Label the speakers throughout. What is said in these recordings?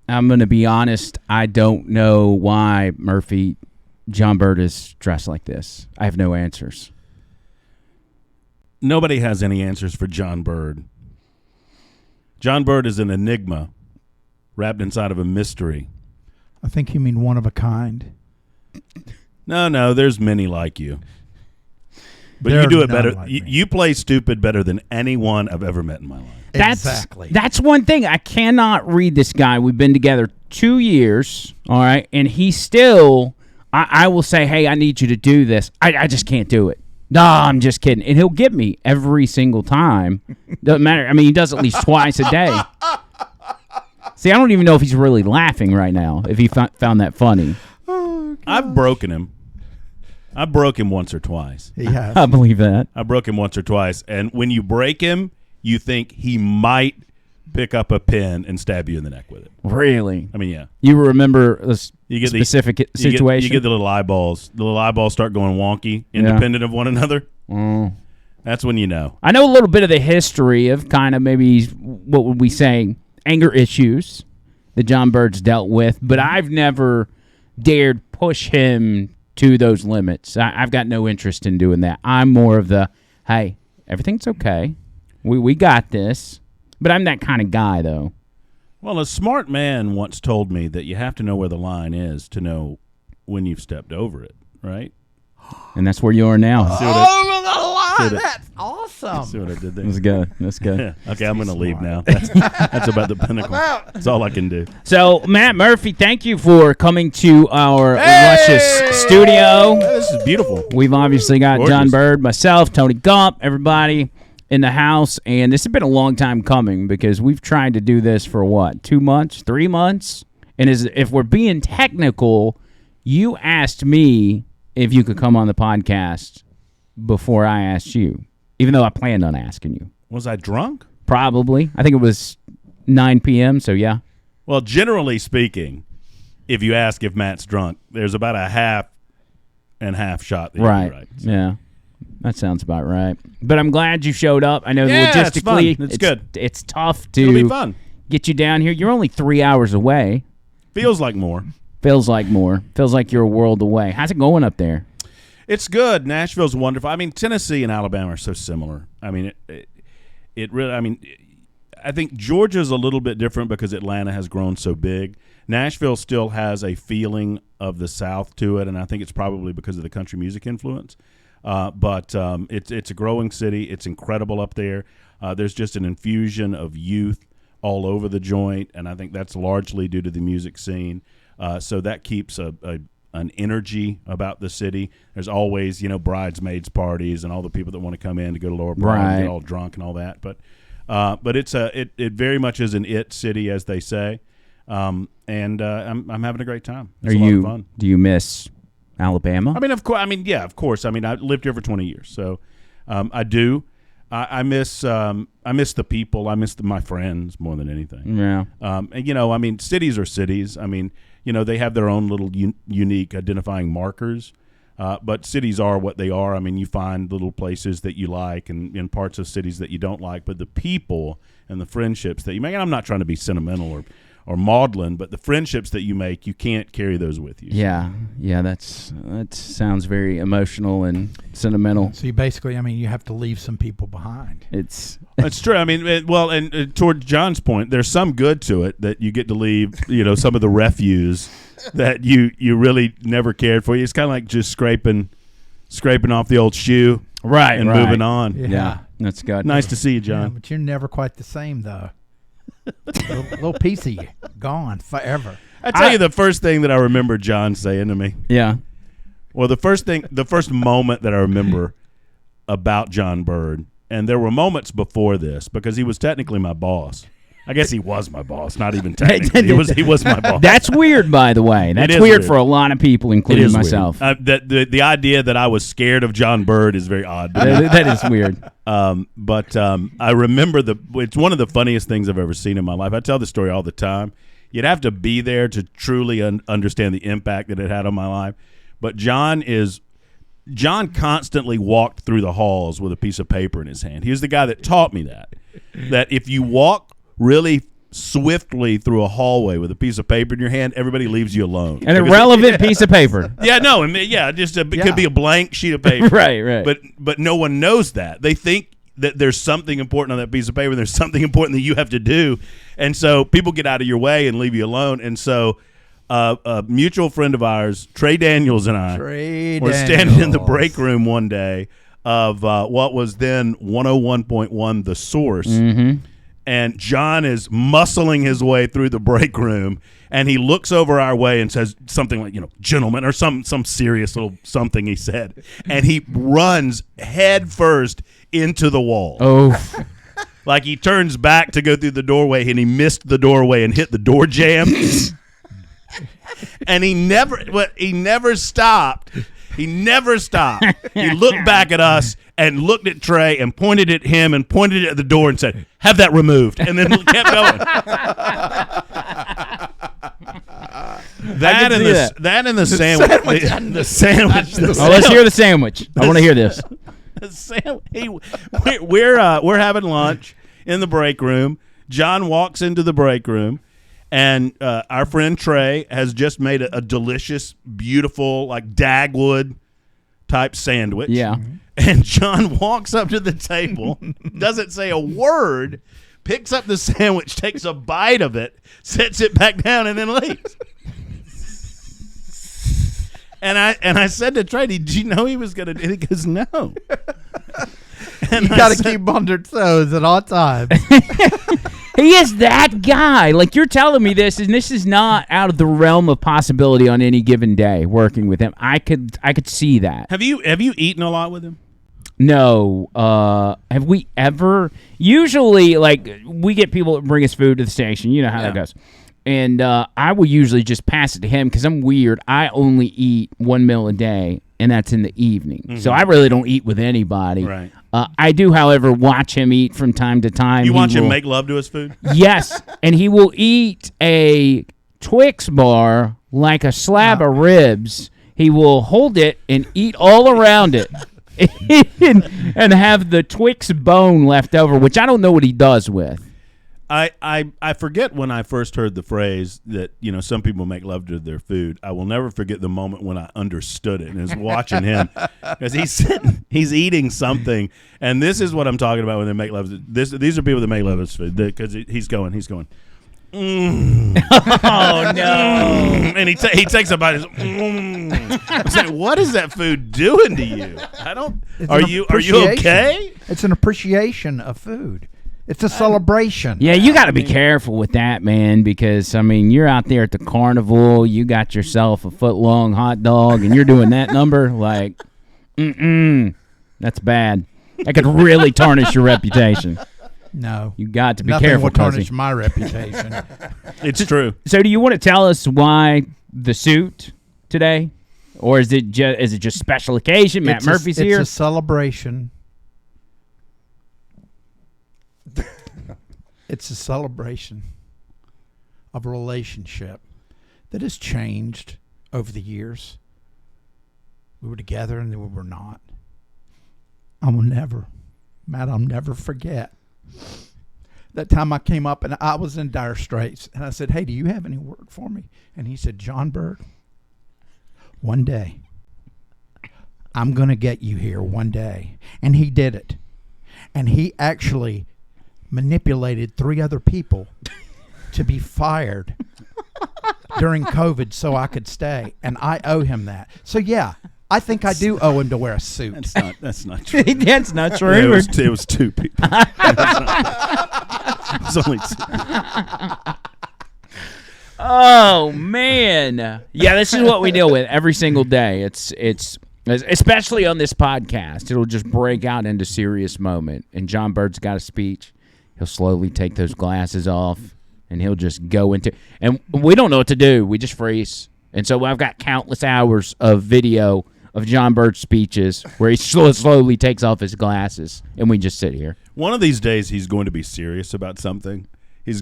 Speaker 1: I'm going to be honest. I don't know why Murphy John Bird is dressed like this. I have no answers.
Speaker 2: Nobody has any answers for John Bird. John Bird is an enigma wrapped inside of a mystery.
Speaker 3: I think you mean one of a kind.
Speaker 2: No, there's many like you. But
Speaker 3: There
Speaker 2: you do
Speaker 3: are
Speaker 2: it better.
Speaker 3: none like
Speaker 2: You,
Speaker 3: me.
Speaker 2: you play stupid better than anyone I've ever met in my life.
Speaker 3: Exactly.
Speaker 1: That's one thing. I cannot read this guy. We've been together 2 years, all right, and he still, I will say, hey, I need you to do this. I just can't do it. No, I'm just kidding. And he'll get me every single time. Doesn't matter. I mean, he does at least twice a day. See, I don't even know if he's really laughing right now, if he found that funny.
Speaker 2: I've broken him. I broke him once or twice.
Speaker 3: Yes.
Speaker 1: I believe that.
Speaker 2: I broke him once or twice. And when you break him, you think he might pick up a pen and stab you in the neck with it.
Speaker 1: Really?
Speaker 2: I mean, yeah.
Speaker 1: You remember a
Speaker 2: You get
Speaker 1: specific
Speaker 2: the,
Speaker 1: situation?
Speaker 2: You get the little eyeballs. The little eyeballs start going wonky, independent of one another. That's when you know.
Speaker 1: I know a little bit of the history of kind of maybe, what would we say, anger issues that John Bird's dealt with, but I've never dared push him to those limits. I've got no interest in doing that. I'm more of the, hey, everything's okay. We got this. But I'm that kind of guy, though.
Speaker 2: Well, a smart man once told me that you have to know where the line is to know when you've stepped over it, right?
Speaker 1: And that's where you are now.
Speaker 2: See what I-
Speaker 3: Over the line. That's awesome.
Speaker 2: see what I did there?
Speaker 1: That's good. That's good.
Speaker 2: Yeah. Okay, I'm going to leave now. That's about the pinnacle. That's all I can do.
Speaker 1: So, Matt Murphy, thank you for coming to our luscious studio.
Speaker 2: This is beautiful.
Speaker 1: We've obviously got
Speaker 2: Gorgeous.
Speaker 1: John Bird, myself, Tony Gump, everybody in the house. And this has been a long time coming because we've tried to do this for what, 2 months, 3 months? And if we're being technical, you asked me if you could come on the podcast before I asked you, even though I planned on asking you.
Speaker 2: Was I drunk?
Speaker 1: Probably. I think it was 9 p.m., so yeah.
Speaker 2: Well, generally speaking, if you ask if Matt's drunk, there's about a half and half shot. That
Speaker 1: Right.
Speaker 2: you're right. So.
Speaker 1: Yeah. That sounds about right. But I'm glad you showed up. I know
Speaker 2: Yeah, it's
Speaker 1: logistically
Speaker 2: fun. It's good.
Speaker 1: It's tough
Speaker 2: It'll be
Speaker 1: to
Speaker 2: fun.
Speaker 1: get you down here. You're only 3 hours away.
Speaker 2: Feels like more.
Speaker 1: Feels like more. Feels like you're a world away. How's it going up there?
Speaker 2: It's good. Nashville's wonderful. I mean, Tennessee and Alabama are so similar. I mean, it really. I mean, I think Georgia's a little bit different because Atlanta has grown so big. Nashville still has a feeling of the South to it, and I think it's probably because of the country music influence. But it's a growing city. It's incredible up there. There's just an infusion of youth all over the joint, and I think that's largely due to the music scene. So that keeps an energy about the city. There's always, bridesmaids parties and all the people that want to come in to go to Lower Broad and get all drunk and all that. But it very much is an it city, as they say. And I'm having a great time. It's a lot of fun.
Speaker 1: Do you miss Alabama?
Speaker 2: I mean, of course. I mean, yeah, of course. I mean, I lived here for 20 years, so I do. I miss the people. I miss my friends more than anything.
Speaker 1: Yeah.
Speaker 2: And I mean, cities are cities. I mean, they have their own little unique identifying markers. But cities are what they are. I mean, you find little places that you like and parts of cities that you don't like. But the people and the friendships that you make, and I'm not trying to be sentimental or maudlin, but the friendships that you make, you can't carry those with you.
Speaker 1: Yeah. That sounds very emotional and sentimental.
Speaker 3: So you basically, you have to leave some people behind.
Speaker 2: That's true. I mean, and toward John's point, there's some good to it that you get to leave, some of the refuse that you really never cared for. It's kind of like just scraping off the old shoe,
Speaker 1: Right,
Speaker 2: and moving on.
Speaker 1: Yeah, that's good.
Speaker 2: Nice to see you,
Speaker 3: Yeah,
Speaker 2: John.
Speaker 3: but you're never quite the same, though. little piece of you gone forever.
Speaker 2: I tell you the first thing that I remember John saying to me.
Speaker 1: Yeah.
Speaker 2: Well, the first moment that I remember about John Bird, and there were moments before this because he was technically my boss. I guess he was my boss, not even technically. He was my boss.
Speaker 1: That's weird, by the way. That's
Speaker 2: is
Speaker 1: weird
Speaker 2: weird.
Speaker 1: for a lot of people,
Speaker 2: It
Speaker 1: including
Speaker 2: is
Speaker 1: myself.
Speaker 2: weird. The idea that I was scared of John Bird is very odd.
Speaker 1: That is weird.
Speaker 2: But I remember it's one of the funniest things I've ever seen in my life. I tell this story all the time. You'd have to be there to truly understand the impact that it had on my life. But John constantly walked through the halls with a piece of paper in his hand. He was the guy that taught me that if you walk really swiftly through a hallway with a piece of paper in your hand, everybody leaves you alone.
Speaker 1: An irrelevant piece of paper.
Speaker 2: Yeah, no, it could be a blank sheet of paper.
Speaker 1: Right.
Speaker 2: But no one knows that. They think that there's something important on that piece of paper. There's something important that you have to do, and so people get out of your way and leave you alone. And so, a mutual friend of ours, Trey Daniels, and I were standing in the break room one day of what was then 101.1 The Source.
Speaker 1: Mm-hmm.
Speaker 2: And John is muscling his way through the break room, and he looks over our way and says something like, gentlemen, or some serious little something he said. And he runs head first into the wall.
Speaker 1: Oh.
Speaker 2: Like he turns back to go through the doorway, and he missed the doorway and hit the door jamb. And he never stopped. He never stopped. He looked back at us and looked at Trey and pointed at him and pointed at the door and said, "Have that removed," and then kept going. That and the sandwich. The sandwich.
Speaker 1: Oh, let's hear the sandwich. I want to hear this.
Speaker 2: We're having lunch in the break room. John walks into the break room. And our friend Trey has just made a delicious, beautiful, like Dagwood type sandwich.
Speaker 1: Yeah.
Speaker 2: And John walks up to the table, doesn't say a word, picks up the sandwich, takes a bite of it, sets it back down, and then leaves. And I said to Trey, "Did you know he was going to?" He goes, "No."
Speaker 3: And you got to keep on their toes at all times.
Speaker 1: He is that guy. Like, you're telling me this, and this is not out of the realm of possibility on any given day working with him. I could see that.
Speaker 2: Have you eaten a lot with him?
Speaker 1: No. Have we ever? Usually, like, we get people that bring us food to the station. You know how that goes. And I will usually just pass it to him because I'm weird. I only eat one meal a day, and that's in the evening. Mm-hmm. So I really don't eat with anybody.
Speaker 2: Right.
Speaker 1: I do, however, watch him eat from time to time.
Speaker 2: You watch him make love to his food?
Speaker 1: Yes, and he will eat a Twix bar like a slab of ribs. He will hold it and eat all around it and have the Twix bone left over, which I don't know what he does with.
Speaker 2: I forget when I first heard the phrase that, some people make love to their food. I will never forget the moment when I understood it and was watching him because he's eating something, and this is what I'm talking about when they make love. These are people that make love to his food because he's going. Mm.
Speaker 1: Oh no!
Speaker 2: And he takes a bite. I'm saying, what is that food doing to you? Are you okay?
Speaker 3: It's an appreciation of food. It's a celebration.
Speaker 1: Yeah, you got to be careful with that, man, because, you're out there at the carnival, you got yourself a foot-long hot dog, and you're doing that number, like, that's bad. That could really tarnish your reputation.
Speaker 3: No.
Speaker 1: You got to be
Speaker 3: Nothing
Speaker 1: careful.
Speaker 3: Nothing will tarnish my reputation.
Speaker 2: It's true.
Speaker 1: So do you want to tell us why the suit today? Or is it just special occasion? Matt Murphy's here?
Speaker 3: It's a celebration. It's a celebration of a relationship that has changed over the years. We were together and then we were not. I'll never forget that time I came up and I was in dire straits and I said, "Hey, do you have any word for me?" And he said, "John Bird, one day I'm going to get you here one day." And he did it. And he actually manipulated 3 other people to be fired during COVID so I could stay, and I owe him that. So yeah, I think I do owe him to wear a suit.
Speaker 2: That's not true.
Speaker 1: That's not true.
Speaker 2: It was 2 people. It was only 2.
Speaker 1: Oh man, yeah, this is what we deal with every single day. It's especially on this podcast. It'll just break out into serious moment, and John Bird's got a speech. He'll slowly take those glasses off, and he'll just go into – and we don't know what to do. We just freeze. And so I've got countless hours of video of John Bird's speeches where he slowly takes off his glasses, and we just sit here.
Speaker 2: One of these days he's going to be serious about something. He's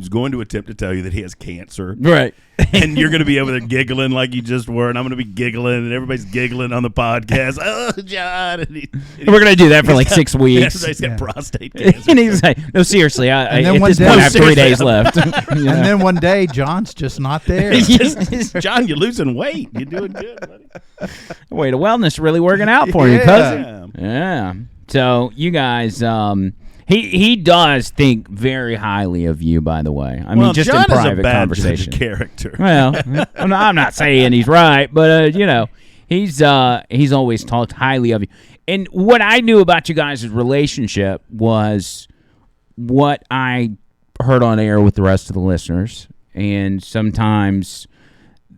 Speaker 2: going to attempt to tell you that he has cancer.
Speaker 1: Right.
Speaker 2: And you're going to be over there giggling like you just were, and I'm going to be giggling, and everybody's giggling on the podcast. Oh, John. And
Speaker 1: we're going to do that for like 6 weeks.
Speaker 2: He's got prostate cancer.
Speaker 1: And he's like, no, seriously,
Speaker 3: And then
Speaker 1: at
Speaker 3: one
Speaker 1: this
Speaker 3: day-
Speaker 1: point, I have
Speaker 2: No,
Speaker 1: 3
Speaker 2: seriously.
Speaker 1: days left.
Speaker 3: And then one day, John's just not there.
Speaker 2: John, you're losing weight. You're doing good, buddy.
Speaker 1: Wait, a wellness really working out for you,
Speaker 3: Yeah.
Speaker 1: cousin. Yeah. So you guys, he does think very highly of you, by the way. I mean, just
Speaker 2: John
Speaker 1: in private
Speaker 2: is a bad
Speaker 1: conversation.
Speaker 2: judge of character.
Speaker 1: Well, I'm not saying he's right, but he's always talked highly of you. And what I knew about you guys' relationship was what I heard on air with the rest of the listeners, and sometimes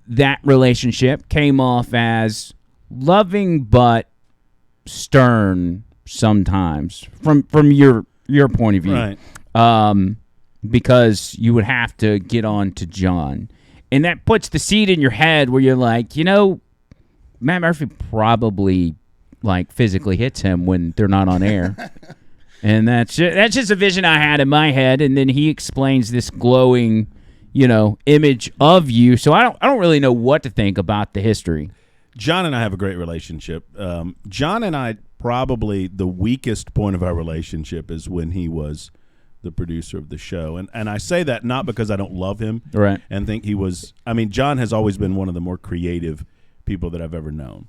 Speaker 1: that relationship came off as loving but stern sometimes from your point of view,
Speaker 2: Right.
Speaker 1: because you would have to get on to John, and that puts the seed in your head where you're like, Matt Murphy probably like physically hits him when they're not on air. And that's just a vision I had in my head, and then he explains this glowing, image of you. So I don't really know what to think about the history.
Speaker 2: John and I have a great relationship. John and I, probably the weakest point of our relationship is when he was the producer of the show. And I say that not because I don't love him
Speaker 1: Right.
Speaker 2: and think he was – I mean, John has always been one of the more creative people that I've ever known.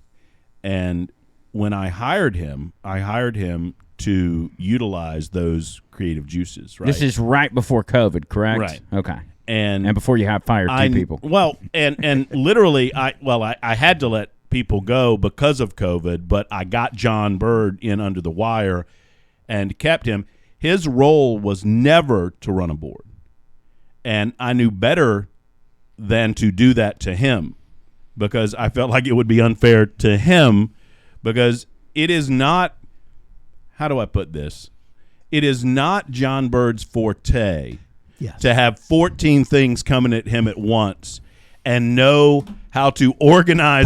Speaker 2: And when I hired him to utilize those creative juices, right?
Speaker 1: This is right before COVID, correct?
Speaker 2: Right.
Speaker 1: Okay.
Speaker 2: And
Speaker 1: before you have fired two people.
Speaker 2: Well, and literally, I had to let people go because of COVID, but I got John Bird in under the wire and kept him. His role was never to run a board, and I knew better than to do that to him because I felt like it would be unfair to him because it is not, how do I put this? It is not John Bird's forte to have 14 things coming at him at once and know how to organize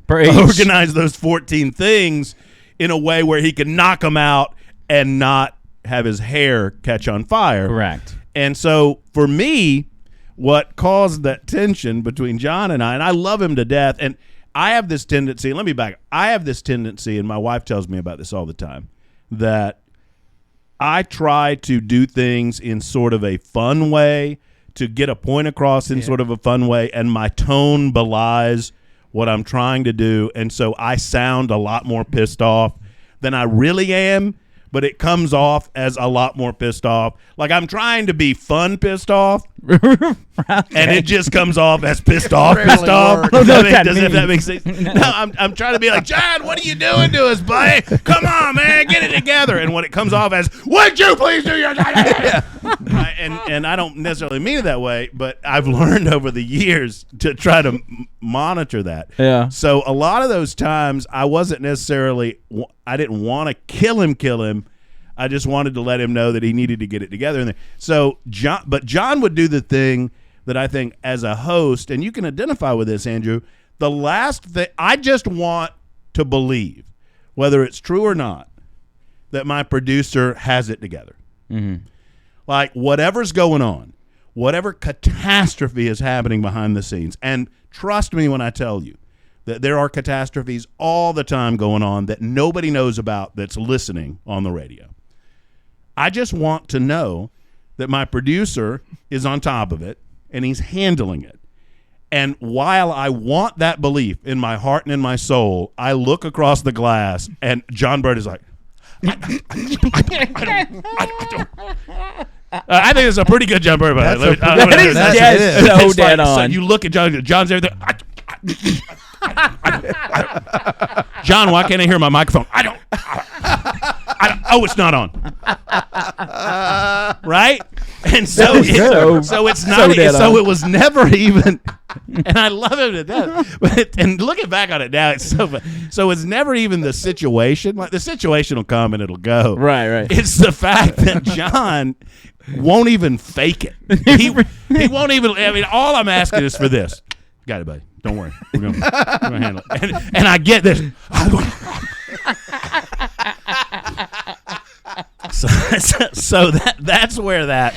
Speaker 2: organize those 14 things in a way where he can knock them out and not have his hair catch on fire.
Speaker 1: Correct.
Speaker 2: And so for me, what caused that tension between John and I love him to death, and I have this tendency, let me back up. I have this tendency, and my wife tells me about this all the time, that I try to do things in sort of a fun way, to get a point across in sort of a fun way, and my tone belies what I'm trying to do, and so I sound a lot more pissed off than I really am, but it comes off as a lot more pissed off. Like I'm trying to be fun pissed off, and it just comes off as pissed off, pissed off. Does that make sense? No, I'm trying to be like, John, what are you doing to us, buddy? Come on, man, get it together. And when it comes off as, would you please do your and I don't necessarily mean it that way, but I've learned over the years to try to monitor that.
Speaker 1: Yeah.
Speaker 2: So a lot of those times I wasn't necessarily, I didn't want to kill him. I just wanted to let him know that he needed to get it together. And so John would do the thing that I think as a host, and you can identify with this, Andrew, the last thing, I just want to believe, whether it's true or not, that my producer has it together.
Speaker 1: Mm-hmm.
Speaker 2: Like whatever's going on, whatever catastrophe is happening behind the scenes, and trust me when I tell you that there are catastrophes all the time going on that nobody knows about that's listening on the radio. I just want to know that my producer is on top of it and he's handling it. And while I want that belief in my heart and in my soul, I look across the glass and John Bird is like, I think it's a pretty good John Bird.
Speaker 1: That is so dead on.
Speaker 2: So you look at John's everything. John, why can't I hear my microphone? I don't. Oh, it's not on. Right? And so it's not. So it was never even. And I love him to death. And looking back on it now, it's so fun. So it's never even the situation. Like the situation will come and it'll go.
Speaker 1: Right.
Speaker 2: It's the fact that John won't even fake it. He won't even. I mean, all I'm asking is for this. Got it, buddy. Don't worry. We're gonna handle it. And I get this. So that's where that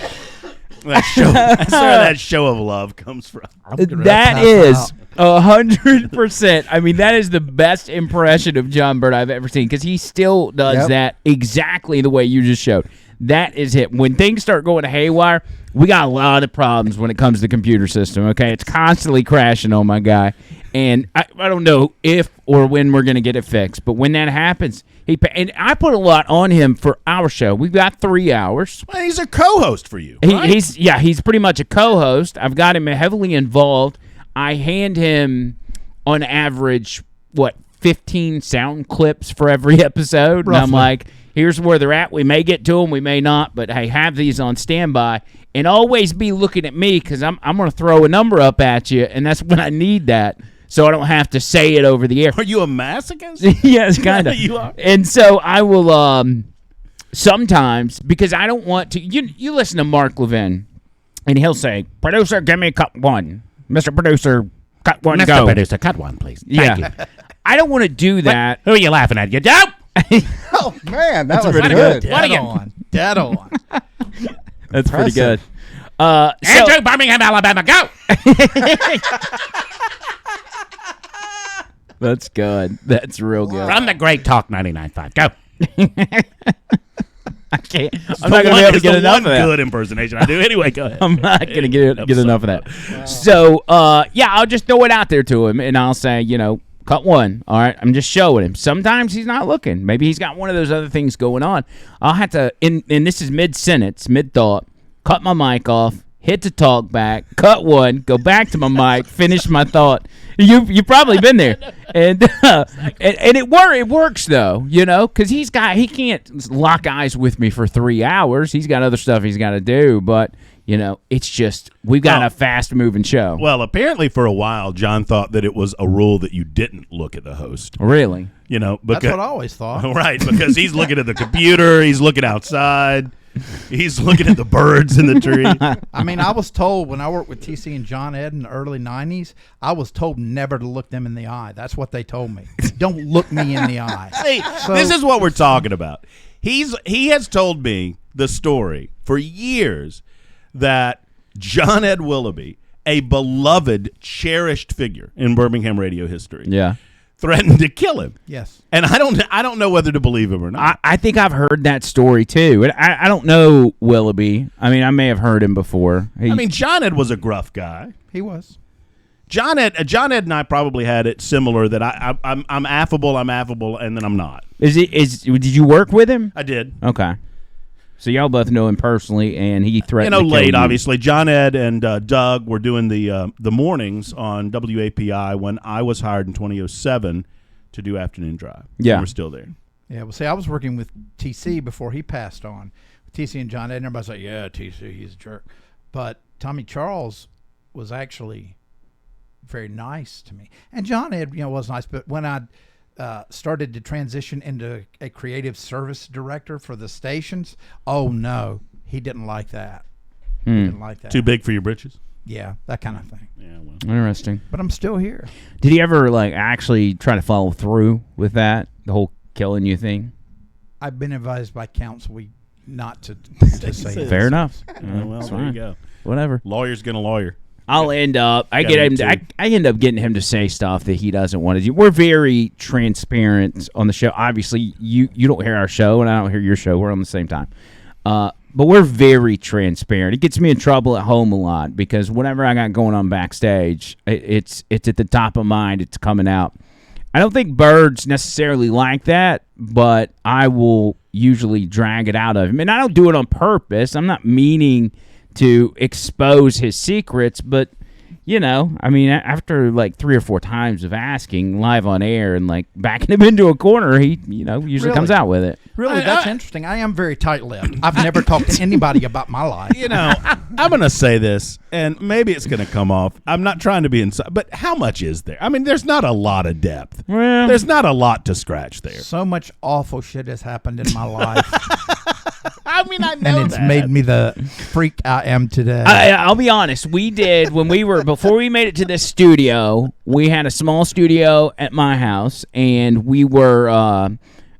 Speaker 2: That's where that show of love comes from.
Speaker 1: That is 100%. I mean, that is the best impression of John Bird I've ever seen because he still does that exactly the way you just showed. That is it. When things start going haywire, we got a lot of problems when it comes to the computer system, okay? It's constantly crashing on my guy. And I don't know if or when we're going to get it fixed. But when that happens, and I put a lot on him for our show. We've got 3 hours.
Speaker 2: Well, he's a co-host for you, right?
Speaker 1: He's pretty much a co-host. I've got him heavily involved. I hand him, on average, 15 sound clips for every episode. Roughly. And I'm like, here's where they're at. We may get to them, we may not, but hey, have these on standby. And always be looking at me because I'm going to throw a number up at you, and that's when I need that. So I don't have to say it over the air.
Speaker 2: Are you a masochist?
Speaker 1: Yes, kind of.
Speaker 2: You are.
Speaker 1: And so I will sometimes, because I don't want to. You listen to Mark Levin, and he'll say, "Producer, give me cut one. Mr. Producer, cut one.
Speaker 2: Mr.
Speaker 1: Go.
Speaker 2: Producer, cut one, please.
Speaker 1: Yeah.
Speaker 2: Thank you.
Speaker 1: I don't want to do that.
Speaker 2: Who are you laughing at? You dope?
Speaker 4: Oh man, that was
Speaker 1: pretty
Speaker 4: good.
Speaker 3: Dead on. Dead on.
Speaker 1: That's pretty good.
Speaker 2: Andrew, Birmingham, Alabama, go!
Speaker 1: That's good. That's real good.
Speaker 2: From the great Talk 99.5, go.
Speaker 1: I can't. I'm not going to be able to get enough of that.
Speaker 2: Good impersonation I do. Anyway, go ahead.
Speaker 1: I'm not going to get enough of that. Wow. So, I'll just throw it out there to him, and I'll say, cut one. All right, I'm just showing him. Sometimes he's not looking. Maybe he's got one of those other things going on. I'll have to, and this is mid-sentence, mid-thought, cut my mic off, hit the talk back, cut one, go back to my mic, finish my thought. You've probably been there, and it works though, because he can't lock eyes with me for 3 hours. He's got other stuff he's got to do, but it's just we've got a fast moving show.
Speaker 2: Well, apparently for a while, John thought that it was a rule that you didn't look at the host.
Speaker 1: Really?
Speaker 2: Because,
Speaker 3: that's what I always thought.
Speaker 2: Right, because he's looking at the computer, he's looking outside. He's looking at the birds in the tree.
Speaker 3: I mean, I was told when I worked with TC and John Ed in the early 90s, I was told never to look them in the eye. That's what they told me. Don't look me in the eye.
Speaker 2: See, this is what we're talking about. He has told me the story for years that John Ed Willoughby, a beloved, cherished figure in Birmingham radio history, threatened to kill him.
Speaker 3: Yes.
Speaker 2: And I don't know whether to believe him or not.
Speaker 1: I think I've heard that story too. And I don't know Willoughby. I mean, I may have heard him before.
Speaker 2: John Ed was a gruff guy.
Speaker 3: He was.
Speaker 2: John Ed and I probably had it similar that I'm affable, and then I'm not.
Speaker 1: Did you work with him?
Speaker 2: I did.
Speaker 1: Okay. So y'all both know him personally, and he threatened to kill
Speaker 2: late,
Speaker 1: you.
Speaker 2: obviously. John Ed and Doug were doing the mornings on WAPI when I was hired in 2007 to do Afternoon Drive.
Speaker 1: Yeah.
Speaker 2: And we're still there.
Speaker 3: Yeah, well, see, I was working with TC before he passed on. TC and John Ed, and everybody's like, yeah, TC, he's a jerk. But Tommy Charles was actually very nice to me. And John Ed, was nice, but when I started to transition into a creative service director for the stations, oh no, he didn't like that. He didn't like that.
Speaker 2: Too big for your britches?
Speaker 3: Yeah, that kind of thing.
Speaker 2: Yeah, well.
Speaker 1: Interesting.
Speaker 3: But I'm still here.
Speaker 1: Did he ever actually try to follow through with that, the whole killing you thing?
Speaker 3: I've been advised by counsel not to say that.
Speaker 1: Fair enough.
Speaker 2: Well, there you go.
Speaker 1: Whatever.
Speaker 2: Lawyer's gonna lawyer.
Speaker 1: I'll end up. I end up getting him to say stuff that he doesn't want to do. We're very transparent on the show. Obviously, you don't hear our show, and I don't hear your show. We're on the same time, but we're very transparent. It gets me in trouble at home a lot because whatever I got going on backstage, it's at the top of mind. It's coming out. I don't think Bird's necessarily like that, but I will usually drag it out of him, and I don't do it on purpose. I'm not meaning to expose his secrets, but after 3 or 4 times of asking live on air and backing him into a corner, he usually comes out with it.
Speaker 3: Really, that's interesting. I am very tight-lipped. I've never talked to anybody about my life.
Speaker 2: I'm going to say this, and maybe it's going to come off. I'm not trying to be inside, but how much is there? I mean, there's not a lot of depth.
Speaker 1: Well,
Speaker 2: there's not a lot to scratch there.
Speaker 3: So much awful shit has happened in my life.
Speaker 2: I know
Speaker 3: and it's made me the freak I am today.
Speaker 1: I'll be honest. We did before we made it to this studio. We had a small studio at my house, and we were.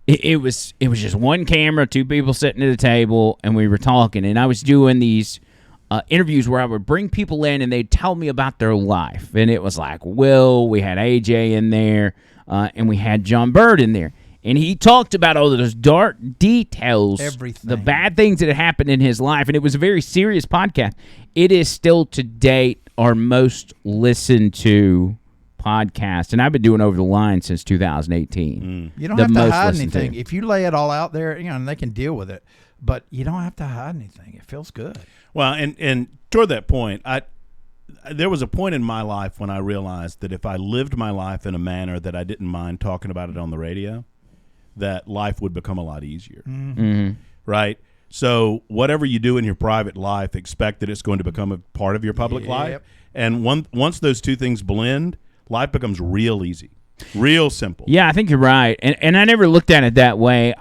Speaker 1: It was just one camera, 2 people sitting at a table, and we were talking. And I was doing these interviews where I would bring people in and they'd tell me about their life. And it was like Will, we had AJ in there, and we had John Bird in there. And he talked about all those dark details,
Speaker 3: Everything.
Speaker 1: the bad things that had happened in his life. And it was a very serious podcast. It is still to date our most listened to podcast. And I've been doing Over the Line since 2018.
Speaker 3: You don't
Speaker 1: The
Speaker 3: have to
Speaker 1: most
Speaker 3: hide
Speaker 1: listened
Speaker 3: anything.
Speaker 1: to.
Speaker 3: If you lay it all out there, and they can deal with it. But you don't have to hide anything. It feels good.
Speaker 2: Well, and toward that point, there was a point in my life when I realized that if I lived my life in a manner that I didn't mind talking about it on the radio, that life would become a lot easier. Right? So whatever you do in your private life, expect that it's going to become a part of your public life. And once those two things blend, life becomes real easy, real simple.
Speaker 1: Yeah, I think you're right. And I never looked at it that way.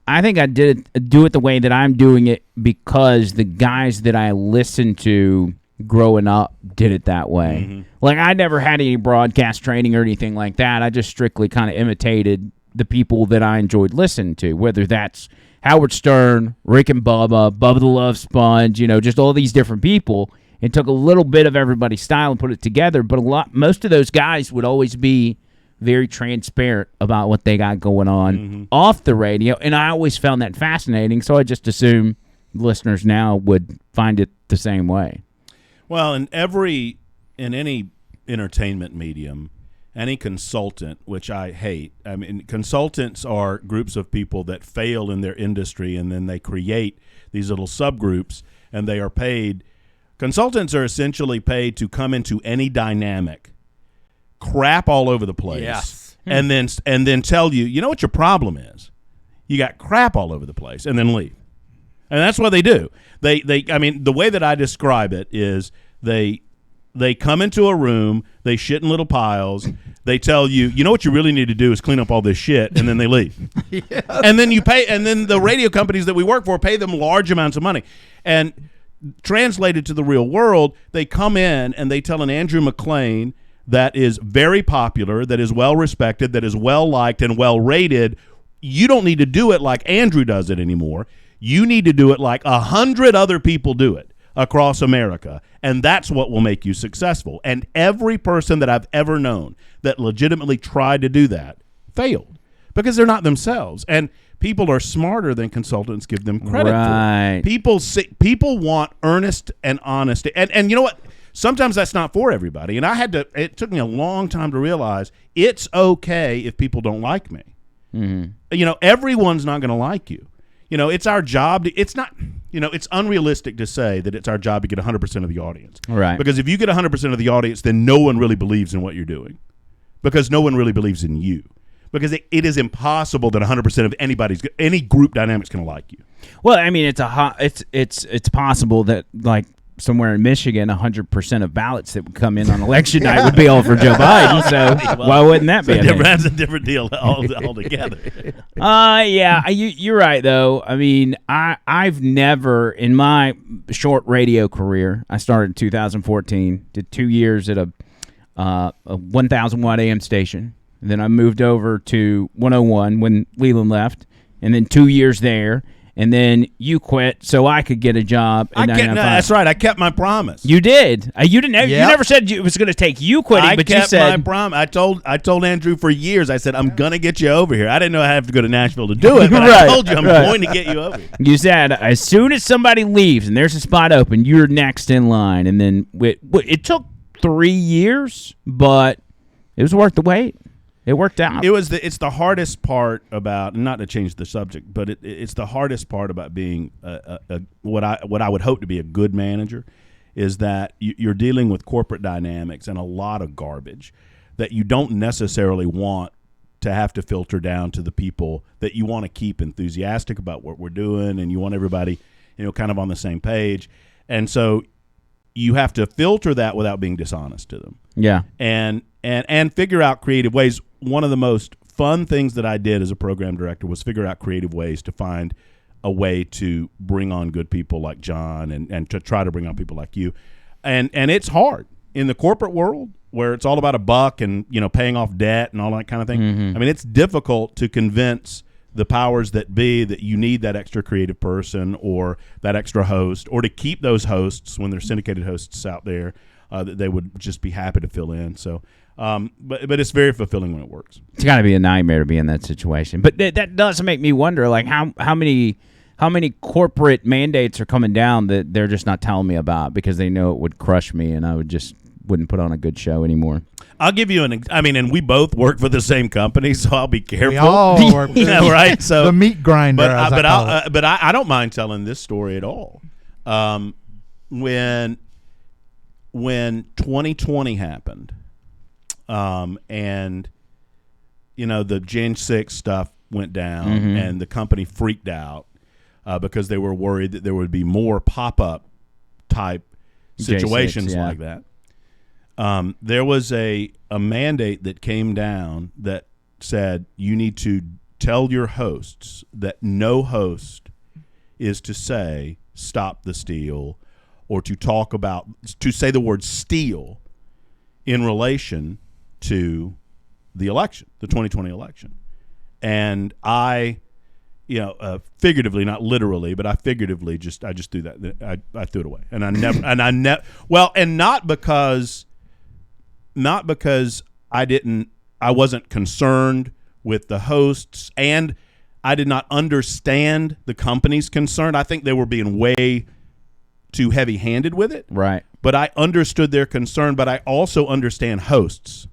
Speaker 1: I think I do it the way that I'm doing it because the guys that I listened to growing up did it that way. Like, I never had any broadcast training or anything like that. I just strictly kind of imitated the people that I enjoyed listening to, whether that's Howard Stern, Rick and Bubba the Love Sponge, just all these different people, and took a little bit of everybody's style and put it together. But most of those guys would always be very transparent about what they got going on off the radio, and I always found that fascinating, so I just assume listeners now would find it the same way.
Speaker 2: Well, in any entertainment medium, any consultant, which I hate, I mean, consultants are groups of people that fail in their industry, and then they create these little subgroups, and they are paid. Consultants are essentially paid to come into any dynamic, crap all over the place,
Speaker 3: Yes.
Speaker 2: and then tell you, you know what your problem is? You got crap all over the place, and then leave. And that's what they do. I mean, the way that I describe it is they come into a room, they shit in little piles, they tell you, you know what you really need to do is clean up all this shit, and then they leave. Yes. And then the radio companies that we work for pay them large amounts of money. And translated to the real world, they come in and they tell an Andrew McLean that is very popular, that is well respected, that is well liked and well rated, you don't need to do it like Andrew does it anymore. You need to do it like 100 other people do it across America, and that's what will make you successful. And every person that I've ever known that legitimately tried to do that failed because they're not themselves. And people are smarter than consultants give them credit for. People want earnest and honesty. And you know what? Sometimes that's not for everybody. And it took me a long time to realize it's okay if people don't like me. Everyone's not going to like you. It's our job. It's not, it's unrealistic to say that it's our job to get 100% of the audience. Right. Because if you get 100% of the audience, then no one really believes in what you're doing because no one really believes in you. Because it is impossible that 100% of any group dynamic's going to like you.
Speaker 1: Well, I mean, it's possible that, like, somewhere in Michigan, 100% of ballots that would come in on election night would be all for Joe Biden. So why wouldn't that be?
Speaker 2: That's a different deal altogether.
Speaker 1: Yeah, you're right though. I mean, I've never in my short radio career. I started in 2014. Did 2 years at a 1,000 watt AM station. And then I moved over to 101 when Leland left, and then 2 years there. And then you quit so I could get a job.
Speaker 2: That's right. I kept my promise.
Speaker 1: You did. You didn't. Yep. You never said it was going to take you quitting, but you said
Speaker 2: I kept my promise. I told Andrew for years. I said I'm going to get you over here. I didn't know I have to go to Nashville to do it, but I told you I'm going to get you over here.
Speaker 1: You said as soon as somebody leaves and there's a spot open, you're next in line. And then it took 3 years, but it was worth the wait. It worked out.
Speaker 2: It's the hardest part about, not to change the subject, but it's the hardest part about being what I would hope to be a good manager, is that you're dealing with corporate dynamics and a lot of garbage that you don't necessarily want to have to filter down to the people that you want to keep enthusiastic about what we're doing, and you want everybody, kind of on the same page. And so you have to filter that without being dishonest to them.
Speaker 1: Yeah.
Speaker 2: And figure out creative ways. One of the most fun things that I did as a program director was figure out creative ways to find a way to bring on good people like John and to try to bring on people like you. And it's hard in the corporate world where it's all about a buck and, paying off debt and all that kind of thing. Mm-hmm. I mean, it's difficult to convince the powers that be that you need that extra creative person or that extra host, or to keep those hosts when there's syndicated hosts out there, that they would just be happy to fill in. So, but it's very fulfilling when it works.
Speaker 1: It's got to be a nightmare to be in that situation. But that does make me wonder, like how many corporate mandates are coming down that they're just not telling me about because they know it would crush me and I wouldn't put on a good show anymore.
Speaker 2: I'll give you and we both work for the same company, so I'll be careful.
Speaker 3: We all work for
Speaker 2: right? So
Speaker 3: the meat grinder.
Speaker 2: But I don't mind telling this story at all. When 2020 happened, and the Gen 6 stuff went down, and the company freaked out because they were worried that there would be more pop-up type situations like that. There was a mandate that came down that said you need to tell your hosts that no host is to say stop the steal or to say the word steal in relation to the election, the 2020 election. And I, figuratively, not literally, but I figuratively I just threw that. I threw it away, and not because I wasn't concerned with the hosts, and I did not understand the company's concern. I think they were being way too heavy-handed with it.
Speaker 1: Right.
Speaker 2: But I understood their concern, but I also understand hosts,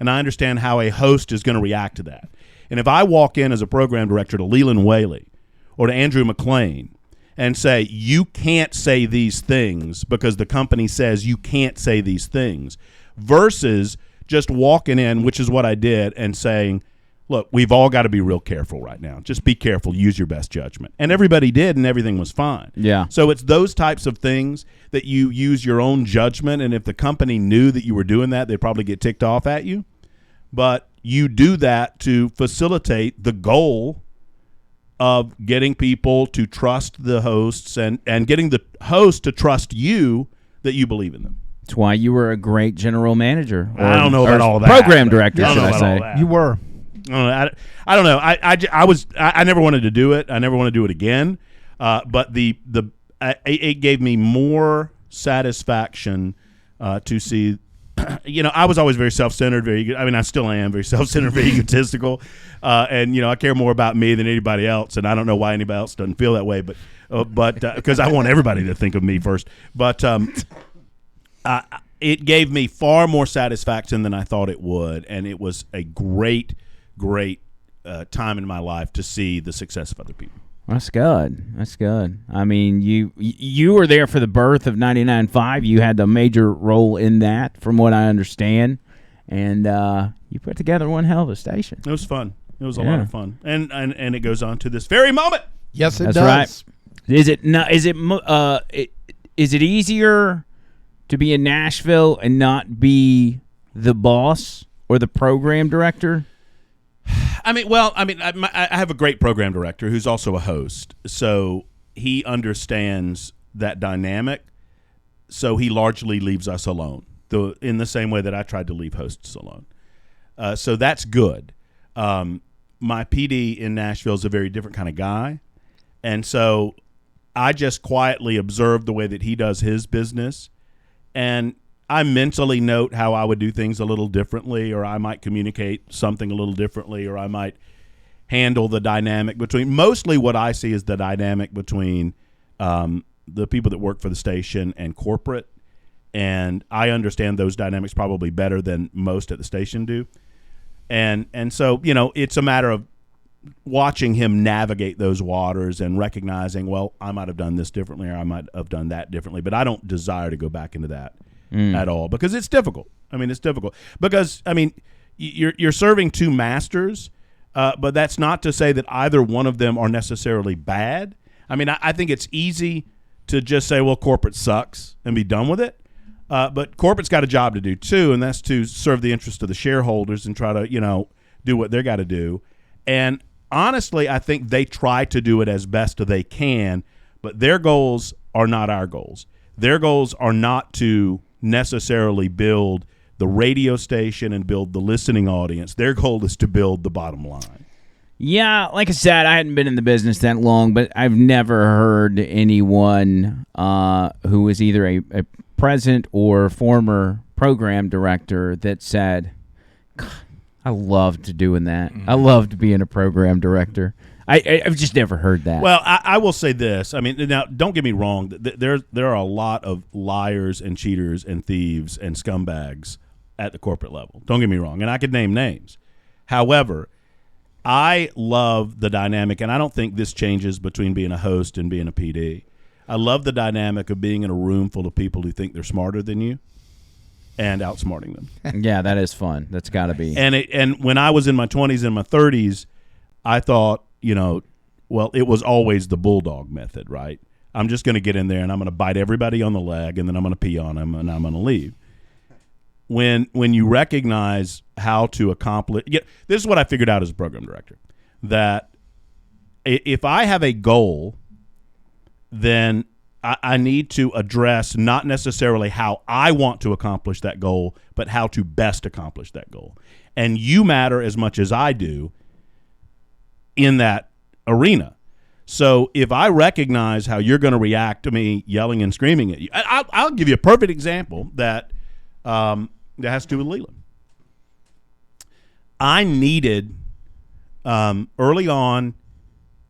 Speaker 2: and I understand how a host is going to react to that. And if I walk in as a program director to Leland Whaley or to Andrew McLean and say, you can't say these things because the company says you can't say these things, versus just walking in, which is what I did, and saying, look, we've all got to be real careful right now. Just be careful. Use your best judgment. And everybody did, and everything was fine.
Speaker 1: Yeah.
Speaker 2: So it's those types of things that you use your own judgment, and if the company knew that you were doing that, they'd probably get ticked off at you. But you do that to facilitate the goal of getting people to trust the hosts and getting the host to trust you that you believe in them.
Speaker 1: That's why you were a great general manager.
Speaker 2: I don't know about all that.
Speaker 1: Program director, should I say.
Speaker 3: You were.
Speaker 2: I don't know. I never wanted to do it. I never want to do it again. But it gave me more satisfaction to see. I was always very self-centered, I still am very self-centered, very egotistical, and I care more about me than anybody else. And I don't know why anybody else doesn't feel that way, but because I want everybody to think of me first. But it gave me far more satisfaction than I thought it would, and it was a great time in my life to see the success of other people.
Speaker 1: That's good. That's good. I mean, you were there for the birth of 99.5. You had a major role in that, from what I understand, and you put together one hell of a station.
Speaker 2: It was fun. It was a lot of fun, and it goes on to this very moment.
Speaker 3: Yes, it
Speaker 1: That's
Speaker 3: does.
Speaker 1: Right. Is it easier to be in Nashville and not be the boss or the program director?
Speaker 2: I have a great program director who's also a host, so he understands that dynamic, so he largely leaves us alone, in the same way that I tried to leave hosts alone. So that's good. My PD in Nashville is a very different kind of guy, and so I just quietly observe the way that he does his business, and I mentally note how I would do things a little differently, or I might communicate something a little differently, or I might handle the dynamic between. Mostly what I see is the dynamic between the people that work for the station and corporate, and I understand those dynamics probably better than most at the station do. And so, it's a matter of watching him navigate those waters and recognizing, well, I might have done this differently, or I might have done that differently, but I don't desire to go back into that. At all, because it's difficult. It's difficult because you're serving two masters, but that's not to say that either one of them are necessarily bad. I think it's easy to just say, well, corporate sucks and be done with it, but corporate's got a job to do too, and that's to serve the interest of the shareholders and try to do what they got to do. And honestly, I think they try to do it as best they can, but their goals are not our goals. Their goals are not to necessarily build the radio station and build the listening audience. Their goal is to build the bottom line.
Speaker 1: Yeah, like I said, I hadn't been in the business that long, but I've never heard anyone who was either a present or former program director that said, "God, I loved doing that. I loved being a program director." I've just never heard that.
Speaker 2: Well, I will say this. I mean, now don't get me wrong. There are a lot of liars and cheaters and thieves and scumbags at the corporate level. Don't get me wrong, and I could name names. However, I love the dynamic, and I don't think this changes between being a host and being a PD. I love the dynamic of being in a room full of people who think they're smarter than you and outsmarting them.
Speaker 1: Yeah, that is fun. That's got to be.
Speaker 2: And when I was in my 20s and my 30s, I thought, well, it was always the bulldog method, right? I'm just going to get in there and I'm going to bite everybody on the leg, and then I'm going to pee on them, and I'm going to leave. When you recognize how to accomplish, this is what I figured out as a program director, that if I have a goal, then I need to address not necessarily how I want to accomplish that goal, but how to best accomplish that goal. And you matter as much as I do in that arena. So if I recognize how you're going to react to me yelling and screaming at you, I'll give you a perfect example that has to do with Leland. I needed, early on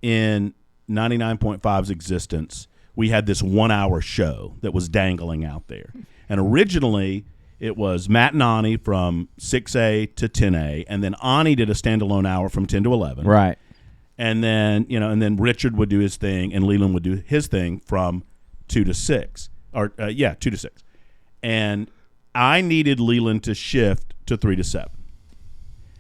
Speaker 2: in 99.5's existence, we had this 1 hour show that was dangling out there. And originally it was Matt and Ani from 6A to 10A, and then Ani did a standalone hour from 10 to 11.
Speaker 1: Right.
Speaker 2: And then, and then Richard would do his thing and Leland would do his thing from 2 to 6. 2 to 6. And I needed Leland to shift to 3 to 7.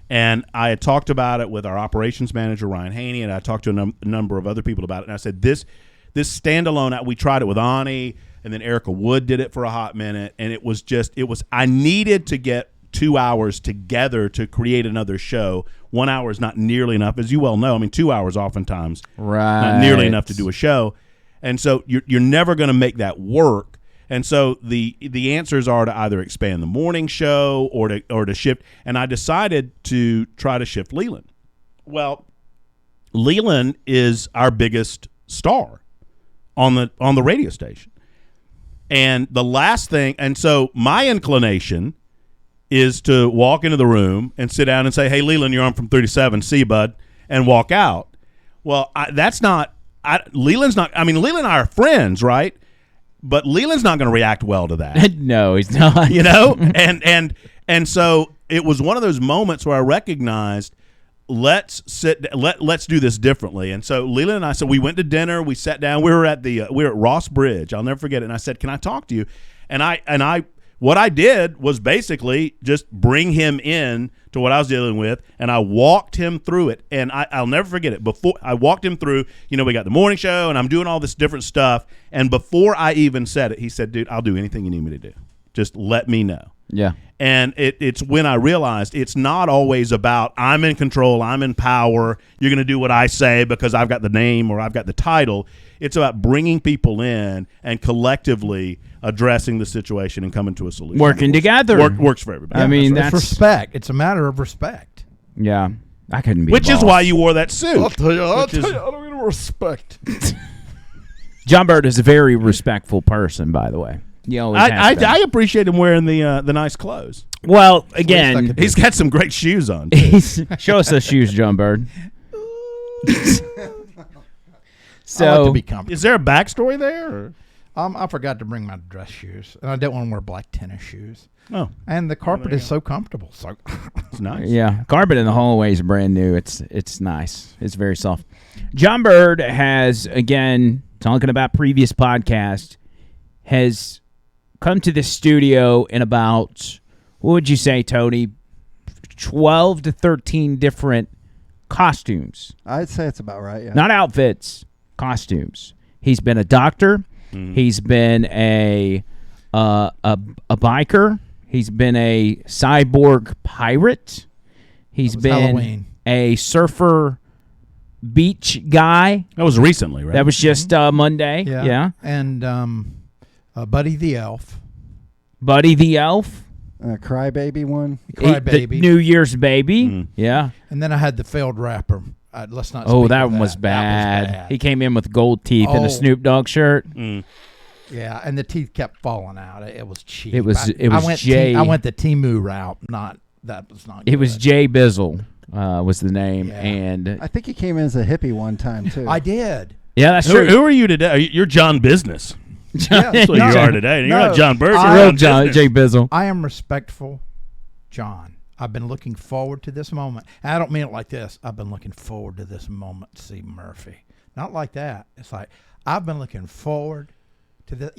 Speaker 2: And I had talked about it with our operations manager, Ryan Haney, and I talked to a number of other people about it. And I said, this standalone, we tried it with Ani, and then Erica Wood did it for a hot minute. And I needed to get 2 hours together to create another show. 1 hour is not nearly enough, as you well know. I mean, 2 hours oftentimes not nearly enough to do a show. And so you're never going to make that work. And so the answers are to either expand the morning show or to shift. And I decided to try to shift Leland. Well, Leland is our biggest star on the radio station. And the last thing, and so my inclination is to walk into the room and sit down and say, "Hey, Leland, you're on from 37. See you, bud," and walk out. Well, Leland's not. I mean, Leland and I are friends, right? But Leland's not going to react well to that.
Speaker 1: No, he's not.
Speaker 2: And so it was one of those moments where I recognized, let's do this differently. And so Leland and I, so we went to dinner, we sat down, we were at Ross Bridge. I'll never forget it. And I said, "Can I talk to you?" And what I did was basically just bring him in to what I was dealing with, and I walked him through it. And I'll never forget it. Before I walked him through, we got the morning show, and I'm doing all this different stuff. And before I even said it, he said, "Dude, I'll do anything you need me to do. Just let me know."
Speaker 1: Yeah.
Speaker 2: And it's when I realized it's not always about I'm in control, I'm in power, you're going to do what I say because I've got the name or I've got the title. It's about bringing people in and collectively addressing the situation and coming to a solution.
Speaker 1: Working together.
Speaker 2: Works for everybody.
Speaker 1: I mean,
Speaker 3: that's respect. It's a matter of respect.
Speaker 1: Yeah. I couldn't be
Speaker 2: Which is why you wore that suit.
Speaker 3: I'll tell you, I don't need respect.
Speaker 1: John Bird is a very respectful person, by the way.
Speaker 2: I appreciate him wearing the nice clothes.
Speaker 1: Well, again,
Speaker 2: he's got some great shoes on.
Speaker 1: Show us those shoes, John Bird.
Speaker 3: I like to be comfortable.
Speaker 2: Is there a backstory there? Or?
Speaker 3: I forgot to bring my dress shoes, and I didn't want to wear black tennis shoes.
Speaker 2: Oh,
Speaker 3: and the carpet is so comfortable. So
Speaker 2: it's nice.
Speaker 1: Yeah, carpet in the hallway is brand new. It's nice. It's very soft. John Bird has, again, talking about previous podcasts, has come to the studio in about, what would you say, Tony, 12 to 13 different costumes.
Speaker 4: I'd say it's about right, yeah.
Speaker 1: Not outfits, costumes. He's been a doctor. Mm-hmm. He's been a biker. He's been a cyborg pirate. He's been
Speaker 3: Halloween.
Speaker 1: A surfer beach guy.
Speaker 2: That was recently, right?
Speaker 1: That was just Monday. Yeah.
Speaker 3: And Buddy the Elf.
Speaker 1: Buddy the Elf.
Speaker 4: Crybaby one.
Speaker 3: Crybaby.
Speaker 1: The New Year's baby.
Speaker 2: Mm.
Speaker 1: Yeah.
Speaker 3: And then I had the failed rapper. let's not.
Speaker 1: Oh,
Speaker 3: speak
Speaker 1: that
Speaker 3: of
Speaker 1: one was
Speaker 3: That
Speaker 1: bad. He came in with gold teeth and
Speaker 3: Oh.
Speaker 1: a Snoop Dogg shirt.
Speaker 3: Yeah, and the teeth kept falling out. It was cheap.
Speaker 1: It was
Speaker 3: I went
Speaker 1: Jay.
Speaker 3: I went the Timu route. Not that was not.
Speaker 1: It was
Speaker 3: good.
Speaker 1: Jay Bizzle was the name,
Speaker 3: Yeah.
Speaker 1: and
Speaker 4: I think he came in as a hippie one time too.
Speaker 3: I did.
Speaker 1: yeah, that's
Speaker 2: Who,
Speaker 1: true.
Speaker 2: who are you today? You're John Business. That's what
Speaker 3: No.
Speaker 2: you are today. You're
Speaker 3: No.
Speaker 2: not John Bird.
Speaker 3: I-
Speaker 2: You're
Speaker 1: Real
Speaker 2: John
Speaker 1: John,
Speaker 2: Business.
Speaker 1: Jay Bizzle.
Speaker 3: I am respectful, John. I've been looking forward to this moment. And I don't mean it like this. I've been looking forward to this moment to see Murphy. Not like that. It's like I've been looking forward to the.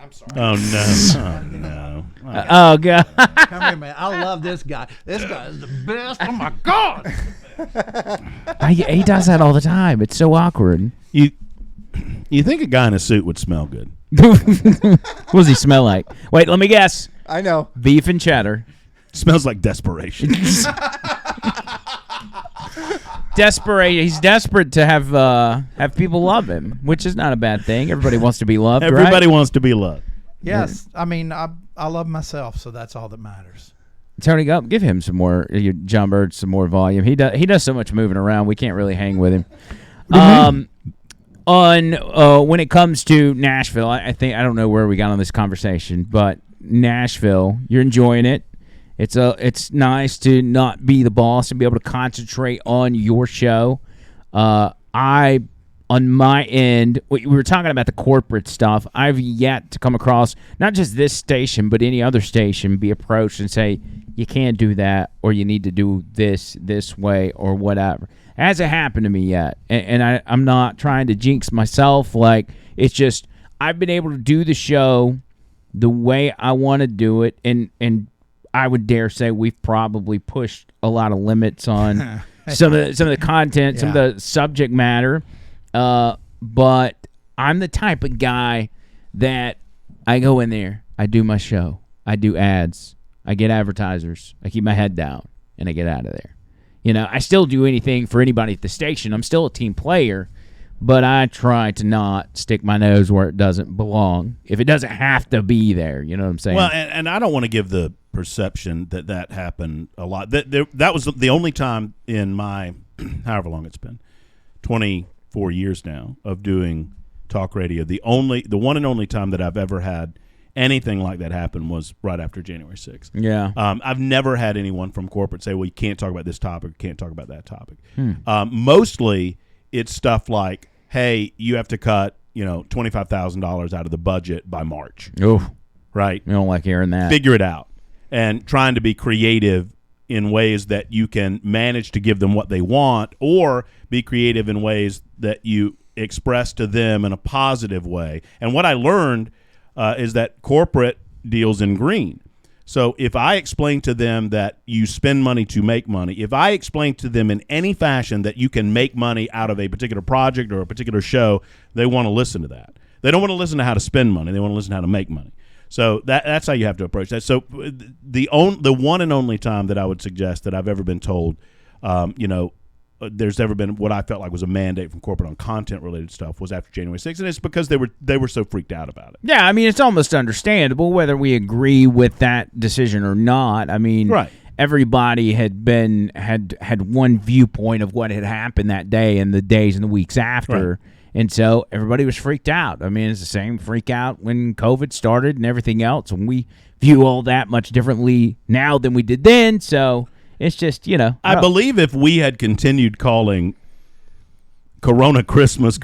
Speaker 3: I'm sorry.
Speaker 2: Oh no! Oh no!
Speaker 1: Oh god.
Speaker 3: Come here, man. I love this guy. This guy is the best. Oh my God.
Speaker 1: He does that all the time. It's so awkward.
Speaker 2: You think a guy in a suit would smell good?
Speaker 1: What does he smell like? Wait, let me guess.
Speaker 4: I know.
Speaker 1: Beef and cheddar.
Speaker 2: Smells like desperation.
Speaker 1: Desperate. He's desperate to have people love him, which is not a bad thing. Everybody wants to be loved.
Speaker 2: Everybody
Speaker 1: right?
Speaker 2: wants to be loved.
Speaker 3: Yes. I mean, I love myself, so that's all that matters.
Speaker 1: Tony, go give him some more. John Bird, some more volume. He does so much moving around. We can't really hang with him. When it comes to Nashville, I don't know where we got on this conversation, but Nashville, you're enjoying it. It's nice to not be the boss and be able to concentrate on your show. On my end, we were talking about the corporate stuff. I've yet to come across not just this station, but any other station be approached and say, you can't do that, or you need to do this way, or whatever. It hasn't happened to me yet. And I'm not trying to jinx myself. Like, it's just, I've been able to do the show the way I want to do it. And I would dare say we've probably pushed a lot of limits on some of the content, some of the subject matter. But I'm the type of guy that I go in there, I do my show, I do ads, I get advertisers, I keep my head down, and I get out of there. I still do anything for anybody at the station. I'm still a team player, but I try to not stick my nose where it doesn't belong. If it doesn't have to be there, you know what I'm saying?
Speaker 2: Well, and I don't want to give the perception that happened a lot. That was the only time in my, however long it's been, 24 years now of doing talk radio. The one and only time that I've ever had anything like that happen was right after January 6th.
Speaker 1: Yeah.
Speaker 2: I've never had anyone from corporate say, well, you can't talk about this topic, can't talk about that topic. Mostly it's stuff like, hey, you have to cut, $25,000 out of the budget by March.
Speaker 1: Oh,
Speaker 2: Right?
Speaker 1: we don't like hearing that.
Speaker 2: Figure it out. And trying to be creative in ways that you can manage to give them what they want, or be creative in ways that you express to them in a positive way. And what I learned is that corporate deals in green. So if I explain to them that you spend money to make money, if I explain to them in any fashion that you can make money out of a particular project or a particular show, they want to listen to that. They don't want to listen to how to spend money. They want to listen to how to make money. So that's how you have to approach that. So the one and only time that I would suggest that I've ever been told, there's ever been what I felt like was a mandate from corporate on content-related stuff was after January 6th, and it's because they were so freaked out about it.
Speaker 1: Yeah, I mean, it's almost understandable whether we agree with that decision or not. I mean,
Speaker 2: Right.
Speaker 1: Everybody had one viewpoint of what had happened that day and the days and the weeks after.
Speaker 2: Right.
Speaker 1: And so everybody was freaked out. I mean, it's the same freak out when COVID started and everything else. And we view all that much differently now than we did then. So it's just,
Speaker 2: I believe if we had continued calling Corona Christmas,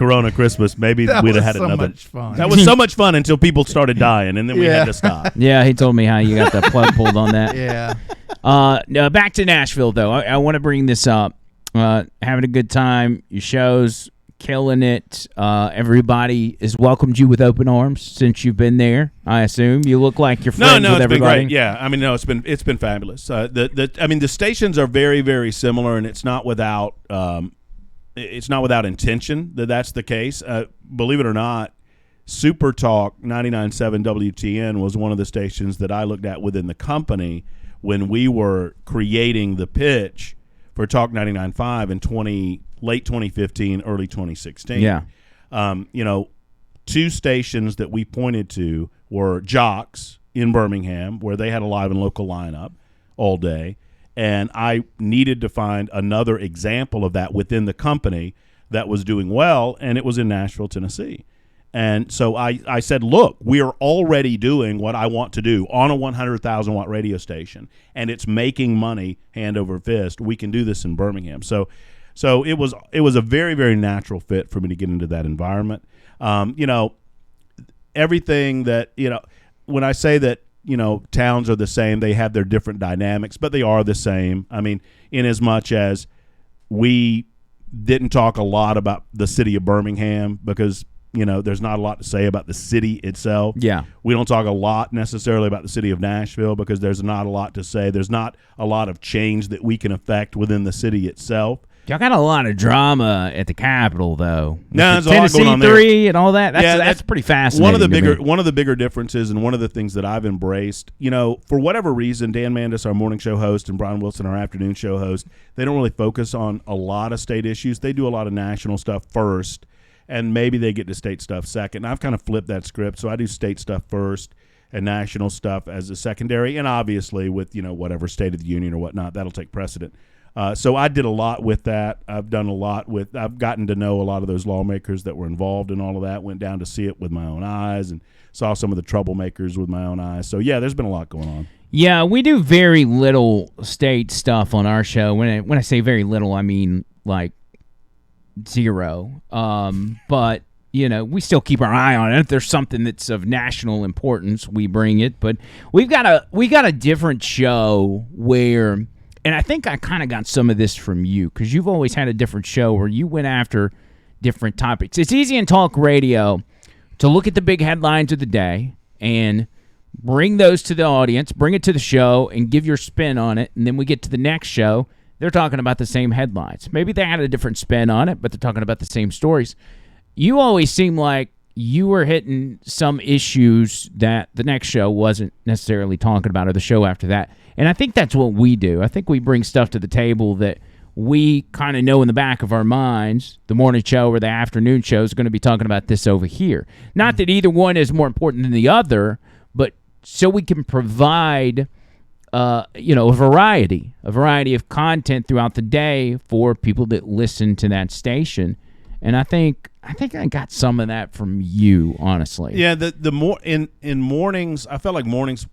Speaker 2: maybe
Speaker 3: That
Speaker 2: we'd
Speaker 3: was
Speaker 2: have had
Speaker 3: so
Speaker 2: another.
Speaker 3: much fun.
Speaker 2: That was so much fun until people started dying, and then we had to stop.
Speaker 1: Yeah, he told me how you got the plug pulled on that.
Speaker 3: Yeah.
Speaker 1: No, back to Nashville, though. I want to bring this up. Having a good time. Your shows, killing it. Everybody has welcomed you with open arms since you've been there. I assume you look like you're friends
Speaker 2: No,
Speaker 1: with
Speaker 2: it's
Speaker 1: everybody.
Speaker 2: been great. Yeah, I mean, no, it's been fabulous. The stations are very, very similar, and it's not without intention that's the case. Believe it or not, Super Talk 99.7 WTN was one of the stations that I looked at within the company when we were creating the pitch for Talk 99.5 in late 2015, early 2016.
Speaker 1: Yeah.
Speaker 2: Two stations that we pointed to were Jocks in Birmingham, where they had a live and local lineup all day, and I needed to find another example of that within the company that was doing well, and it was in Nashville, Tennessee. And so I said, look, we are already doing what I want to do on a 100,000 watt radio station, and it's making money hand over fist. We can do this in Birmingham. So it was a very, very natural fit for me to get into that environment. Everything that, when I say that, towns are the same, they have their different dynamics, but they are the same. I mean, in as much as we didn't talk a lot about the city of Birmingham because there's not a lot to say about the city itself.
Speaker 1: Yeah.
Speaker 2: We don't talk a lot necessarily about the city of Nashville because there's not a lot to say. There's not a lot of change that we can affect within the city itself.
Speaker 1: Y'all got a lot of drama at the Capitol, though.
Speaker 2: No, there's a lot
Speaker 1: Tennessee
Speaker 2: going on there.
Speaker 1: 3 and all that. That's pretty fascinating.
Speaker 2: One of the bigger differences, and one of the things that I've embraced, for whatever reason, Dan Mandis, our morning show host, and Brian Wilson, our afternoon show host, they don't really focus on a lot of state issues. They do a lot of national stuff first, and maybe they get to state stuff second. And I've kind of flipped that script, so I do state stuff first and national stuff as a secondary, and obviously with whatever State of the Union or whatnot, that'll take precedent. So I did a lot with that. I've gotten to know a lot of those lawmakers that were involved in all of that, went down to see it with my own eyes and saw some of the troublemakers with my own eyes. So, yeah, there's been a lot going on.
Speaker 1: Yeah, we do very little state stuff on our show. When I say very little, I mean like 0. But, we still keep our eye on it. If there's something that's of national importance, we bring it. But we got a different show where... And I think I kind of got some of this from you because you've always had a different show where you went after different topics. It's easy in talk radio to look at the big headlines of the day and bring those to the audience, bring it to the show, and give your spin on it. And then we get to the next show, they're talking about the same headlines. Maybe they had a different spin on it, but they're talking about the same stories. You always seem like you were hitting some issues that the next show wasn't necessarily talking about, or the show after that. And I think that's what we do. I think we bring stuff to the table that we kind of know in the back of our minds. The morning show or the afternoon show is going to be talking about this over here. Not that either one is more important than the other, but so we can provide a variety of content throughout the day for people that listen to that station. And I think I got some of that from you, honestly.
Speaker 2: Yeah, the more in mornings, I felt like mornings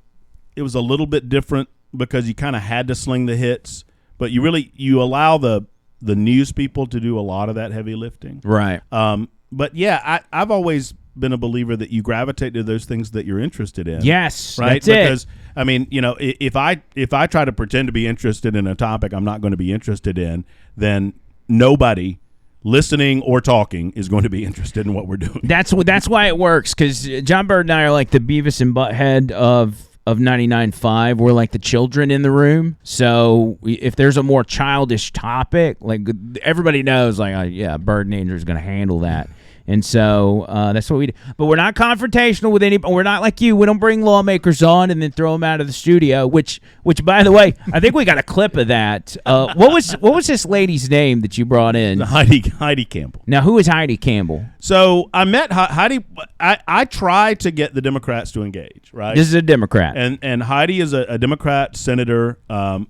Speaker 2: it was a little bit different because you kind of had to sling the hits, but you allow the news people to do a lot of that heavy lifting.
Speaker 1: Right.
Speaker 2: But yeah, I've always been a believer that you gravitate to those things that you're interested in.
Speaker 1: Yes,
Speaker 2: right.
Speaker 1: That's
Speaker 2: because
Speaker 1: it.
Speaker 2: I mean, if I try to pretend to be interested in a topic I'm not going to be interested in, then nobody listening or talking is going to be interested in what we're doing.
Speaker 1: That's why it works, because John Bird and I are like the Beavis and Butthead of 99.5. We're like the children in the room. So if there's a more childish topic, like everybody knows, like, yeah, Bird and Andrew is going to handle that. And so that's what we do. But we're not confrontational with anybody. We're not like you. We don't bring lawmakers on and then throw them out of the studio, which by the way, I think we got a clip of that. What was this lady's name that you brought in?
Speaker 2: Heidi Campbell.
Speaker 1: Now, who is Heidi Campbell?
Speaker 2: So I met Heidi. I tried to get the Democrats to engage, right?
Speaker 1: This is a Democrat.
Speaker 2: And Heidi is a Democrat senator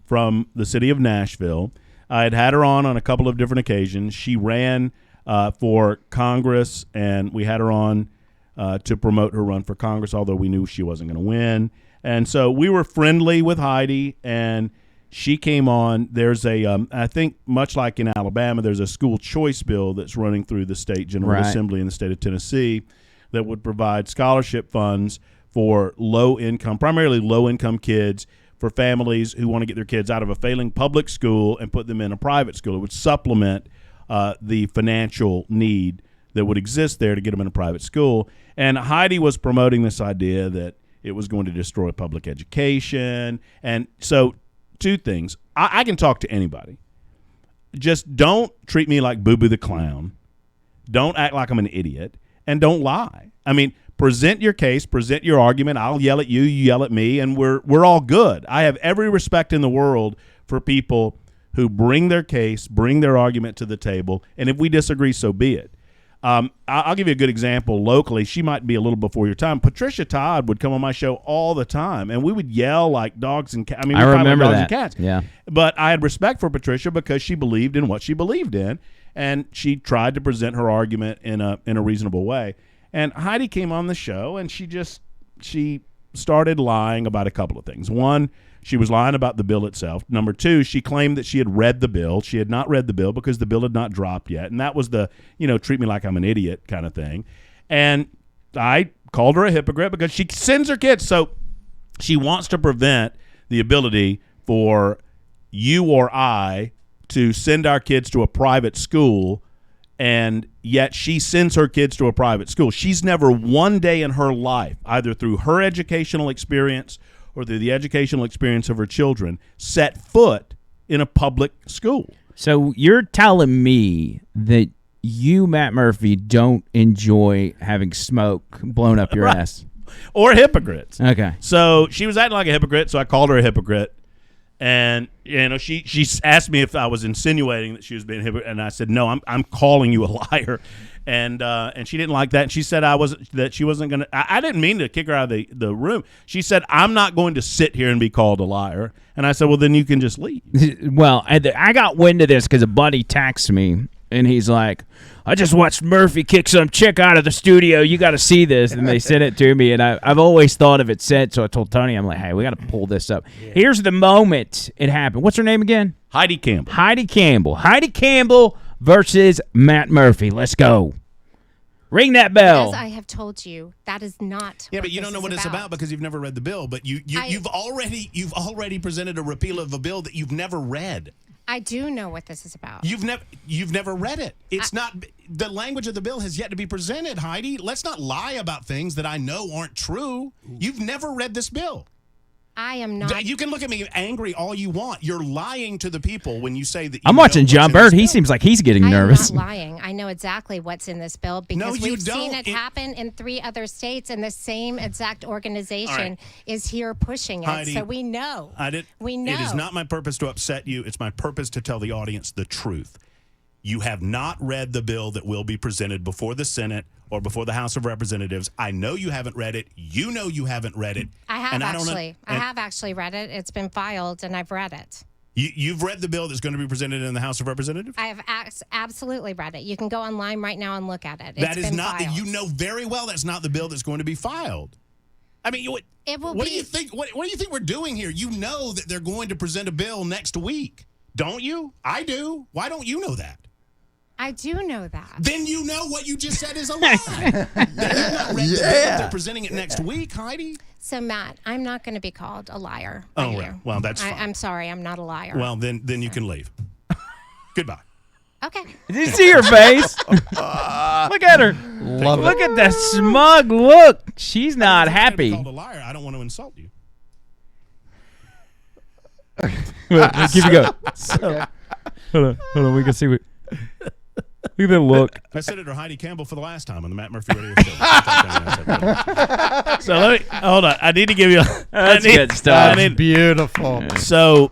Speaker 2: from the city of Nashville. I had her on a couple of different occasions. She ran for Congress, and we had her on to promote her run for Congress, although we knew she wasn't going to win. And so we were friendly with Heidi, and she came on. There's I think much like in Alabama, there's a school choice bill that's running through the state General Assembly in the state of Tennessee that would provide scholarship funds for primarily low-income kids, for families who want to get their kids out of a failing public school and put them in a private school. It would supplement the financial need that would exist there to get them in a private school. And Heidi was promoting this idea that it was going to destroy public education. And so two things. I can talk to anybody. Just don't treat me like Boo Boo the Clown. Don't act like I'm an idiot. And don't lie. I mean, present your case, present your argument. I'll yell at you, you yell at me, and we're all good. I have every respect in the world for people who bring their case, bring their argument to the table, and if we disagree, so be it. I'll give you a good example locally. She might be a little before your time. Patricia Todd would come on my show all the time, and we would yell like dogs and cats. I mean, we
Speaker 1: remember
Speaker 2: dogs
Speaker 1: that.
Speaker 2: and cats.
Speaker 1: Yeah.
Speaker 2: But I had respect for Patricia because she believed in what she believed in, and she tried to present her argument in a reasonable way. And Heidi came on the show, and she started lying about a couple of things. One, she was lying about the bill itself. Number two, she claimed that she had read the bill. She had not read the bill because the bill had not dropped yet. And that was the, treat me like I'm an idiot kind of thing. And I called her a hypocrite because she sends her kids. So she wants to prevent the ability for you or I to send our kids to a private school, and yet she sends her kids to a private school. She's never one day in her life, either through her educational experience or through the educational experience of her children, set foot in a public school.
Speaker 1: So you're telling me that you, Matt Murphy, don't enjoy having smoke blown up your
Speaker 2: Right.
Speaker 1: ass?
Speaker 2: Or hypocrites.
Speaker 1: Okay.
Speaker 2: So she was acting like a hypocrite, so I called her a hypocrite. And she asked me if I was insinuating that she was being a hypocrite, and I said no. I'm calling you a liar, and she didn't like that. And she said she wasn't gonna. I didn't mean to kick her out of the room. She said I'm not going to sit here and be called a liar. And I said, well, then you can just leave.
Speaker 1: Well, I got wind of this because a buddy texted me, and he's like, I just watched Murphy kick some chick out of the studio. You got to see this. And they sent it to me, and I've always thought of it said, so I told Tony, I'm like, hey, we got to pull this up. Yeah. Here's the moment it happened. What's her name again?
Speaker 2: Heidi Campbell.
Speaker 1: Heidi Campbell versus Matt Murphy. Let's go. Ring that bell.
Speaker 5: As I have told you, that is not.
Speaker 6: Yeah, but you don't know what it's about because you've never read the bill. But you've already presented a repeal of a bill that you've never read.
Speaker 5: I do know what this is about.
Speaker 6: You've never read it. It's not the language of the bill has yet to be presented, Heidi. Let's not lie about things that I know aren't true. You've never read this bill.
Speaker 5: I am not.
Speaker 6: You can look at me angry all you want. You're lying to the people when you say that.
Speaker 1: I'm watching John Bird. He seems like he's getting nervous.
Speaker 5: I'm not lying. I know exactly what's in this bill because we've seen it happen in 3 other states, and the same exact organization is here pushing it.
Speaker 6: Heidi,
Speaker 5: so we know. We know.
Speaker 6: It is not my purpose to upset you. It's my purpose to tell the audience the truth. You have not read the bill that will be presented before the Senate or before the House of Representatives. I know you haven't read it. You know you haven't read it.
Speaker 5: I have actually read it. It's been filed, and I've read it.
Speaker 6: You've read the bill that's going to be presented in the House of Representatives?
Speaker 5: I have absolutely read it. You can go online right now and look at it.
Speaker 6: That is not. You know very well that's not the bill that's going to be filed. I mean, what do you think? What do you think we're doing here? You know that they're going to present a bill next week, don't you? I do. Why don't you know that?
Speaker 5: I do know that.
Speaker 6: Then you know what you just said is a lie. They're not read the bill. They're presenting it next week, Heidi.
Speaker 5: So, Matt, I'm not going to be called a liar.
Speaker 6: Oh, right. Well, that's fine.
Speaker 5: I'm sorry. I'm not a liar.
Speaker 6: Well, then you can leave. Goodbye.
Speaker 5: Okay.
Speaker 1: Did you see her face? Look at her. Look at the smug look. She's not happy.
Speaker 6: Called a liar. I don't want to insult you.
Speaker 1: Let's keep it going. So, hold on. We can see what. Look at that look.
Speaker 6: I Senator Heidi Campbell for the last time on the Matt Murphy Radio Show.
Speaker 2: So let me hold on. I need to give you.
Speaker 1: That's good stuff.
Speaker 3: Beautiful.
Speaker 2: So,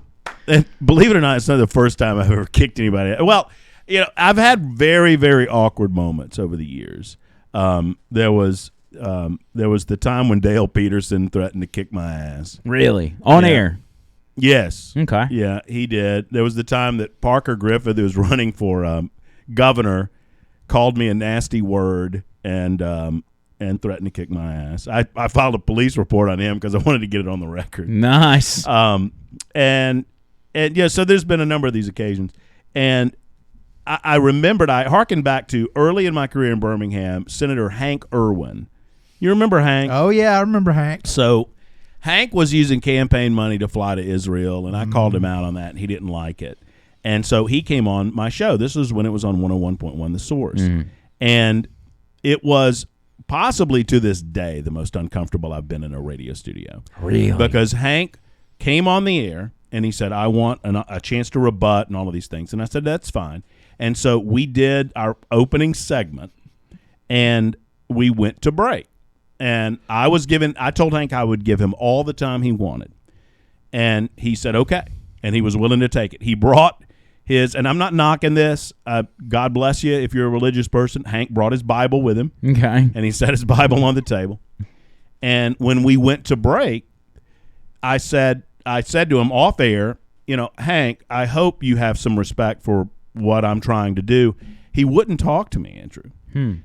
Speaker 2: believe it or not, it's not the first time I've ever kicked anybody. Well, I've had very, very awkward moments over the years. There was the time when Dale Peterson threatened to kick my ass.
Speaker 1: Really? On air?
Speaker 2: Yes.
Speaker 1: Okay.
Speaker 2: Yeah, he did. There was the time that Parker Griffith, who was running for governor, called me a nasty word and threatened to kick my ass. I filed a police report on him because I wanted to get it on the record.
Speaker 1: Nice.
Speaker 2: And yeah, so there's been a number of these occasions. And I remembered, I hearkened back to early in my career in Birmingham, Senator Hank Irwin. You remember Hank?
Speaker 3: Oh, yeah, I remember Hank.
Speaker 2: So Hank was using campaign money to fly to Israel, and I called him out on that, and he didn't like it. And so he came on my show. This was when it was on 101.1 The Source. And it was possibly to this day the most uncomfortable I've been in a radio studio.
Speaker 1: Really?
Speaker 2: Because Hank came on the air, and he said, I want a chance to rebut and all of these things. And I said, that's fine. And so we did our opening segment, and we went to break. And I told Hank I would give him all the time he wanted. And he said, okay. And he was willing to take it. He brought and I'm not knocking this. God bless you if you're a religious person. Hank brought his Bible with him.
Speaker 1: Okay.
Speaker 2: And he set his Bible on the table. And when we went to break, I said to him off air, Hank, I hope you have some respect for what I'm trying to do. He wouldn't talk to me, Andrew.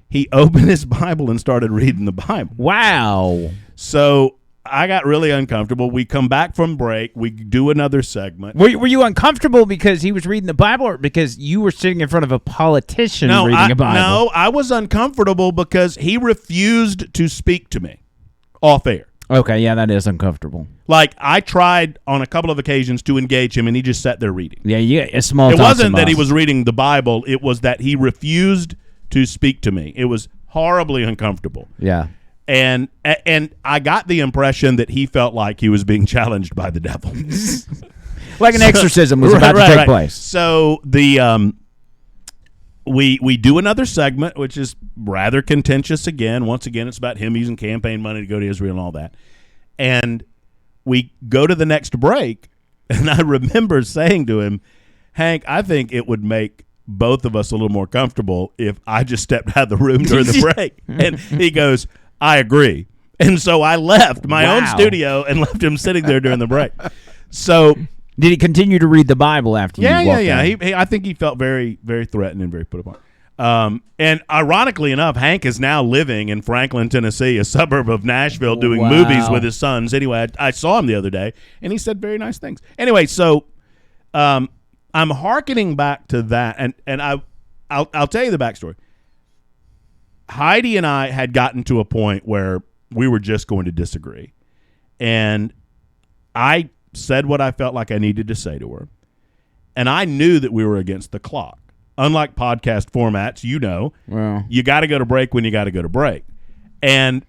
Speaker 2: He opened his Bible and started reading the Bible.
Speaker 1: Wow.
Speaker 2: So I got really uncomfortable. We come back from break. We do another segment.
Speaker 1: Were you uncomfortable because he was reading the Bible or because you were sitting in front of a politician reading a Bible?
Speaker 2: No, I was uncomfortable because he refused to speak to me off air.
Speaker 1: Okay, yeah, that is uncomfortable.
Speaker 2: Like, I tried on a couple of occasions to engage him, and he just sat there reading.
Speaker 1: Yeah, a small
Speaker 2: It wasn't that he was reading the Bible. It was that he refused to speak to me. It was horribly uncomfortable.
Speaker 1: Yeah.
Speaker 2: And I got the impression that he felt like he was being challenged by the devil.
Speaker 1: Like an exorcism was about to take place.
Speaker 2: So the we do another segment, which is rather contentious again. Once again, it's about him using campaign money to go to Israel and all that. And we go to the next break, and I remember saying to him, Hank, I think it would make both of us a little more comfortable if I just stepped out of the room during the break. And he goes, I agree. And so I left my own studio and left him sitting there during the break. So
Speaker 1: did he continue to read the Bible after you walked
Speaker 2: out? Yeah. I think he felt very, very threatened and very put upon. And ironically enough, Hank is now living in Franklin, Tennessee, a suburb of Nashville, doing movies with his sons. Anyway, I saw him the other day, and he said very nice things. Anyway, so I'm hearkening back to that, and I'll tell you the backstory. Heidi and I had gotten to a point where we were just going to disagree, and I said what I felt like I needed to say to her, and I knew that we were against the clock. Unlike podcast formats, you got to go to break when you got to go to break, and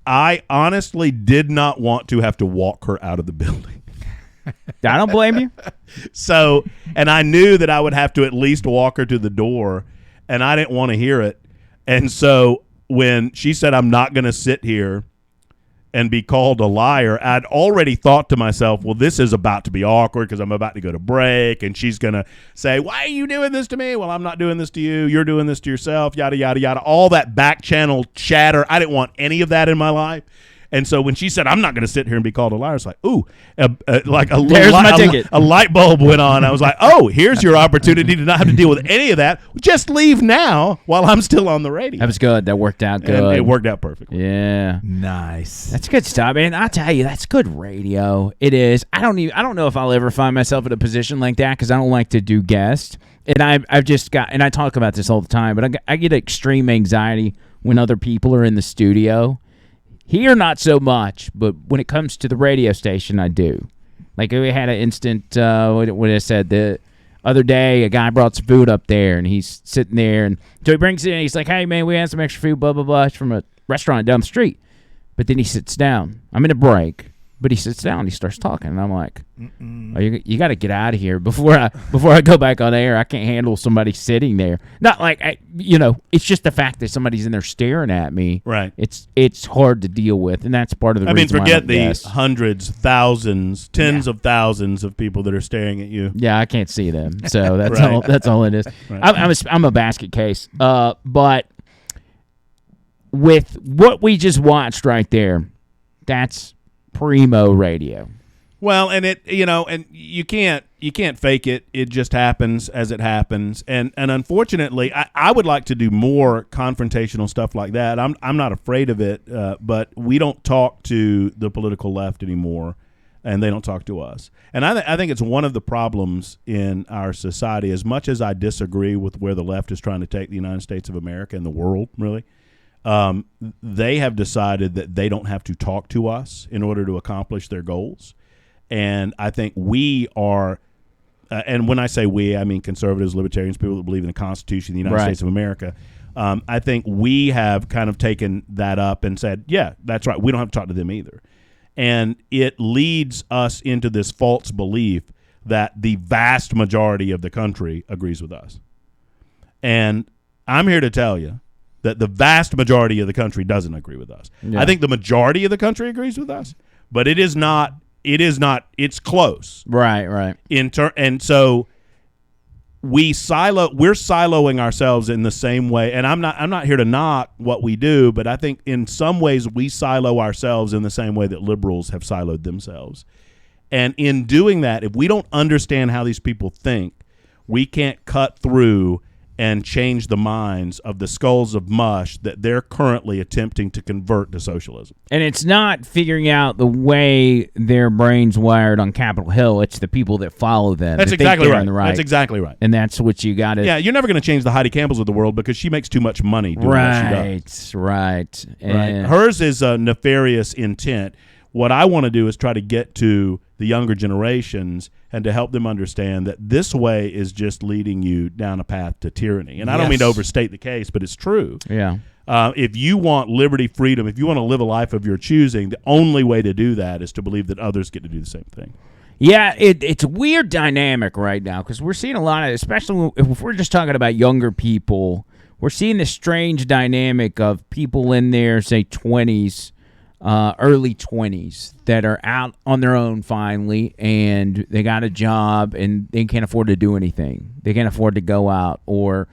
Speaker 2: I honestly did not want to have to walk her out of the building.
Speaker 1: I don't blame you.
Speaker 2: So, and I knew that I would have to at least walk her to the door, and I didn't want to hear it. And so when she said, I'm not going to sit here and be called a liar, I'd already thought to myself, well, this is about to be awkward because I'm about to go to break, and she's going to say, why are you doing this to me? Well, I'm not doing this to you. You're doing this to yourself, yada, yada, yada. All that back channel chatter. I didn't want any of that in my life. And so when she said, I'm not going to sit here and be called a liar, it's like, ooh, like a light bulb went on. I was like, oh, here's your opportunity to not have to deal with any of that. Just leave now while I'm still on the radio.
Speaker 1: That was good. That worked out good.
Speaker 2: And it worked out perfectly.
Speaker 1: Yeah.
Speaker 3: Nice.
Speaker 1: That's good stuff, man. I'll tell you, that's good radio. It is. I don't know if I'll ever find myself in a position like that because I don't like to do guests. And I've just got, and I talk about this all the time, but I get extreme anxiety when other people are in the studio. Here, not so much, but when it comes to the radio station, I do. Like, we had an instant, what I said, the other day, a guy brought some food up there, and he's sitting there, and so he brings it in, and he's like, hey, man, we had some extra food, blah, blah, blah. It's from a restaurant down the street. But then he sits down. I'm in a break, but he sits down, and he starts talking, and I'm like, oh, you got to get out of here before I go back on air. I can't handle somebody sitting there. Not like, it's just the fact that somebody's in there staring at me.
Speaker 2: Right.
Speaker 1: It's hard to deal with, and that's part of the reason why
Speaker 2: forget the hundreds, thousands, tens of thousands of people that are staring at you.
Speaker 1: Yeah, I can't see them, so that's
Speaker 2: right.
Speaker 1: all. That's all it is. Right. I'm a basket case, but with what we just watched right there, that's primo radio.
Speaker 2: Well, and and you can't fake it. It just happens as it happens. And unfortunately, I would like to do more confrontational stuff like that. I'm not afraid of it, but we don't talk to the political left anymore, and they don't talk to us. And I think it's one of the problems in our society. As much as I disagree with where the left is trying to take the United States of America and the world, really, they have decided that they don't have to talk to us in order to accomplish their goals. And I think we are, and when I say we, I mean conservatives, libertarians, people that believe in the Constitution of the United States of America. I think we have kind of taken that up and said, yeah, that's right. We don't have to talk to them either. And it leads us into this false belief that the vast majority of the country agrees with us. And I'm here to tell you that the vast majority of the country doesn't agree with us. Yeah. I think the majority of the country agrees with us, but it is not. It's close.
Speaker 1: Right.
Speaker 2: And so we're siloing ourselves in the same way. And I'm not here to knock what we do, but I think in some ways we silo ourselves in the same way that liberals have siloed themselves. And in doing that, if we don't understand how these people think, we can't cut through and change the minds of the skulls of mush that they're currently attempting to convert to socialism.
Speaker 1: And it's not figuring out the way their brains wired on Capitol Hill. It's the people that follow them.
Speaker 2: That's
Speaker 1: that
Speaker 2: exactly
Speaker 1: think they're
Speaker 2: right.
Speaker 1: on the right.
Speaker 2: That's exactly right.
Speaker 1: And that's what you got to...
Speaker 2: Yeah, you're never going to change the Heidi Campbells of the world because she makes too much money doing what she does.
Speaker 1: Right.
Speaker 2: Right. Hers is a nefarious intent. What I want to do is try to get to the younger generations and to help them understand that this way is just leading you down a path to tyranny. And I don't mean to overstate the case, but it's true.
Speaker 1: Yeah.
Speaker 2: If you want liberty, freedom, if you want to live a life of your choosing, the only way to do that is to believe that others get to do the same thing.
Speaker 1: Yeah, it's a weird dynamic right now because we're seeing a lot of, especially if we're just talking about younger people, we're seeing this strange dynamic of people in their, say, 20s, early 20s that are out on their own finally, and they got a job and they can't afford to do anything. They can't afford to go out or,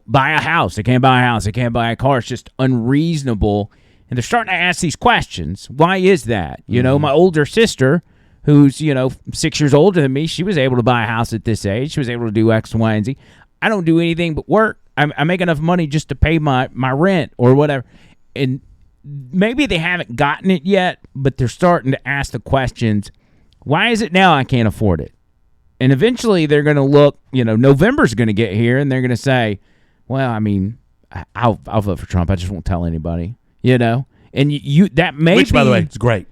Speaker 1: buy a house. They can't buy a house. They can't buy a car. It's just unreasonable. And they're starting to ask these questions. Why is that? My older sister, who's, 6 years older than me, she was able to buy a house at this age. She was able to do X, Y, and Z. I don't do anything but work. I make enough money just to pay my rent or whatever. And maybe they haven't gotten it yet, but they're starting to ask the questions, why is it now I can't afford it? And eventually they're going to look, November's going to get here, and they're going to say, well, I mean, I'll vote for Trump. I just won't tell anybody, And that may
Speaker 2: Which, by the way, it's great.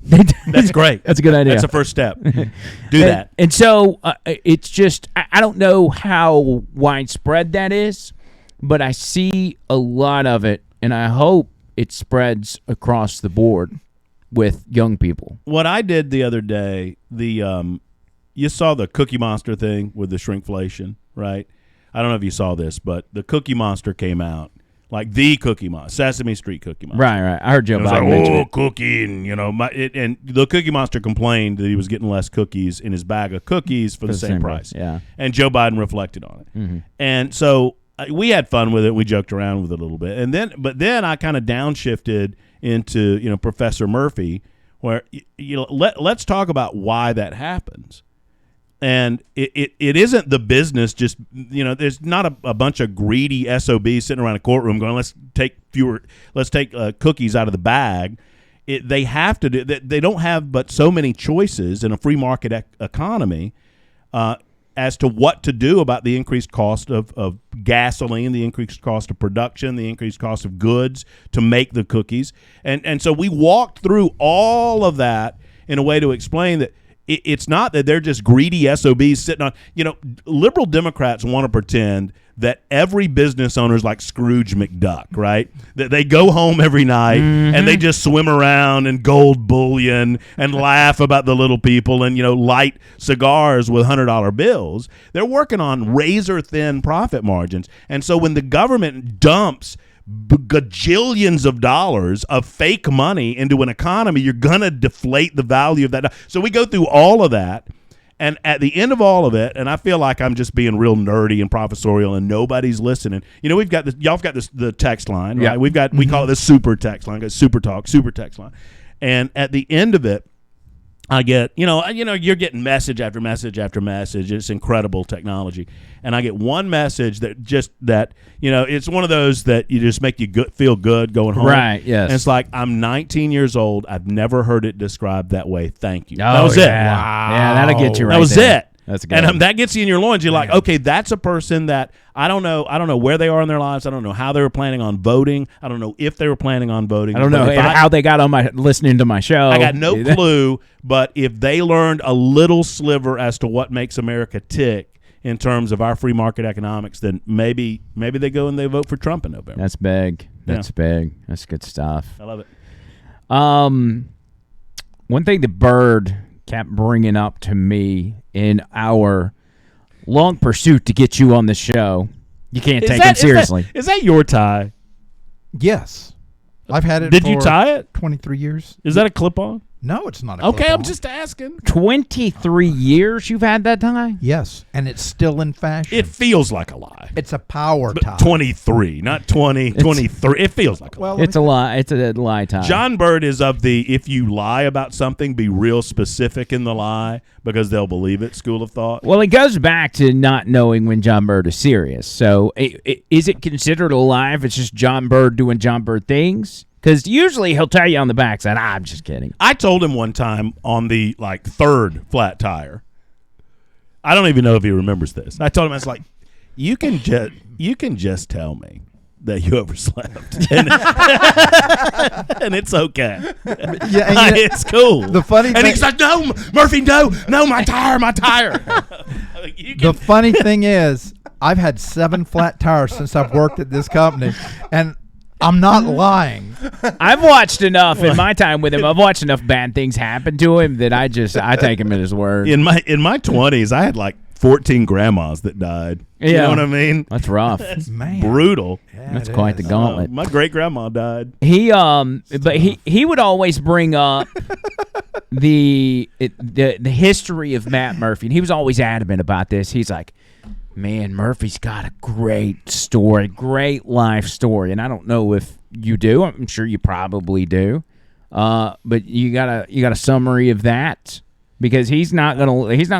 Speaker 2: That's great.
Speaker 1: That's a good idea.
Speaker 2: That's the first step. Do that.
Speaker 1: And so it's just, I don't know how widespread that is, but I see a lot of it, and I hope it spreads across the board with young people.
Speaker 2: What I did the other day, you saw the Cookie Monster thing with the shrinkflation, right? I don't know if you saw this, but the Cookie Monster came out, like the Cookie Monster, Sesame Street Cookie Monster.
Speaker 1: Right. I heard Joe Biden
Speaker 2: mention
Speaker 1: it.
Speaker 2: Cookie, and and the Cookie Monster complained that he was getting less cookies in his bag of cookies for the same price.
Speaker 1: Yeah, and
Speaker 2: Joe Biden reflected on it, and so we had fun with it. We joked around with it a little bit, but then I kind of downshifted into Professor Murphy, where let's talk about why that happens. And it isn't the business. Just there's not a bunch of greedy SOBs sitting around a courtroom going, let's take cookies out of the bag. They have to do. They don't have but so many choices in a free market economy. As to what to do about the increased cost of gasoline, the increased cost of production, the increased cost of goods to make the cookies. And so we walked through all of that in a way to explain that it's not that they're just greedy SOBs sitting on, liberal Democrats want to pretend that every business owner is like Scrooge McDuck, right? That they go home every night and they just swim around in gold bullion and laugh about the little people and, light cigars with $100 bills. They're working on razor thin profit margins. And so when the government dumps gajillions of dollars of fake money into an economy, you're going to deflate the value of that. So we go through all of that. And at the end of all of it, and I feel like I'm just being real nerdy and professorial and nobody's listening. We've got this, y'all have got this, the text line, right?
Speaker 1: Yeah.
Speaker 2: We call it the super text line, super talk, super text line. And at the end of it, I get, you're getting message after message after message. It's incredible technology. And I get one message that it's one of those that you just make you feel good going home.
Speaker 1: Right, yes.
Speaker 2: And it's like, I'm 19 years old. I've never heard it described that way. Thank you.
Speaker 1: Oh,
Speaker 2: that was
Speaker 1: yeah.
Speaker 2: it.
Speaker 1: Wow. Yeah, that'll get you right
Speaker 2: That was
Speaker 1: there.
Speaker 2: it.
Speaker 1: That's good.
Speaker 2: And that gets you in your loins. You're like, okay, that's a person that I don't know where they are in their lives. I don't know how they were planning on voting. I don't know if they were planning on voting.
Speaker 1: I don't know how they got on listening to my show.
Speaker 2: I got no clue. But if they learned a little sliver as to what makes America tick in terms of our free market economics, then maybe they go and they vote for Trump in November.
Speaker 1: That's big. That's big. That's good stuff.
Speaker 2: I love it.
Speaker 1: One thing the Bird kept bringing up to me in our long pursuit to get you on the show. You can't take him seriously.
Speaker 2: Is that your tie?
Speaker 3: Yes. I've had it
Speaker 2: Did you tie it?
Speaker 3: 23 years.
Speaker 2: Is that a clip-on?
Speaker 3: No, it's not a
Speaker 2: Okay,
Speaker 3: clip-on.
Speaker 2: I'm just asking.
Speaker 1: 23 years you've had that tie?
Speaker 3: Yes, and it's still in fashion.
Speaker 2: It feels like a lie.
Speaker 3: It's a power
Speaker 2: But
Speaker 3: tie.
Speaker 2: 23, not 20, 23. It feels like a lie.
Speaker 3: Well,
Speaker 1: It's a lie. It's a lie tie.
Speaker 2: John Bird is of the if you lie about something, be real specific in the lie because they'll believe it school of thought.
Speaker 1: Well, it goes back to not knowing when John Bird is serious. So is it considered a lie if it's just John Bird doing John Bird things? Because usually he'll tell you on the backside, I'm just kidding.
Speaker 2: I told him one time on the third flat tire. I don't even know if he remembers this. I told him, I was like, you can just tell me that you overslept, and it's okay.
Speaker 4: Yeah, and
Speaker 2: it's cool.
Speaker 4: the funny
Speaker 2: and
Speaker 4: thing-
Speaker 2: he's like, no, Murphy, no, my tire.
Speaker 3: The funny thing is, I've had 7 flat tires since I've worked at this company, and I'm not lying.
Speaker 1: I've watched enough in my time with him. I've watched enough bad things happen to him that I take him at his word.
Speaker 2: In my 20s, I had 14 grandmas that died. You
Speaker 1: Yeah.
Speaker 2: know what I mean?
Speaker 1: That's rough.
Speaker 3: Man,
Speaker 2: Brutal.
Speaker 3: Yeah,
Speaker 1: That's
Speaker 3: it
Speaker 1: quite the
Speaker 3: is.
Speaker 1: gauntlet.
Speaker 2: My great grandma died.
Speaker 1: But he would always bring up the history of Matt Murphy, and he was always adamant about this. He's like, man, Murphy's got a great story, great life story, and I don't know if you do. I'm sure you probably do, but you got a summary of that because he's not gonna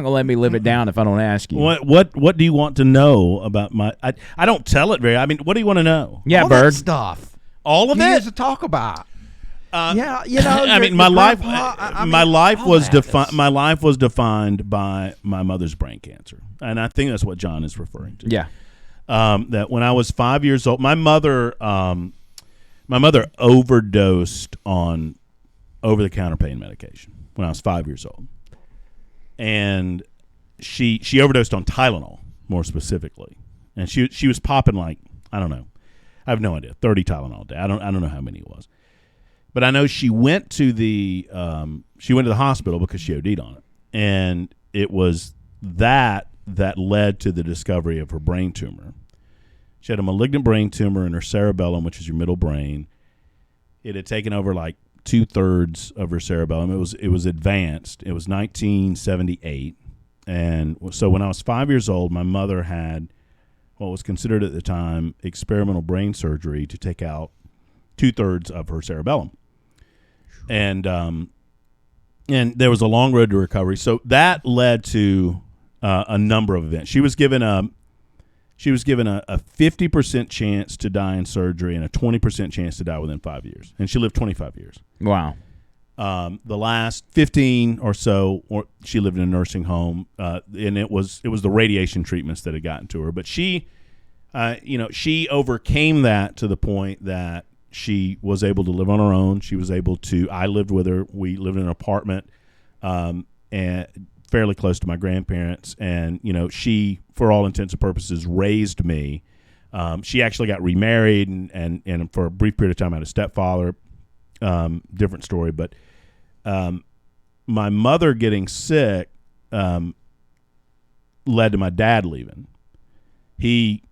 Speaker 1: let me live it down if I don't ask you.
Speaker 2: What do you want to know about my? I don't tell it very. I mean, what do you want to know?
Speaker 1: Yeah,
Speaker 3: All
Speaker 1: Bird.
Speaker 3: that stuff.
Speaker 2: All of
Speaker 3: You
Speaker 2: it.
Speaker 3: used to talk about. Yeah,
Speaker 2: I mean, my life. My life was
Speaker 3: defined.
Speaker 2: My life was defined by my mother's brain cancer, and I think that's what John is referring to.
Speaker 1: Yeah.
Speaker 2: That when I was 5 years old, my mother overdosed on over-the-counter pain medication when I was 5 years old, and she overdosed on Tylenol more specifically, and she was popping I don't know, I have no idea, 30 Tylenol a day. I don't know how many it was. But I know she went to the hospital because she OD'd on it, and it was that led to the discovery of her brain tumor. She had a malignant brain tumor in her cerebellum, which is your middle brain. It had taken over 2/3 of her cerebellum. It was advanced. It was 1978, and so when I was 5 years old, my mother had what was considered at the time experimental brain surgery to take out 2/3 of her cerebellum. And there was a long road to recovery. So that led to a number of events. She was given a 50% chance to die in surgery and a 20% chance to die within 5 years. And she lived 25 years.
Speaker 1: Wow.
Speaker 2: The last 15 or so, she lived in a nursing home, and it was the radiation treatments that had gotten to her. But she overcame that to the point that she was able to live on her own. She was able to. I lived with her. We lived in an apartment, and fairly close to my grandparents. And she, for all intents and purposes, raised me. She actually got remarried, and for a brief period of time, I had a stepfather. Different story, but my mother getting sick led to my dad leaving. He,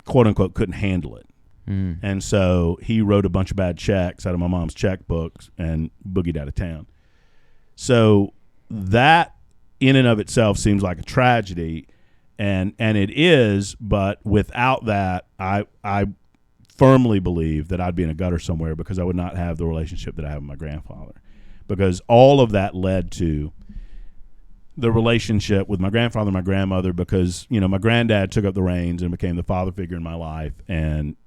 Speaker 2: quote unquote, couldn't handle it. And so he wrote a bunch of bad checks out of my mom's checkbooks and boogied out of town. So that in and of itself seems like a tragedy, and it is, but without that, I firmly believe that I'd be in a gutter somewhere because I would not have the relationship that I have with my grandfather, because all of that led to the relationship with my grandfather and my grandmother, because my granddad took up the reins and became the father figure in my life, and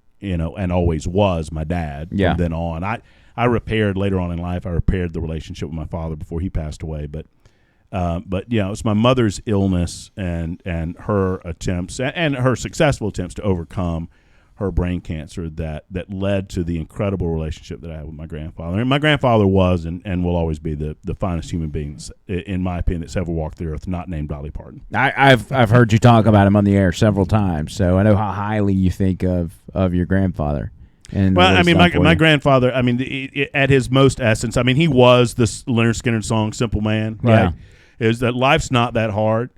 Speaker 2: always was my dad from then on. I repaired later on in life. I repaired the relationship with my father before he passed away, but it's my mother's illness and her attempts and her successful attempts to overcome her brain cancer that led to the incredible relationship that I had with my grandfather. And my grandfather was and will always be the finest human beings, in my opinion, that's ever walked the earth, not named Dolly Parton.
Speaker 1: I've heard you talk about him on the air several times, so I know how highly you think of your grandfather. And
Speaker 2: well, I mean, my grandfather, I mean, at his most essence, I mean, he was this Leonard Skinner song, Simple Man.
Speaker 1: Yeah.
Speaker 2: Right? Is that life's not that hard.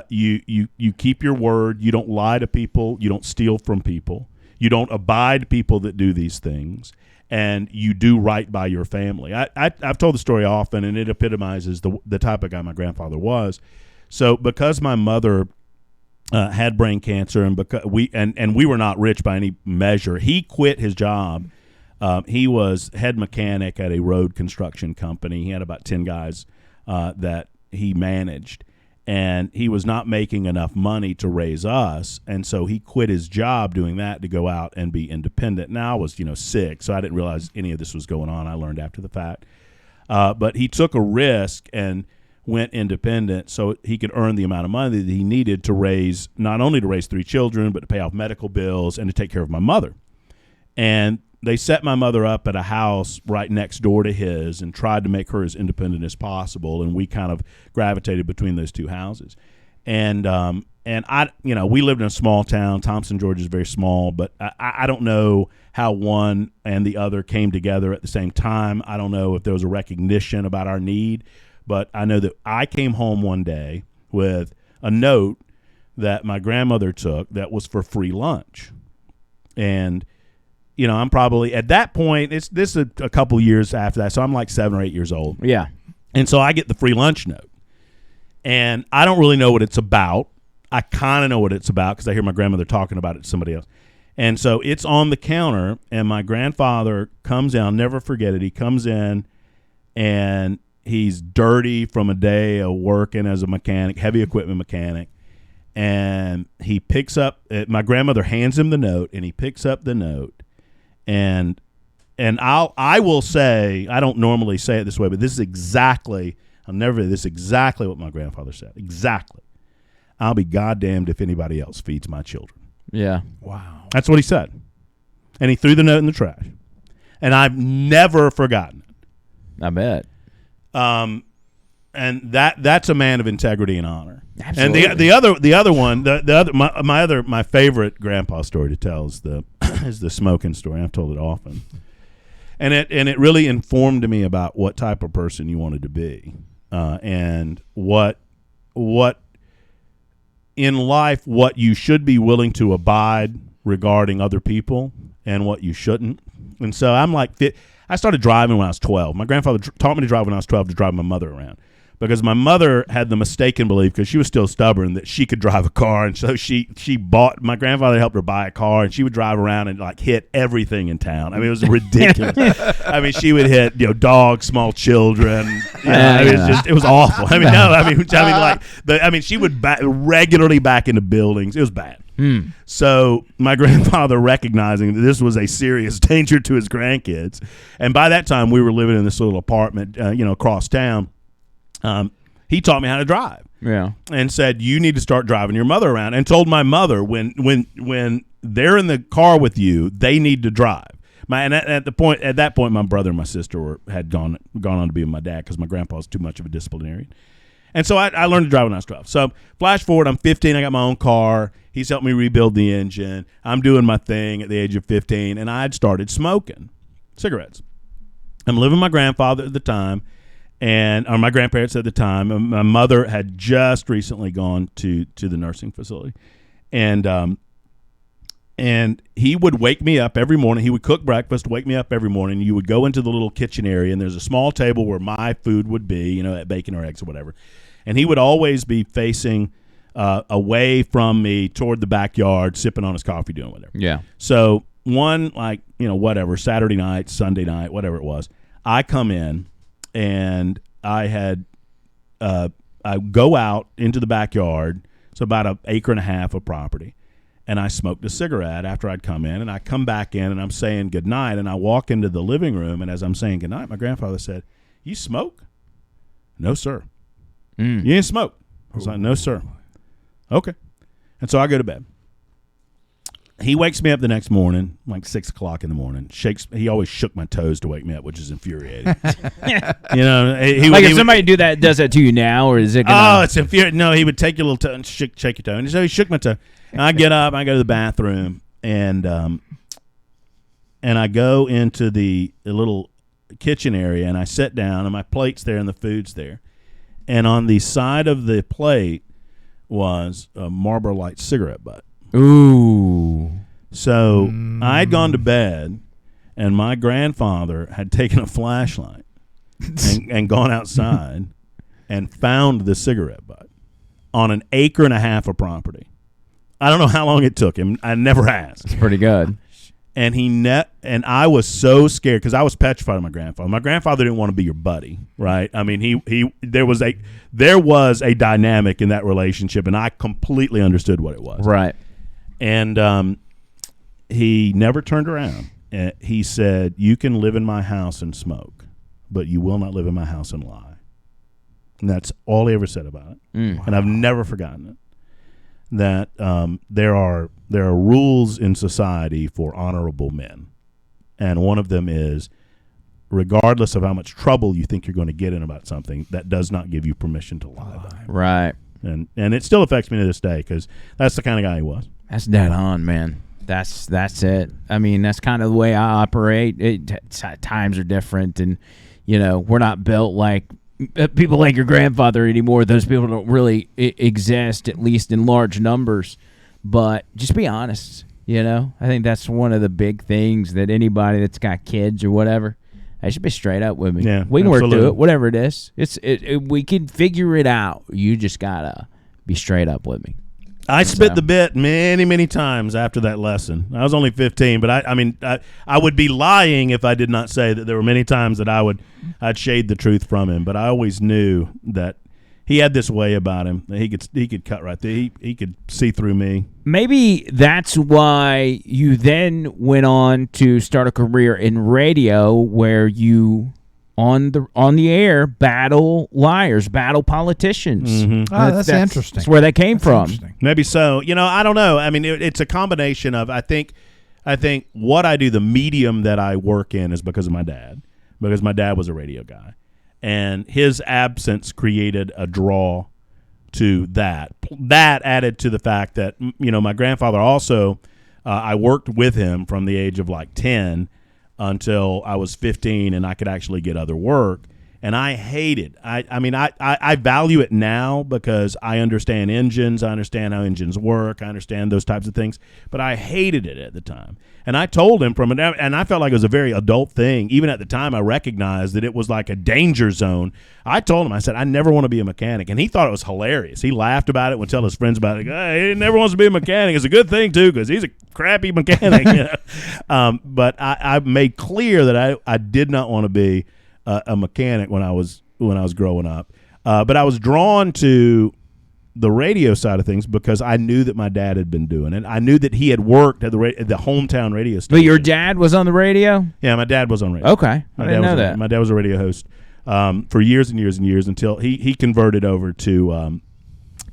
Speaker 2: You keep your word. You don't lie to people. You don't steal from people. You don't abide people that do these things. and you do right by your family. I've told the story often, and it epitomizes the type of guy my grandfather was. So because my mother had brain cancer, and because we were not rich by any measure, he quit his job. He was head mechanic at a road construction company. He had about 10 guys that he managed, and he was not making enough money to raise us, and so he quit his job doing that to go out and be independent. Now I was, sick, so I didn't realize any of this was going on. I learned after the fact. But he took a risk and went independent so he could earn the amount of money that he needed to not only to raise 3 children, but to pay off medical bills and to take care of my mother. And they set my mother up at a house right next door to his and tried to make her as independent as possible. And we kind of gravitated between those 2 houses. And I, we lived in a small town. Thompson, Georgia is very small, but I don't know how one and the other came together at the same time. I don't know if there was a recognition about our need, but I know that I came home one day with a note that my grandmother took that was for free lunch. And I'm probably at that point. This is a couple years after that, so I'm like 7 or 8 years old.
Speaker 1: Yeah,
Speaker 2: and so I get the free lunch note, and I don't really know what it's about. I kind of know what it's about because I hear my grandmother talking about it to somebody else, and so it's on the counter. And my grandfather comes in. I'll never forget it. He comes in, and he's dirty from a day of working as a mechanic, heavy equipment mechanic. And he picks up. My grandmother hands him the note, and he picks up the note. And I will say, I don't normally say it this way, but this is exactly, this is exactly what my grandfather said. Exactly. I'll be goddamned if anybody else feeds my children.
Speaker 1: Yeah.
Speaker 3: Wow.
Speaker 2: That's what he said. And he threw the note in the trash. And I've never forgotten it.
Speaker 1: I bet.
Speaker 2: And that's a man of integrity and honor.
Speaker 1: Absolutely.
Speaker 2: And the other one, my favorite grandpa story to tell is the smoking story. I've told it often, and it really informed me about what type of person you wanted to be, and what in life what you should be willing to abide regarding other people and what you shouldn't. And so I started driving when I was 12. My grandfather taught me to drive when I was 12 to drive my mother around. Because my mother had the mistaken belief, because she was still stubborn, that she could drive a car, and so she bought. My grandfather helped her buy a car, and she would drive around and hit everything in town. I mean, it was ridiculous. I mean, she would hit dogs, small children. It was awful. She would regularly back into buildings. It was bad. So my grandfather, recognizing that this was a serious danger to his grandkids, and by that time we were living in this little apartment, across town. He taught me how to drive.
Speaker 1: Yeah. And
Speaker 2: said, you need to start driving your mother around, and told my mother when they're in the car with you, they need to drive. At that point, my brother and my sister had gone on to be with my dad because my grandpa was too much of a disciplinarian. And so I learned to drive when I was 12. So flash forward, I'm 15. I got my own car. He's helped me rebuild the engine. I'm doing my thing at the age of 15, and I had started smoking cigarettes. I'm living with my grandfather at the time. Or my grandparents at the time. My mother had just recently gone to the nursing facility, and he would wake me up every morning. He would cook breakfast, wake me up every morning. You would go into the little kitchen area, and there's a small table where my food would be, bacon or eggs or whatever. And he would always be facing away from me toward the backyard, sipping on his coffee, doing whatever.
Speaker 1: Yeah.
Speaker 2: So one, Saturday night, Sunday night, whatever it was, I come in. And I had I go out into the backyard, so about an acre and a half of property, and I smoked a cigarette after I'd come in, and I come back in, and I'm saying goodnight, and I walk into the living room, and as I'm saying goodnight, my grandfather said, "You smoke?" "No, sir." "You didn't smoke?" I was like, "No, sir." "Okay." And so I go to bed. He wakes me up the next morning, like 6 o'clock in the morning. He always shook my toes to wake me up, which is infuriating.
Speaker 1: If somebody does that to you now, or is it?
Speaker 2: It's infuriating. No, he would take your little toe and shake your toe, and so he shook my toe. And I get up, I go to the bathroom, and I go into the little kitchen area, and I sit down, and my plate's there, and the food's there, and on the side of the plate was a Marlboro Light cigarette butt.
Speaker 1: Ooh.
Speaker 2: So I had gone to bed, and my grandfather had taken a flashlight and gone outside and found the cigarette butt on an acre and a half of property. I don't know how long it took him. I never asked.
Speaker 1: It's pretty good.
Speaker 2: And and I was so scared because I was petrified of my grandfather. My grandfather didn't want to be your buddy, right? I mean, there was a dynamic in that relationship, and I completely understood what it was.
Speaker 1: Right.
Speaker 2: And he never turned around. He said, "You can live in my house and smoke, but you will not live in my house and lie." And that's all he ever said about it. And I've never forgotten it. That there are rules in society for honorable men, and one of them is, regardless of how much trouble you think you're going to get in about something, that does not give you permission to lie about it.
Speaker 1: Right.
Speaker 2: And it still affects me to this day because that's the kind of guy he was.
Speaker 1: That's dead on, man. That's it. I mean, that's kind of the way I operate. Times are different, and we're not built like people like your grandfather anymore. Those people don't really exist, at least in large numbers. But just be honest. I think that's one of the big things that anybody that's got kids or whatever, they should be straight up with me.
Speaker 2: Yeah,
Speaker 1: we can
Speaker 2: absolutely.
Speaker 1: work through it, whatever it is. We can figure it out. You just gotta be straight up with me.
Speaker 2: I spit the bit many, many times after that lesson. I was only 15, but I would be lying if I did not say that there were many times that I'd shade the truth from him. But I always knew that he had this way about him that he could cut right there. He could see through me. Maybe
Speaker 1: that's why you then went on to start a career in radio, where you on the air battle liars, battle politicians.
Speaker 2: Mm-hmm.
Speaker 3: That's interesting.
Speaker 1: That's where that came from.
Speaker 2: Maybe so. I don't know. I mean, it's a combination of I think what I do, the medium that I work in, is because of my dad. Because my dad was a radio guy, and his absence created a draw to that. That added to the fact that my grandfather also, I worked with him from the age of like 10 until I was 15, and I could actually get other work. And I hate it. I value it now because I understand engines. I understand how engines work. I understand those types of things. But I hated it at the time. And I told him and I felt like it was a very adult thing. Even at the time, I recognized that it was like a danger zone. I told him, I said, I never want to be a mechanic. And he thought it was hilarious. He laughed about it, would tell his friends about it. Hey, he never wants to be a mechanic. It's a good thing, too, because he's a crappy mechanic. But I made clear that I did not want to be a mechanic when I was growing up. But I was drawn to the radio side of things because I knew that my dad had been doing it. I knew that he had worked at the hometown radio station.
Speaker 1: But your dad was on the radio?
Speaker 2: Yeah, my dad was on radio.
Speaker 1: Okay. I didn't know that.
Speaker 2: My dad was a radio host for years and years and years until he converted over to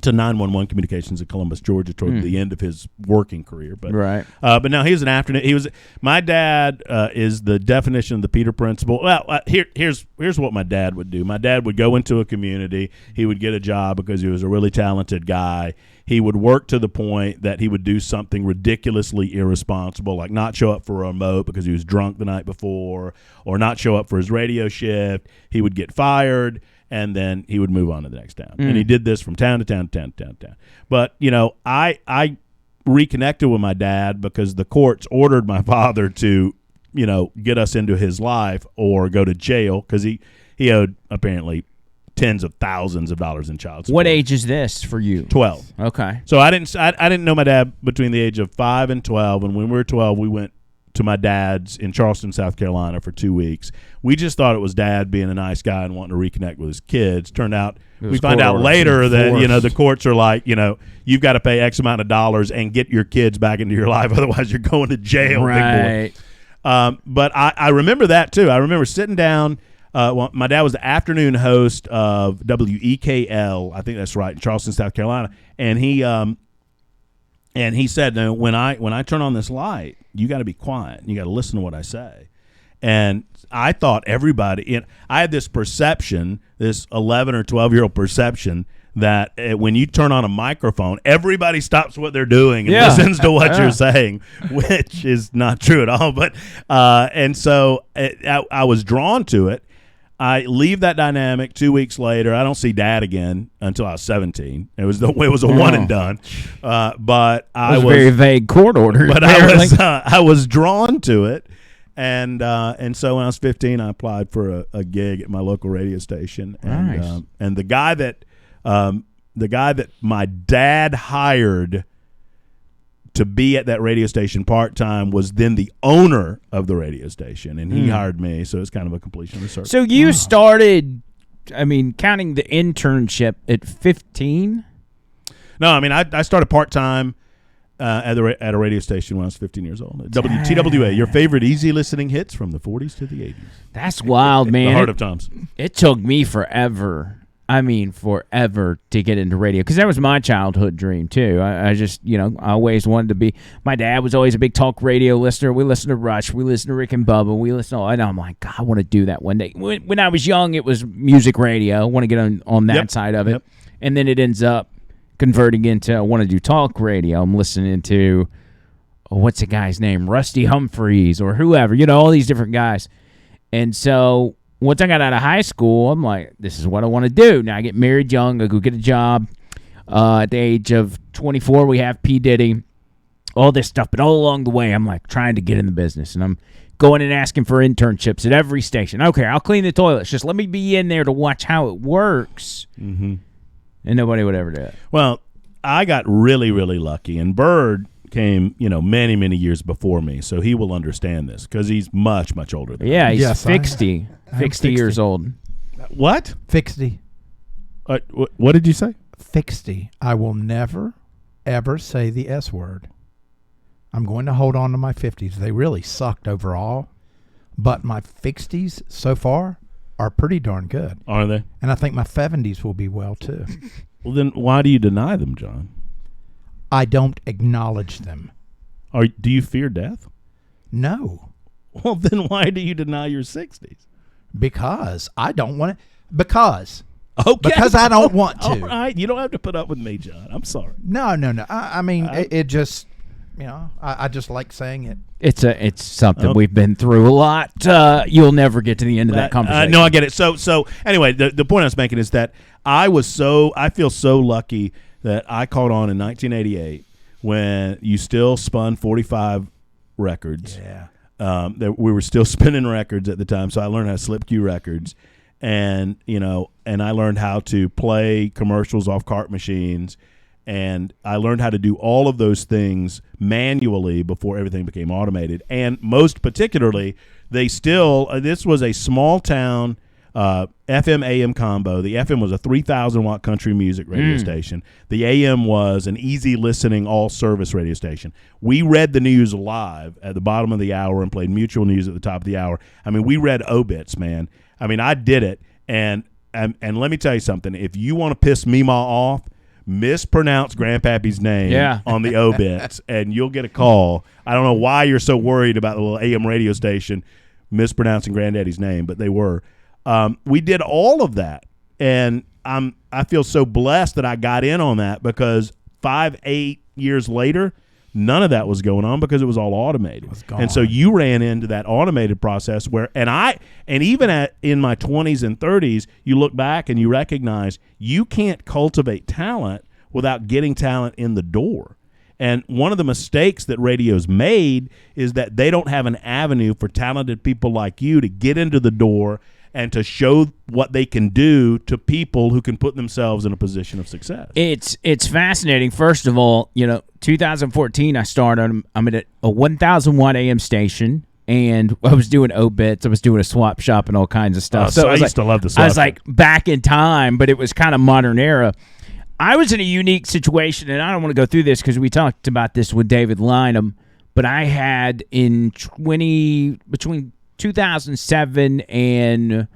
Speaker 2: 911 communications in Columbus, Georgia, toward the end of his working career. But
Speaker 1: right.
Speaker 2: But now he's an afternoon. My dad is the definition of the Peter Principle. Well, here's what my dad would do. My dad would go into a community. He would get a job because he was a really talented guy. He would work to the point that he would do something ridiculously irresponsible, like not show up for a remote because he was drunk the night before, or not show up for his radio shift. He would get fired, and then he would move on to the next town. And he did this from town to town to town to town to town. But, I reconnected with my dad because the courts ordered my father to, get us into his life or go to jail because he owed apparently tens of thousands of dollars in child support.
Speaker 1: What age is this for you?
Speaker 2: 12.
Speaker 1: Okay.
Speaker 2: So I didn't know my dad between the age of 5 and 12. And when we were 12, we went to my dad's in Charleston, South Carolina for 2 weeks. We just thought it was dad being a nice guy and wanting to reconnect with his kids. Turned out we find out later that the courts are like, you've got to pay X amount of dollars and get your kids back into your life, otherwise you're going to jail.
Speaker 1: Right.
Speaker 2: Big boy. But I remember that too. I remember sitting down. My dad was the afternoon host of WEKL, I think that's right, in Charleston, South Carolina, and he said, "No, when I turn on this light, you got to be quiet. You got to listen to what I say." And I thought everybody, I had this perception, this 11 or 12-year-old perception that when you turn on a microphone, everybody stops what they're doing and listens to what you're saying, which is not true at all. But and so I was drawn to it. I leave that dynamic 2 weeks later. I don't see dad again until I was 17. It was a one and done. But I was
Speaker 1: very vague court order.
Speaker 2: But I was drawn to it, And so when I was 15, I applied for a gig at my local radio station. And,
Speaker 1: Nice.
Speaker 2: And the guy that my dad hired to be at that radio station part-time was then the owner of the radio station, and he hired me, so it's kind of a completion of the circle.
Speaker 1: So you started, counting the internship at 15?
Speaker 2: No, I started part-time at a radio station when I was 15 years old. TWA, your favorite easy listening hits from the 40s to the 80s.
Speaker 1: That's wild, man.
Speaker 2: The heart of Tom's.
Speaker 1: It took me forever. Forever to get into radio, because that was my childhood dream too. I just, I always wanted to be. My dad was always a big talk radio listener. We listened to Rush, we listened to Rick and Bubba, we listened to, and I'm like, God, I want to do that one day. When I was young, it was music radio. I want to get on that side of it, and then it ends up converting into I want to do talk radio. I'm listening to what's the guy's name, Rusty Humphreys or whoever, all these different guys, and so. Once I got out of high school, I'm like, this is what I want to do. Now I get married young. I go get a job. At the age of 24, we have P. Diddy, all this stuff. But all along the way, I'm like trying to get in the business. And I'm going and asking for internships at every station. Okay, I'll clean the toilets. Just let me be in there to watch how it works. Mm-hmm. And nobody would ever do it.
Speaker 2: Well, I got really, really lucky. And Bird came, many, many years before me. So he will understand this because he's much, much older than me.
Speaker 1: Yeah, he's 60. 60 years old.
Speaker 2: What?
Speaker 3: 60.
Speaker 2: What did you say?
Speaker 3: 60. I will never, ever say the S word. I'm going to hold on to my 50s. They really sucked overall, but my 60s so far are pretty darn good.
Speaker 2: Are they?
Speaker 3: And I think my 70s will be well, too.
Speaker 2: Well, then why do you deny them, John?
Speaker 3: I don't acknowledge them.
Speaker 2: Do you fear death?
Speaker 3: No.
Speaker 2: Well, then why do you deny your 60s?
Speaker 3: Because I don't want to. Because I don't want to.
Speaker 2: All right. You don't have to put up with me, John. I'm sorry.
Speaker 3: No. It just, I just like saying it.
Speaker 1: It's something we've been through a lot. You'll never get to the end of that conversation.
Speaker 2: No, I get it. So anyway, the point I was making is that I feel so lucky that I caught on in 1988 when you still spun 45 records.
Speaker 3: Yeah.
Speaker 2: We were still spinning records at the time, so I learned how to slip cue records, and I learned how to play commercials off cart machines, and I learned how to do all of those things manually before everything became automated. And most particularly, this was a small town FM AM combo. The FM was a 3,000 watt country music radio station. The AM was an easy listening all service radio station. We read the news live at the bottom of the hour and played mutual news at the top of the hour. We read obits, man. I did it, and let me tell you something. If you want to piss Meemaw off, mispronounce Grandpappy's name on the obits, and you'll get a call. I don't know why you're so worried about the little AM radio station mispronouncing Granddaddy's name, but they were. We did all of that, and I feel so blessed that I got in on that because 5-8 years later, none of that was going on because it was all automated. And so you ran into that automated process where, and even in my 20s and 30s, you look back and you recognize you can't cultivate talent without getting talent in the door. And one of the mistakes that radio's made is that they don't have an avenue for talented people like you to get into the door and to show what they can do to people who can put themselves in a position of success.
Speaker 1: It's fascinating. First of all, 2014 I started. I'm at a 1,000 watt AM station, and I was doing obits. I was doing a swap shop and all kinds of stuff.
Speaker 2: So I used to love the swap.
Speaker 1: I was like back in time, but it was kind of modern era. I was in a unique situation, and I don't want to go through this because we talked about this with David Lynham, but I had between 2007 and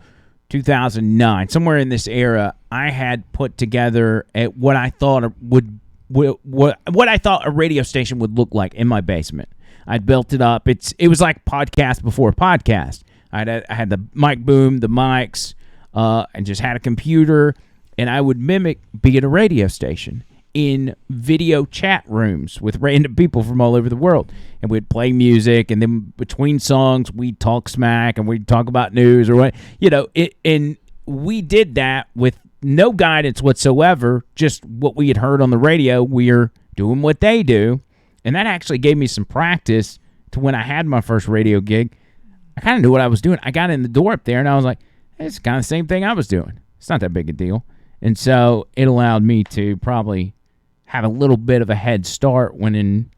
Speaker 1: 2009, somewhere in this era, I had put together what I thought what I thought a radio station would look like in my basement. I'd built it up. It was like podcast before podcast. I had the mic boom, the mics, and just had a computer, and I would mimic being a radio station in video chat rooms with random people from all over the world. And we'd play music, and then between songs, we'd talk smack, and we'd talk about news or what, and we did that with no guidance whatsoever, just what we had heard on the radio. We're doing what they do, and that actually gave me some practice to when I had my first radio gig. I kind of knew what I was doing. I got in the door up there, and I was like, hey, it's kind of the same thing I was doing. It's not that big a deal. And so it allowed me to probably have a little bit of a head start when in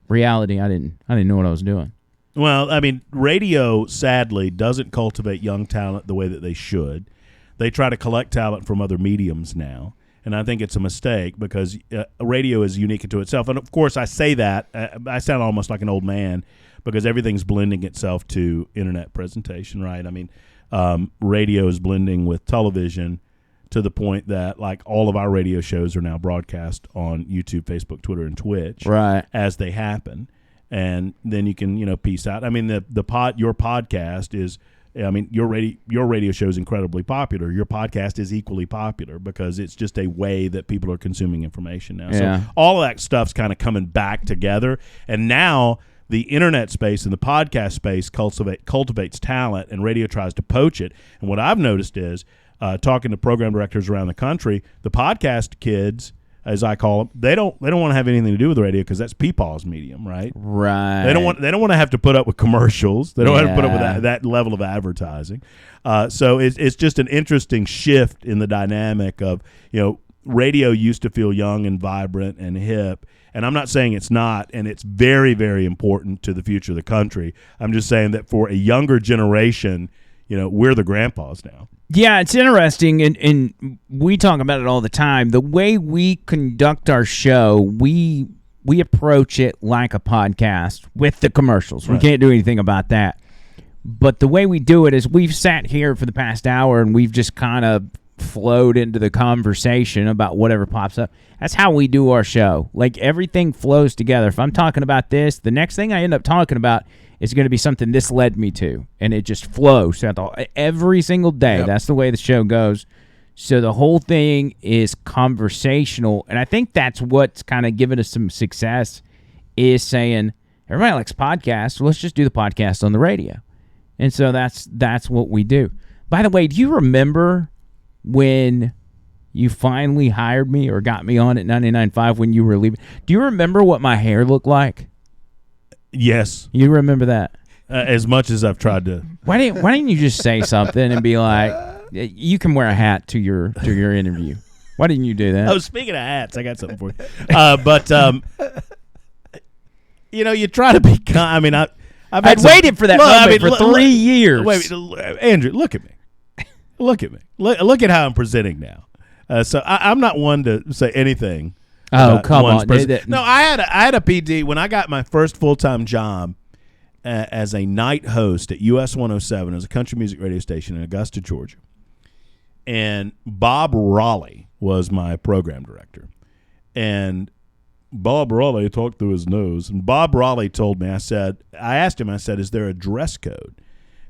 Speaker 1: reality I didn't know what I was doing.
Speaker 2: Well, I mean, radio, sadly, doesn't cultivate young talent the way that they should. They try to collect talent from other mediums now, and I think it's a mistake because radio is unique to itself. And, of course, I say that. I sound almost like an old man because everything's blending itself to internet presentation, right? I mean, radio is blending with television to the point that, like, all of our radio shows are now broadcast on YouTube, Facebook, Twitter, and Twitch as they happen. And then you can, piece out. I mean, your podcast is, your radio show is incredibly popular. Your podcast is equally popular because it's just a way that people are consuming information now.
Speaker 1: Yeah.
Speaker 2: So all of that stuff's kind of coming back together. And now the internet space and the podcast space cultivates talent, and radio tries to poach it. And what I've noticed is, talking to program directors around the country, the podcast kids, as I call them, they don't want to have anything to do with the radio because that's Peepaw's medium, right?
Speaker 1: Right.
Speaker 2: They don't want to have to put up with commercials. They don't have to put up with that level of advertising. So it's just an interesting shift in the dynamic of, radio used to feel young and vibrant and hip. And I'm not saying it's not, and it's very, very important to the future of the country. I'm just saying that for a younger generation, we're the grandpas now.
Speaker 1: Yeah, it's interesting, and we talk about it all the time. The way we conduct our show, we approach it like a podcast with the commercials. We can't do anything about that. But the way we do it is we've sat here for the past hour, and we've just kind of flowed into the conversation about whatever pops up. That's how we do our show. Like, everything flows together. If I'm talking about this, the next thing I end up talking about is going to be something this led me to, and it just flows every single day. Yep. That's the way the show goes. So the whole thing is conversational, and I think that's what's kind of given us some success is saying, everybody likes podcasts, so let's just do the podcast on the radio. And so that's what we do. By the way, do you remember when you finally hired me or got me on at 99.5 when you were leaving? Do you remember what my hair looked like?
Speaker 2: Yes.
Speaker 1: You remember that?
Speaker 2: As much as I've tried to.
Speaker 1: Why didn't you just say something and be like, you can wear a hat to your interview? Why didn't you do that?
Speaker 2: Oh, speaking of hats, I got something for you. You try to be I've
Speaker 1: waited for that moment for 3 years.
Speaker 2: Wait, Andrew, look at me. Look at me. Look at how I'm presenting now. So I'm not one to say anything.
Speaker 1: Oh, come on.
Speaker 2: No, I had a PD when I got my first full-time job as a night host at US 107 as a country music radio station in Augusta, Georgia. And Bob Raleigh was my program director. And Bob Raleigh talked through his nose. And Bob Raleigh told me, I asked him, is there a dress code?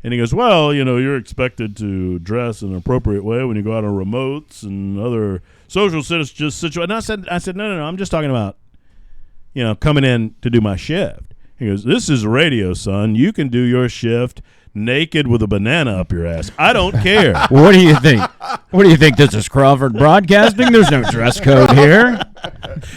Speaker 2: And he goes, well, you're expected to dress in an appropriate way when you go out on remotes and other social situations. And I said, no, I'm just talking about, coming in to do my shift. He goes, this is radio, son. You can do your shift naked with a banana up your ass. I don't care.
Speaker 1: What do you think? What do you think? This is Crawford Broadcasting? There's no dress code here.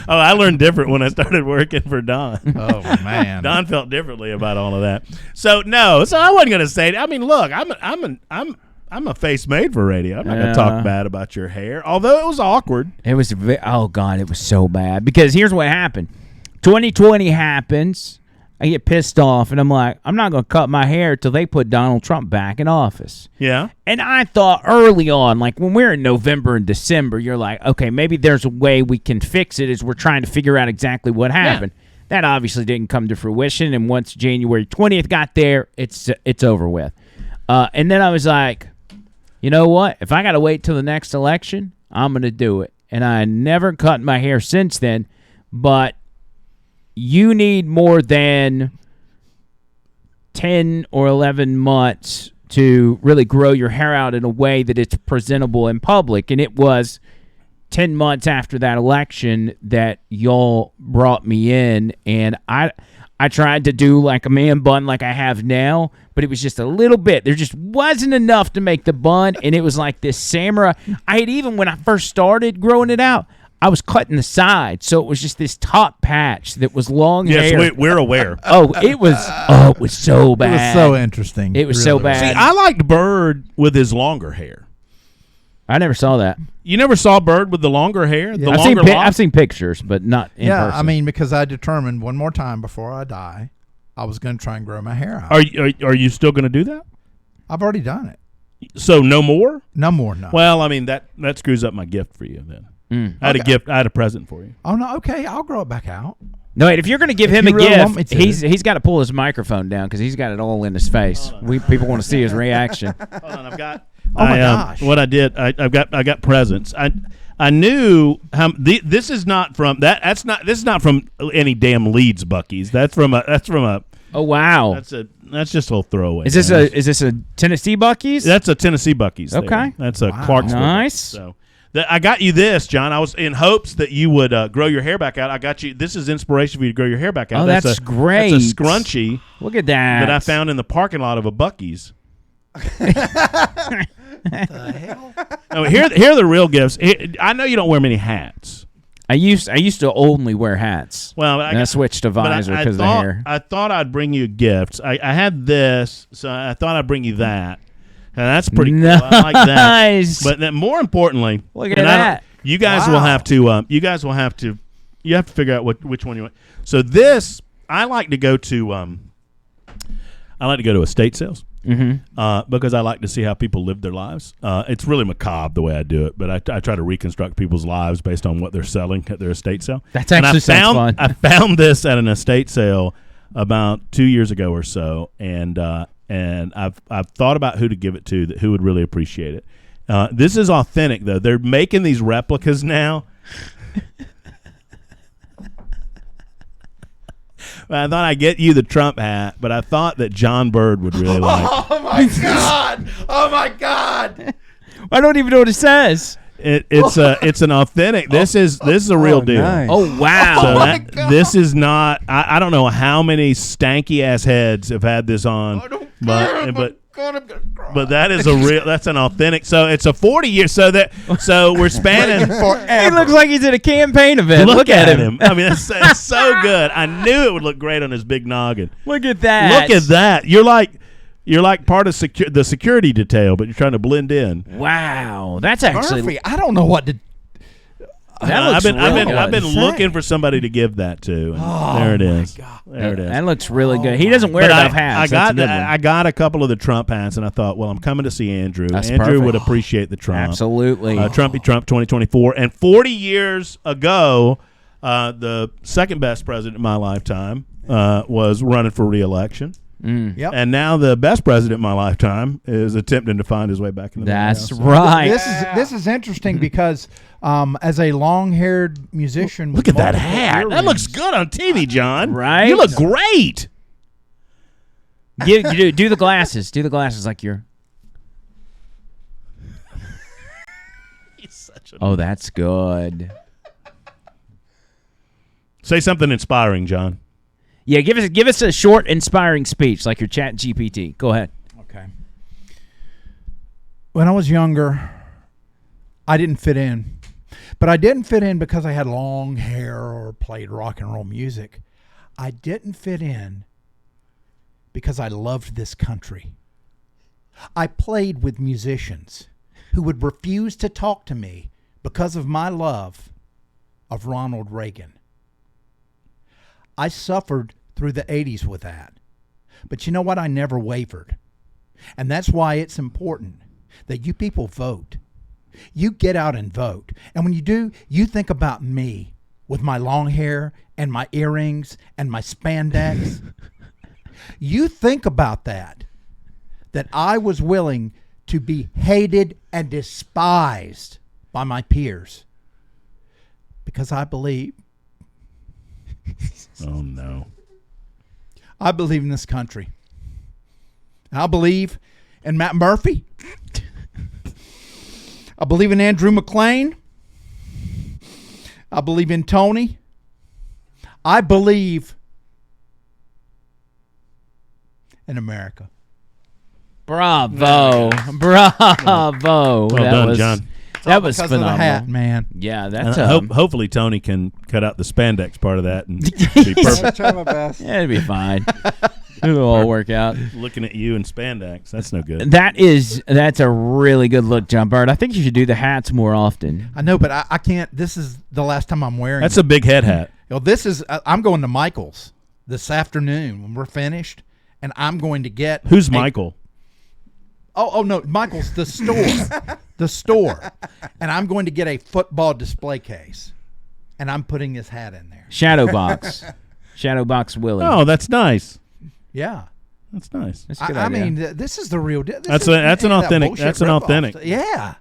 Speaker 2: Oh, I learned different when I started working for Don.
Speaker 3: Oh, man.
Speaker 2: Don felt differently about all of that. So I wasn't going to say it. I mean, look, I'm a face made for radio. I'm not going to talk bad about your hair, although it was awkward.
Speaker 1: It was, it was so bad. Because here's what happened. 2020 happens. I get pissed off, and I'm like, I'm not going to cut my hair till they put Donald Trump back in office.
Speaker 2: Yeah.
Speaker 1: And I thought early on, like when we're in November and December, you're like, okay, maybe there's a way we can fix it as we're trying to figure out exactly what happened. Yeah. That obviously didn't come to fruition, and once January 20th got there, it's over with. And then I was like, you know what? If I got to wait till the next election, I'm going to do it. And I never cut my hair since then, but you need more than 10 or 11 months to really grow your hair out in a way that it's presentable in public. And it was 10 months after that election that y'all brought me in, and I tried to do like a man bun like I have now, but it was just a little bit. There just wasn't enough to make the bun, and it was like this samurai. I had even, when I first started growing it out, I was cutting the side, so it was just this top patch that was long hair.
Speaker 2: Yes, we're aware.
Speaker 1: It was so bad.
Speaker 3: It was so interesting.
Speaker 1: It was so bad.
Speaker 2: See, I liked Bird with his longer hair.
Speaker 1: I never saw that.
Speaker 2: You never saw Bird with the longer hair?
Speaker 3: Yeah.
Speaker 1: I've seen pictures, but not in person.
Speaker 3: I mean, because I determined one more time before I die, I was going to try and grow my hair out.
Speaker 2: Are you still going to do that?
Speaker 3: I've already done it.
Speaker 2: So no more?
Speaker 3: No more, no.
Speaker 2: Well, I mean that screws up my gift for you then. I had a present for you.
Speaker 3: Oh no, okay, I'll grow it back out.
Speaker 1: No, wait, if you're going to give him a
Speaker 3: really want me
Speaker 1: gift,
Speaker 3: to.
Speaker 1: he's got to pull his microphone down because he's got it all in his face. People want to see his reaction.
Speaker 2: Hold on, I've got.
Speaker 3: Oh my gosh!
Speaker 2: What I did, I got presents. I knew how this is not from that. This is not from any damn Leeds Buckies. That's from a.
Speaker 1: Oh wow!
Speaker 2: That's just a little throwaway.
Speaker 1: Is this a Tennessee Buckies?
Speaker 2: That's a Tennessee Buckies.
Speaker 1: Okay,
Speaker 2: there. That's a Clarksville.
Speaker 1: Nice.
Speaker 2: So I got you this, John. I was in hopes that you would grow your hair back out. I got you. This is inspiration for you to grow your hair back out.
Speaker 1: Oh, that's great.
Speaker 2: That's a scrunchie.
Speaker 1: Look at that.
Speaker 2: I found in the parking lot of a Bucky's.
Speaker 3: The hell?
Speaker 2: Oh, here are the real gifts. I know you don't wear many hats.
Speaker 1: I used to only wear hats.
Speaker 2: Well,
Speaker 1: I switched to visor because of the hair.
Speaker 2: I thought I'd bring you gifts. I had this, so I thought I'd bring you that. And that's pretty cool. I like that.
Speaker 1: Nice.
Speaker 2: But then more importantly,
Speaker 1: look at that.
Speaker 2: You guys will have to. You have to figure out which one you want. So this, I like to go to. I like to go to estate sales. Because I like to see how people live their lives. It's really macabre the way I do it, but I try to reconstruct people's lives based on what they're selling at their estate sale.
Speaker 1: That's actually sounds fun.
Speaker 2: I found this at an estate sale about 2 years ago or so, and I've thought about who to give it to, who would really appreciate it. This is authentic though. They're making these replicas now. I thought I'd get you the Trump hat, but I thought that John Bird would really like it.
Speaker 3: Oh my God! Oh my God!
Speaker 1: I don't even know what it says.
Speaker 2: It's an authentic. This is a real deal.
Speaker 4: Nice.
Speaker 1: Oh wow!
Speaker 2: So this is not. I don't know how many stanky ass heads have had this on, but that is a real. That's an authentic. So it's a 40-year. So we're spanning.
Speaker 1: He looks like he's at a campaign event. Look at him.
Speaker 2: I mean, it's so good. I knew it would look great on his big noggin.
Speaker 1: Look at that.
Speaker 2: Look at that. You're like part of the security detail, but you're trying to blend in.
Speaker 1: Wow, that's actually.
Speaker 3: Murphy, I don't know what to.
Speaker 1: That looks
Speaker 2: I've been looking for somebody to give that to. And there it is.
Speaker 3: God.
Speaker 2: There it is.
Speaker 1: That looks really good. He doesn't wear
Speaker 2: But
Speaker 1: enough hats.
Speaker 2: I got a couple of the Trump hats, and I thought, well, I'm coming to see Andrew.
Speaker 1: That's
Speaker 2: Andrew
Speaker 1: perfect.
Speaker 2: would appreciate the Trump.
Speaker 1: Absolutely.
Speaker 2: Trumpy Trump 2024. And 40 years ago, the second best president in my lifetime was running for re-election.
Speaker 3: Yep.
Speaker 2: And now the best president in my lifetime is attempting to find his way back in the
Speaker 1: That's
Speaker 2: White House.
Speaker 1: right.
Speaker 3: This is interesting because as a long-haired musician,
Speaker 2: Look
Speaker 3: with
Speaker 2: at that
Speaker 3: multiple
Speaker 2: hat. That
Speaker 3: earrings-
Speaker 2: looks good on TV, John.
Speaker 1: Right?
Speaker 2: You look great.
Speaker 1: Do the glasses. Do the glasses like you're.
Speaker 2: He's such a.
Speaker 1: Oh, that's good.
Speaker 2: Say something inspiring, John.
Speaker 1: Yeah, give us a short, inspiring speech like your Chat GPT. Go ahead.
Speaker 3: Okay. When I was younger, I didn't fit in. But I didn't fit in because I had long hair or played rock and roll music. I didn't fit in because I loved this country. I played with musicians who would refuse to talk to me because of my love of Ronald Reagan. I suffered through the 80s with that. But you know what? I never wavered. And that's why it's important that you people vote. You get out and vote. And when you do, you think about me with my long hair and my earrings and my spandex. You think about that I was willing to be hated and despised by my peers because I believe.
Speaker 2: Oh, no.
Speaker 3: I believe in this country. I believe in Matt Murphy. I believe in Andrew McLean. I believe in Tony. I believe in America.
Speaker 1: Bravo. Bravo.
Speaker 2: Well done, John.
Speaker 1: That was
Speaker 3: because
Speaker 1: phenomenal.
Speaker 3: of the hat, man.
Speaker 1: Yeah, that's
Speaker 2: hopefully Tony can cut out the spandex part of that and be
Speaker 4: I'm
Speaker 2: perfect.
Speaker 4: gonna try my best.
Speaker 1: yeah, it'll be fine. It'll all work out.
Speaker 2: Looking at you in spandex, that's no good.
Speaker 1: That's a really good look, John Bird. I think you should do the hats more often.
Speaker 3: I know, but I can't. This is the last time I'm wearing.
Speaker 2: That's
Speaker 3: it.
Speaker 2: a big head hat.
Speaker 3: This is. I'm going to Michael's this afternoon when we're finished, and I'm going to get.
Speaker 2: Who's Michael?
Speaker 3: Oh no, Michael's the store, the store, and I'm going to get a football display case, and I'm putting his hat in there.
Speaker 1: Shadowbox Willie.
Speaker 2: Oh, that's nice.
Speaker 3: Yeah.
Speaker 2: That's nice.
Speaker 1: That's a good
Speaker 3: I
Speaker 1: idea.
Speaker 3: mean, this is the real deal.
Speaker 2: That's an authentic. That's an authentic.
Speaker 3: Yeah.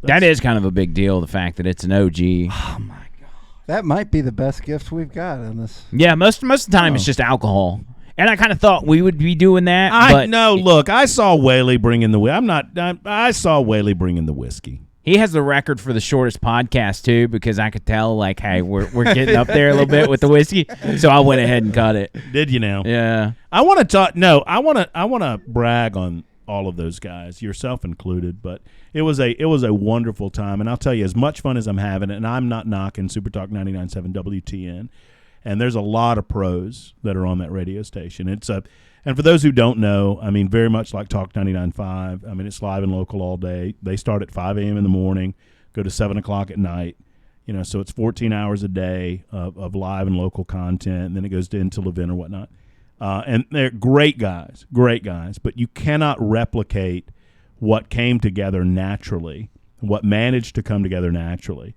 Speaker 1: That is kind of a big deal. The fact that it's an OG.
Speaker 3: Oh my God.
Speaker 4: That might be the best gift we've got in this.
Speaker 1: Yeah, most of the time it's just alcohol, and I kind of thought we would be doing that. But
Speaker 2: look, I saw Whaley bring in the. I saw Whaley bring in the whiskey.
Speaker 1: he has the record for the shortest podcast too, because I could tell like, hey, we're getting up there a little bit with the whiskey, so I went ahead and cut it.
Speaker 2: Did you now?
Speaker 1: Yeah.
Speaker 2: I want to talk. No, I want to brag on all of those guys, yourself included. But it was a wonderful time, and I'll tell you, as much fun as I'm having, and I'm not knocking Super Talk 99.7 WTN, and there's a lot of pros that are on that radio station. And for those who don't know, I mean, very much like Talk 99.5. I mean, it's live and local all day. They start at 5 a.m. in the morning, go to 7 o'clock at night. You know, so it's 14 hours a day of live and local content, and then it goes into Levin or whatnot. And they're great guys, but you cannot replicate what came together naturally, what managed to come together naturally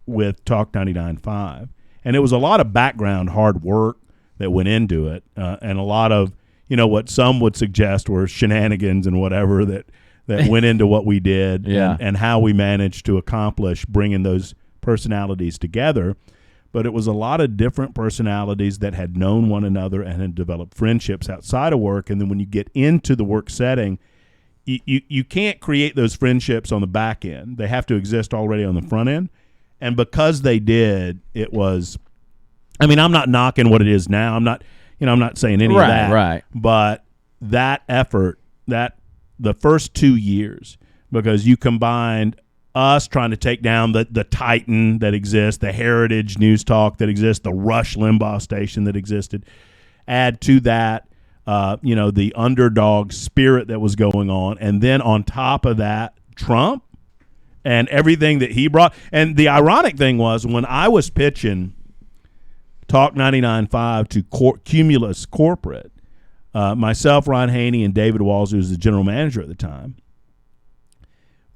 Speaker 2: with Talk 99.5. And it was a lot of background hard work that went into it, and a lot of, you know, what some would suggest were shenanigans and whatever that went into what we did,
Speaker 1: yeah.
Speaker 2: and how we managed to accomplish bringing those personalities together. But it was a lot of different personalities that had known one another and had developed friendships outside of work. And then when you get into the work setting, you can't create those friendships on the back end. They have to exist already on the front end. And because they did, it was, I mean, I'm not knocking what it is now. I'm not saying any of that.
Speaker 1: Right.
Speaker 2: But that effort, the first 2 years, because you combined us trying to take down the Titan that exists, the Heritage News Talk that exists, the Rush Limbaugh station that existed. Add to that, the underdog spirit that was going on. And then on top of that, Trump and everything that he brought. And the ironic thing was, when I was pitching Talk 99.5 to Cumulus Corporate, myself, Ron Haney, and David Walls, who was the general manager at the time,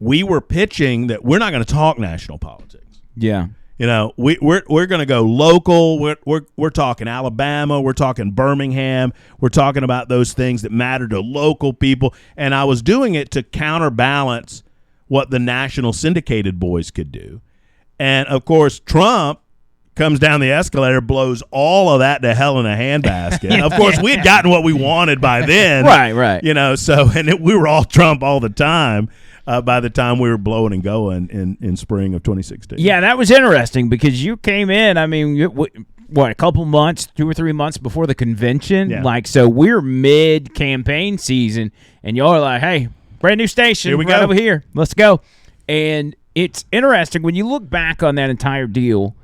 Speaker 2: we were pitching that we're not going to talk national politics.
Speaker 1: Yeah.
Speaker 2: You know, we're going to go local. We're talking Alabama. We're talking Birmingham. We're talking about those things that matter to local people. And I was doing it to counterbalance what the national syndicated boys could do. And, of course, Trump comes down the escalator, blows all of that to hell in a handbasket. And of course, we had gotten what we wanted by then.
Speaker 1: Right.
Speaker 2: You know, so, we were all Trump all the time. By the time we were blowing and going in spring of 2016.
Speaker 1: Yeah, that was interesting because you came in, I mean, a couple months, 2 or 3 months before the convention?
Speaker 2: Yeah.
Speaker 1: Like, so we're mid-campaign season, and y'all are like, hey, brand new station.
Speaker 2: Here we
Speaker 1: right
Speaker 2: go.
Speaker 1: over here. Let's go. And it's interesting when you look back on that entire deal,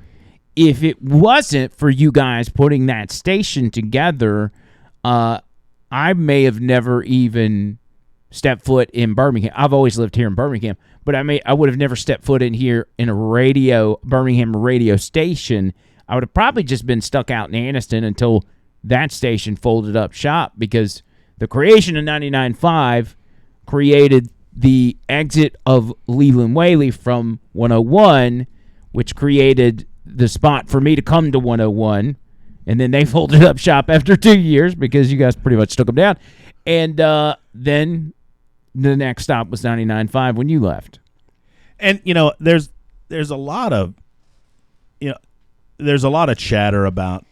Speaker 1: if it wasn't for you guys putting that station together, I may have never even step foot in Birmingham. I've always lived here in Birmingham, but I would have never stepped foot in here in a Birmingham radio station. I would have probably just been stuck out in Anniston until that station folded up shop, because the creation of 99.5 created the exit of Leland Whaley from 101, which created the spot for me to come to 101, and then they folded up shop after 2 years because you guys pretty much took them down. And then the next stop was 99.5 when you left.
Speaker 2: And there's a lot of chatter about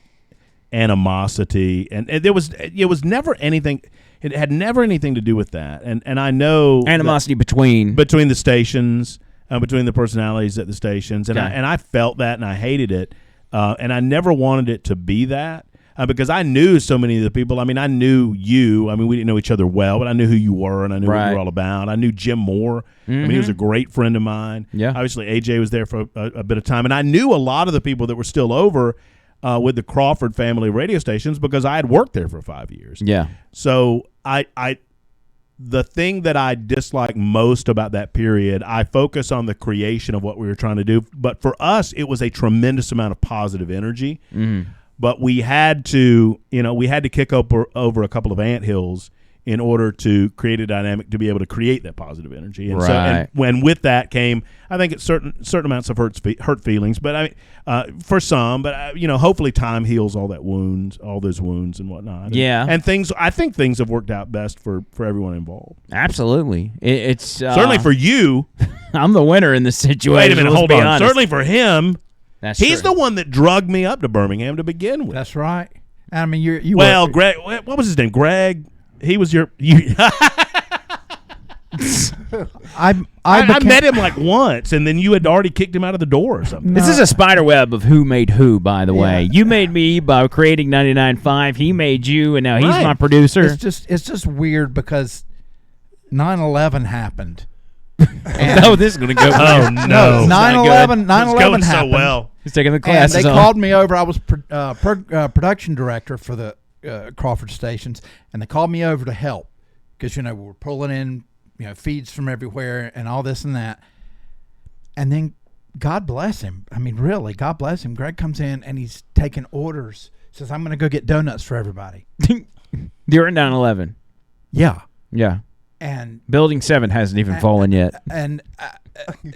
Speaker 2: animosity, and it was never anything. It had never anything to do with that. And I know
Speaker 1: animosity between
Speaker 2: the stations, between the personalities at the stations, and
Speaker 1: okay.
Speaker 2: I felt that, and I hated it, and I never wanted it to be that. because I knew so many of the people. I mean, I knew you. I mean, we didn't know each other well, but I knew who you were, and I knew what you were all about. I knew Jim Moore. I mean, he was a great friend of mine.
Speaker 1: Yeah.
Speaker 2: Obviously, AJ was there for a bit of time, and I knew a lot of the people that were still over with the Crawford family radio stations because I had worked there for 5 years.
Speaker 1: Yeah.
Speaker 2: So the thing that I dislike most about that period, I focus on the creation of what we were trying to do. But for us, it was a tremendous amount of positive energy. But we had to, kick over a couple of anthills in order to create a dynamic to be able to create that positive energy. And so, when with that came, I think it's certain amounts of hurt feelings. But I mean, for some, but hopefully time heals all those wounds and whatnot. And I think things have worked out best for everyone involved.
Speaker 1: Absolutely, it's
Speaker 2: certainly for you.
Speaker 1: I'm the winner in this situation.
Speaker 2: Wait a minute, hold on. Certainly for him. He's
Speaker 1: true.
Speaker 2: the one that drugged me up to Birmingham to begin with.
Speaker 3: That's right. I mean, you.
Speaker 2: Well, Greg, what was his name? Greg. He was your. I met him like once, and then you had already kicked him out of the door or something.
Speaker 1: This is a spider web of who made who, by the way. You made me by creating 99.5. He made you, and now he's my producer.
Speaker 3: It's just weird because 9/11 happened.
Speaker 1: Oh, this is going to go.
Speaker 2: Oh no,
Speaker 3: 9/11 happened.
Speaker 2: So well.
Speaker 1: He's taking the classes.
Speaker 3: And they called me over. I was production director for the Crawford stations, and they called me over to help because we were pulling in feeds from everywhere and all this and that. And then God bless him. I mean, really, God bless him. Greg comes in and he's taking orders. Says, "I'm going to go get donuts for everybody."
Speaker 1: During 9/11.
Speaker 3: Yeah. And
Speaker 1: Building 7 hasn't even fallen yet.
Speaker 3: And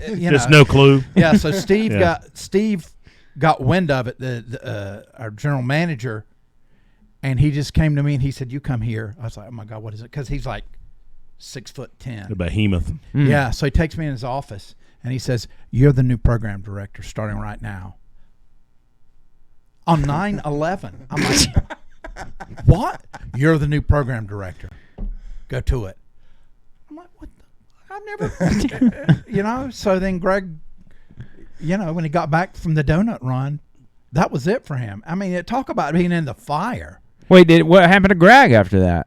Speaker 2: just no clue.
Speaker 3: Yeah. So Steve got wind of it. Our general manager. And he just came to me and he said, "You come here." I was like, "Oh my God, what is it?" Because he's like 6'10".
Speaker 2: A behemoth.
Speaker 3: Yeah. So he takes me in his office and he says, "You're the new program director starting right now." On 9/11. I'm like, "What? You're the new program director. Go to it." I'm like, "What? I've never," So then Greg, when he got back from the donut run, that was it for him. I mean, talk about being in the fire.
Speaker 1: Wait, what happened to Greg after that?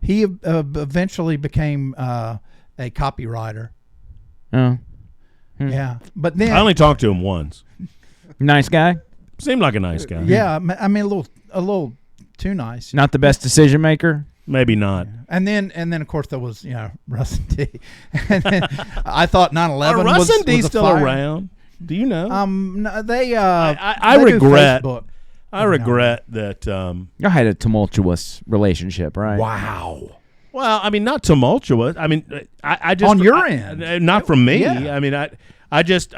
Speaker 3: He eventually became a copywriter.
Speaker 1: Oh.
Speaker 3: Yeah. But then
Speaker 2: I only talked to him once.
Speaker 1: Nice guy?
Speaker 2: Seemed like a nice guy.
Speaker 3: Yeah. I mean, a little too nice.
Speaker 1: Not the best decision maker?
Speaker 2: Maybe not.
Speaker 3: And then of course there was, Russ and D. And then I thought 9/11
Speaker 2: Are Russ and D
Speaker 3: was
Speaker 2: still around? Do you know?
Speaker 3: No, they
Speaker 2: I
Speaker 3: they do
Speaker 2: regret
Speaker 3: Facebook.
Speaker 2: I regret that.
Speaker 1: Y'all had a tumultuous relationship, right?
Speaker 3: Wow.
Speaker 2: Well, I mean, not tumultuous. I mean, I just
Speaker 3: on your end,
Speaker 2: not from me.
Speaker 3: Yeah.
Speaker 2: I mean, I just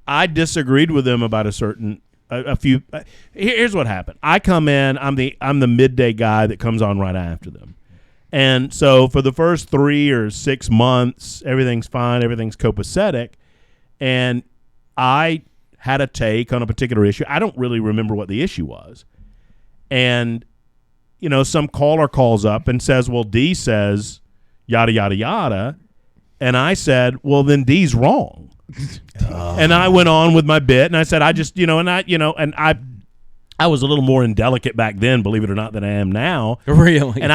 Speaker 2: I disagreed with them about a few. Here's what happened. I come in. I'm the midday guy that comes on right after them, and so for the first 3 or 6 months, everything's fine. Everything's copacetic, and I had a take on a particular issue. I don't really remember what the issue was. And, some caller calls up and says, well, D says yada, yada, yada. And I said, well, then D's wrong. And I went on with my bit and I said, I just, I was a little more indelicate back then, believe it or not, than I am now.
Speaker 1: Really?
Speaker 2: And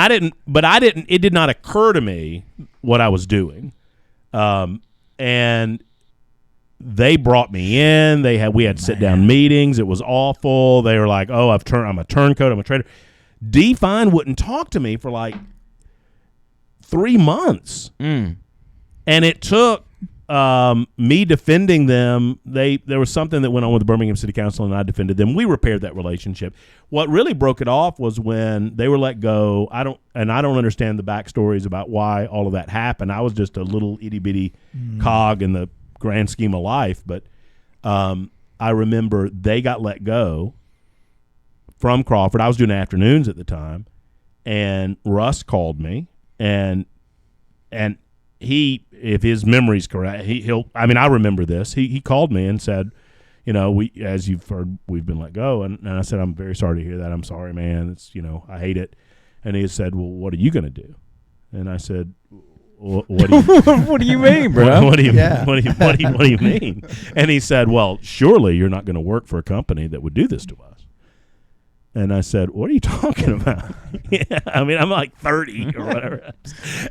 Speaker 2: it did not occur to me what I was doing. And they brought me in. We had sit down meetings. It was awful. They were like, "Oh, I'm a turncoat. I'm a trader." D Fine wouldn't talk to me for like 3 months, and it took me defending them. There was something that went on with the Birmingham City Council, and I defended them. We repaired that relationship. What really broke it off was when they were let go. I don't understand the backstories about why all of that happened. I was just a little itty bitty cog in the grand scheme of life, but I remember they got let go from Crawford. I was doing afternoons at the time, and Russ called me, and he, if his memory's correct, I remember this. He called me and said, as you've heard, we've been let go, and I said, I'm very sorry to hear that. I'm sorry, man. It's I hate it. And he said, well, what are you going to do? And I said, what do you
Speaker 1: what do you mean, bro?
Speaker 2: What do you mean? And he said, well, surely you're not going to work for a company that would do this to us. And I said, "What are you talking about?" Yeah, I mean, I'm like 30 or whatever.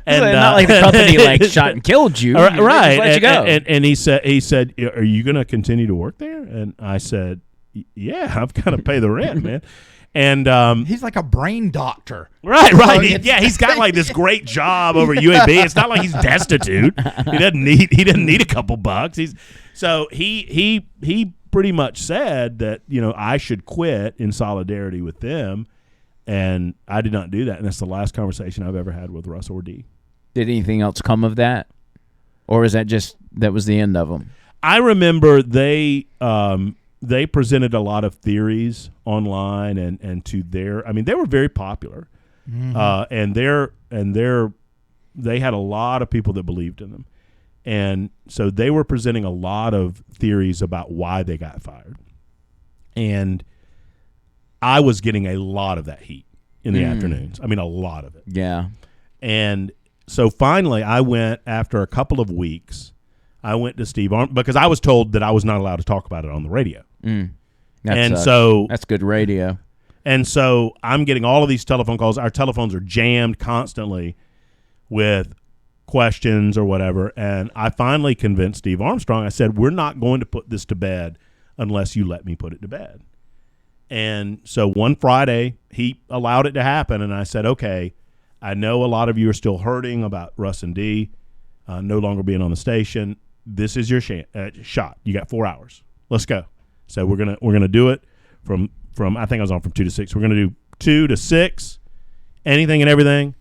Speaker 1: And not like the company like shot and killed you,
Speaker 2: right?
Speaker 1: Just let you go.
Speaker 2: And he said, "Are you going to continue to work there?" And I said, "Yeah, I've got to pay the rent, man." And
Speaker 3: he's like a brain doctor,
Speaker 2: right? He's got like this great job over UAB. It's not like he's destitute. He doesn't need a couple bucks. He pretty much said that, I should quit in solidarity with them, and I did not do that. And that's the last conversation I've ever had with Russ or D.
Speaker 1: Did anything else come of that, or is that was the end of them?
Speaker 2: I remember they presented a lot of theories online and to their. I mean, they were very popular, and they had a lot of people that believed in them. And so they were presenting a lot of theories about why they got fired. And I was getting a lot of that heat in the afternoons. I mean, a lot of it.
Speaker 1: Yeah.
Speaker 2: And so finally I went, after a couple of weeks, I went to Steve Arm because I was told that I was not allowed to talk about it on the radio. So
Speaker 1: that's good radio.
Speaker 2: And so I'm getting all of these telephone calls. Our telephones are jammed constantly with questions or whatever, and I finally convinced Steve Armstrong. I said, "We're not going to put this to bed unless you let me put it to bed." And so one Friday he allowed it to happen, and I said, "Okay, I know a lot of you are still hurting about Russ and D no longer being on the station. This is your shot. You got 4 hours. Let's go." So we're gonna do it from I think I was on from 2 to 6. We're gonna do 2 to 6, anything and everything.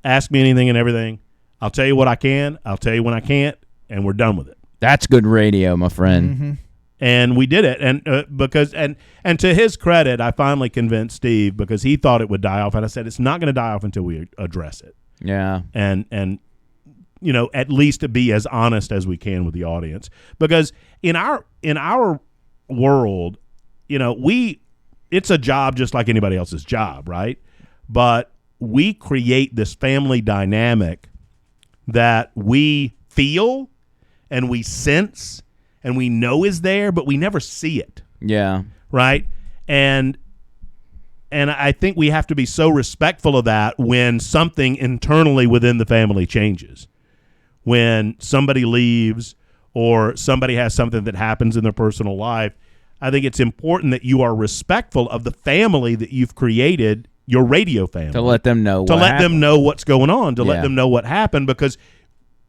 Speaker 2: Ask me anything and everything. I'll tell you what I can. I'll tell you when I can't, and we're done with it.
Speaker 1: That's good radio, my friend.
Speaker 3: Mm-hmm.
Speaker 2: And we did it, and because to his credit, I finally convinced Steve because he thought it would die off, and I said it's not going to die off until we address it.
Speaker 1: Yeah,
Speaker 2: and at least to be as honest as we can with the audience, because in our world, it's a job just like anybody else's job, right? But we create this family dynamic that we feel and we sense and we know is there, but we never see it.
Speaker 1: Yeah.
Speaker 2: Right? And I think we have to be so respectful of that when something internally within the family changes. When somebody leaves or somebody has something that happens in their personal life, I think it's important that you are respectful of the family that you've created, your radio family.
Speaker 1: To let them know
Speaker 2: them know what's going on, let them know what happened, because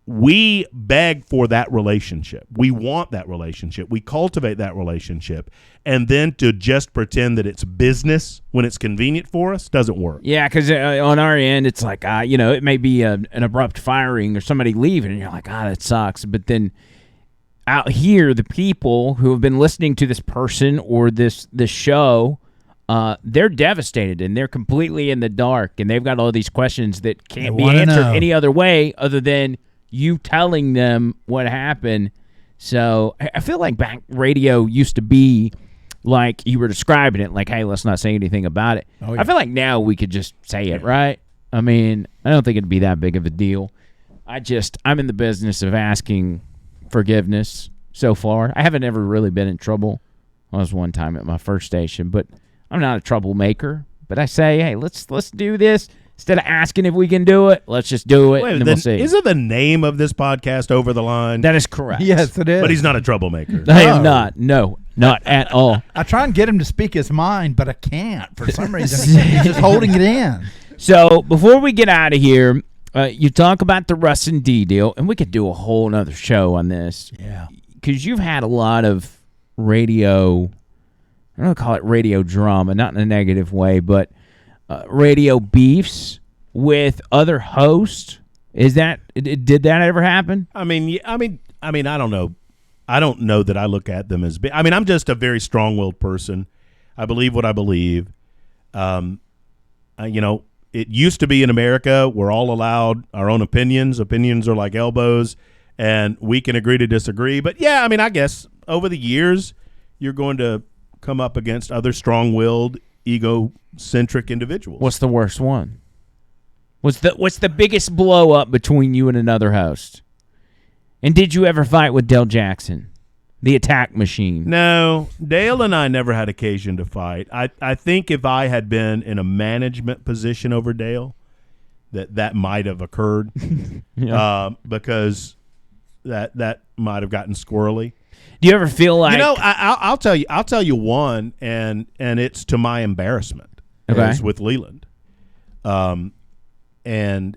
Speaker 2: we beg for that relationship. We want that relationship. We cultivate that relationship. And then to just pretend that it's business when it's convenient for us doesn't work.
Speaker 1: Yeah, because on our end, it's like, it may be an abrupt firing or somebody leaving, and you're like, that sucks. But then out here, the people who have been listening to this person or this show, they're devastated and they're completely in the dark, and they've got all these questions that can't be answered any other way other than you telling them what happened. So I feel like back radio used to be like you were describing it, like, hey, let's not say anything about it. Oh, yeah. I feel like now we could just say it, right? I mean, I don't think it'd be that big of a deal. I'm in the business of asking forgiveness so far. I haven't ever really been in trouble. I was one time at my first station, but I'm not a troublemaker. But I say, hey, let's do this. Instead of asking if we can do it, let's just do it, and then we'll see.
Speaker 2: Isn't the name of this podcast Over the Line?
Speaker 1: That is correct.
Speaker 3: Yes, it is.
Speaker 2: But he's not a troublemaker.
Speaker 1: I am not. No, not at all.
Speaker 3: I try and get him to speak his mind, but I can't. For some reason, he's just holding it in.
Speaker 1: So before we get out of here, you talk about the Russ and D deal, and we could do a whole nother show on this.
Speaker 3: Yeah.
Speaker 1: Because you've had a lot of radio, I don't call it radio drama, not in a negative way, but radio beefs with other hosts. Did that ever happen?
Speaker 2: I mean, I don't know. I don't know that I look at them as big. I mean, I'm just a very strong-willed person. I believe what I believe. It used to be in America we're all allowed our own opinions. Opinions are like elbows, and we can agree to disagree. But yeah, I mean, I guess over the years you're going to come up against other strong-willed, egocentric individuals.
Speaker 1: What's the worst one? What's the biggest blow up between you and another host? And did you ever fight with Del Jackson? The attack machine.
Speaker 2: No, Dale and I never had occasion to fight. I think if I had been in a management position over Dale, that might have occurred. Because that might have gotten squirrely.
Speaker 1: Do you ever feel like
Speaker 2: I'll tell you one, and it's to my embarrassment.
Speaker 1: Okay.
Speaker 2: Is with Leland, and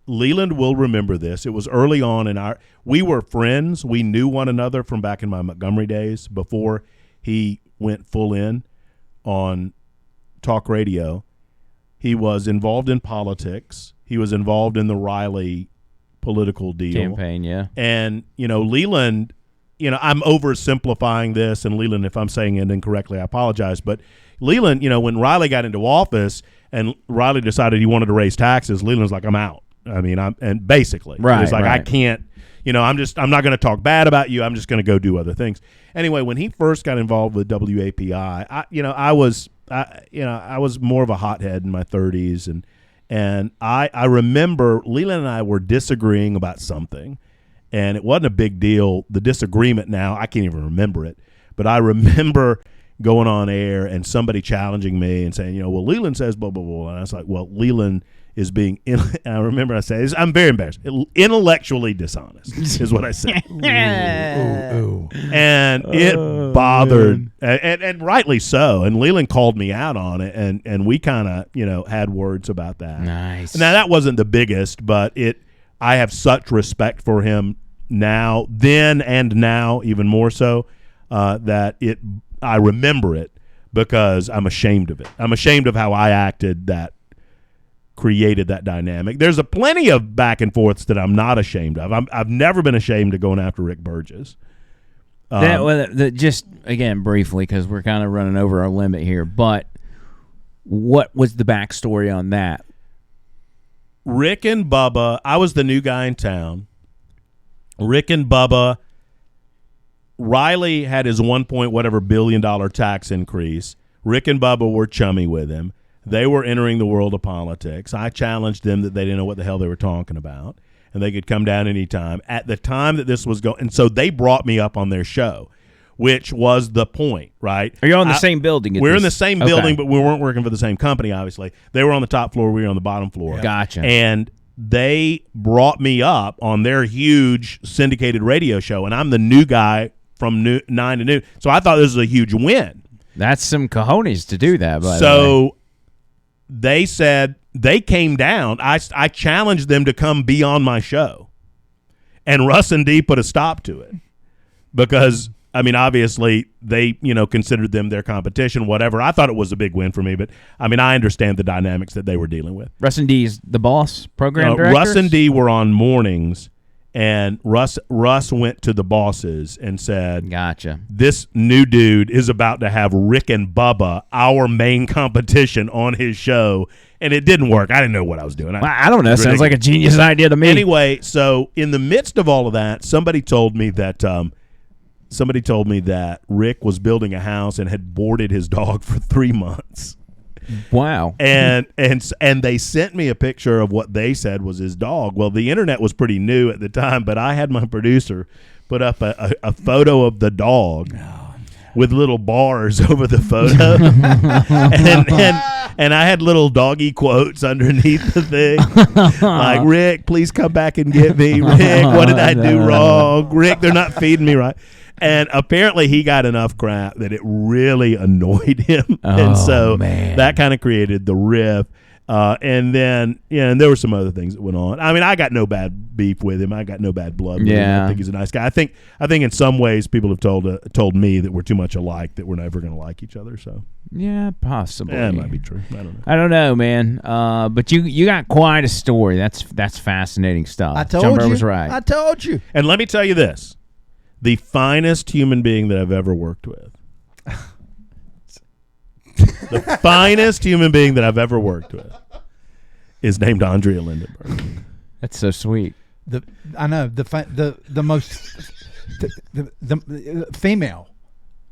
Speaker 2: Leland will remember this. It was early on we were friends. We knew one another from back in my Montgomery days before he went full in on talk radio. He was involved in politics. He was involved in the Riley political deal.
Speaker 1: Campaign, yeah.
Speaker 2: And, Leland, I'm oversimplifying this, and Leland, if I'm saying it incorrectly, I apologize. But Leland, when Riley got into office and Riley decided he wanted to raise taxes, Leland's like, I'm out. I mean, basically.
Speaker 1: Right,
Speaker 2: he's like,
Speaker 1: right.
Speaker 2: I can't, I'm not going to talk bad about you. I'm just going to go do other things. Anyway, when he first got involved with WAPI, I was more of a hothead in my 30s, and I remember Leland and I were disagreeing about something, and it wasn't a big deal. The disagreement now, I can't even remember it, but I remember going on air and somebody challenging me and saying, well, Leland says blah, blah, blah. And I was like, well, Leland is being, and I remember I said, I'm very embarrassed, intellectually dishonest is what I said.
Speaker 3: Ooh.
Speaker 2: And it bothered, and rightly so. And Leland called me out on it, and we kind of, had words about that.
Speaker 1: Nice.
Speaker 2: Now, that wasn't the biggest, but I have such respect for him now, then and now, even more so, that I remember it because I'm ashamed of it. I'm ashamed of how I acted that created that dynamic. There's plenty of back and forths that I'm not ashamed of. I've never been ashamed of going after Rick Burgess.
Speaker 1: Just again briefly, because we're kind of running over our limit here, but what was the backstory on that?
Speaker 2: Rick and Bubba, I was the new guy in town. Rick and Bubba, Riley had his $1 billion tax increase. Rick and Bubba were chummy with him. They were entering the world of politics. I challenged them that they didn't know what the hell they were talking about, and they could come down anytime. At the time that this was going, and so they brought me up on their show, which was the point, right?
Speaker 1: Are you on the same building?
Speaker 2: We're in the same building, but we weren't working for the same company, obviously. They were on the top floor. We were on the bottom floor.
Speaker 1: Yeah. Gotcha.
Speaker 2: And they brought me up on their huge syndicated radio show, and I'm the new guy from 9 to noon. So I thought this was a huge win.
Speaker 1: That's some cojones to do that, by the way.
Speaker 2: So they said they came down. I challenged them to come be on my show. And Russ and Dee put a stop to it because, I mean, obviously they, considered them their competition, whatever. I thought it was a big win for me, but, I mean, I understand the dynamics that they were dealing with.
Speaker 1: Russ and Dee's the boss, program directors?
Speaker 2: Russ and Dee were on mornings, and Russ went to the bosses and said,
Speaker 1: "Gotcha.
Speaker 2: This new dude is about to have Rick and Bubba, our main competition, on his show." And it didn't work. I didn't know what I was doing.
Speaker 1: I don't know. Sounds like a genius idea to me.
Speaker 2: Anyway, so in the midst of all of that, somebody told me that Rick was building a house and had boarded his dog for 3 months.
Speaker 1: Wow.
Speaker 2: And they sent me a picture of what they said was his dog. Well, the internet was pretty new at the time, but I had my producer put up a photo of the dog with little bars over the photo. and I had little doggy quotes underneath the thing. Like, Rick, please come back and get me. Rick, what did I do wrong? Rick, they're not feeding me right. And apparently he got enough crap that it really annoyed him. And so that kind of created the riff. And then, and there were some other things that went on. I mean, I got no bad beef with him. I got no bad blood with him. I think he's a nice guy. I think in some ways people have told me that we're too much alike, that we're never going to like each other. So
Speaker 1: yeah, possibly.
Speaker 2: Yeah, it might be true.
Speaker 1: I don't know, man. But you got quite a story. That's fascinating stuff.
Speaker 3: I told you.
Speaker 1: Was right.
Speaker 3: I told you.
Speaker 2: And let me tell you this. The finest human being that I've ever worked with. The finest human being that I've ever worked with is named Andrea Lindenberg.
Speaker 1: That's so sweet.
Speaker 3: I know the most the female,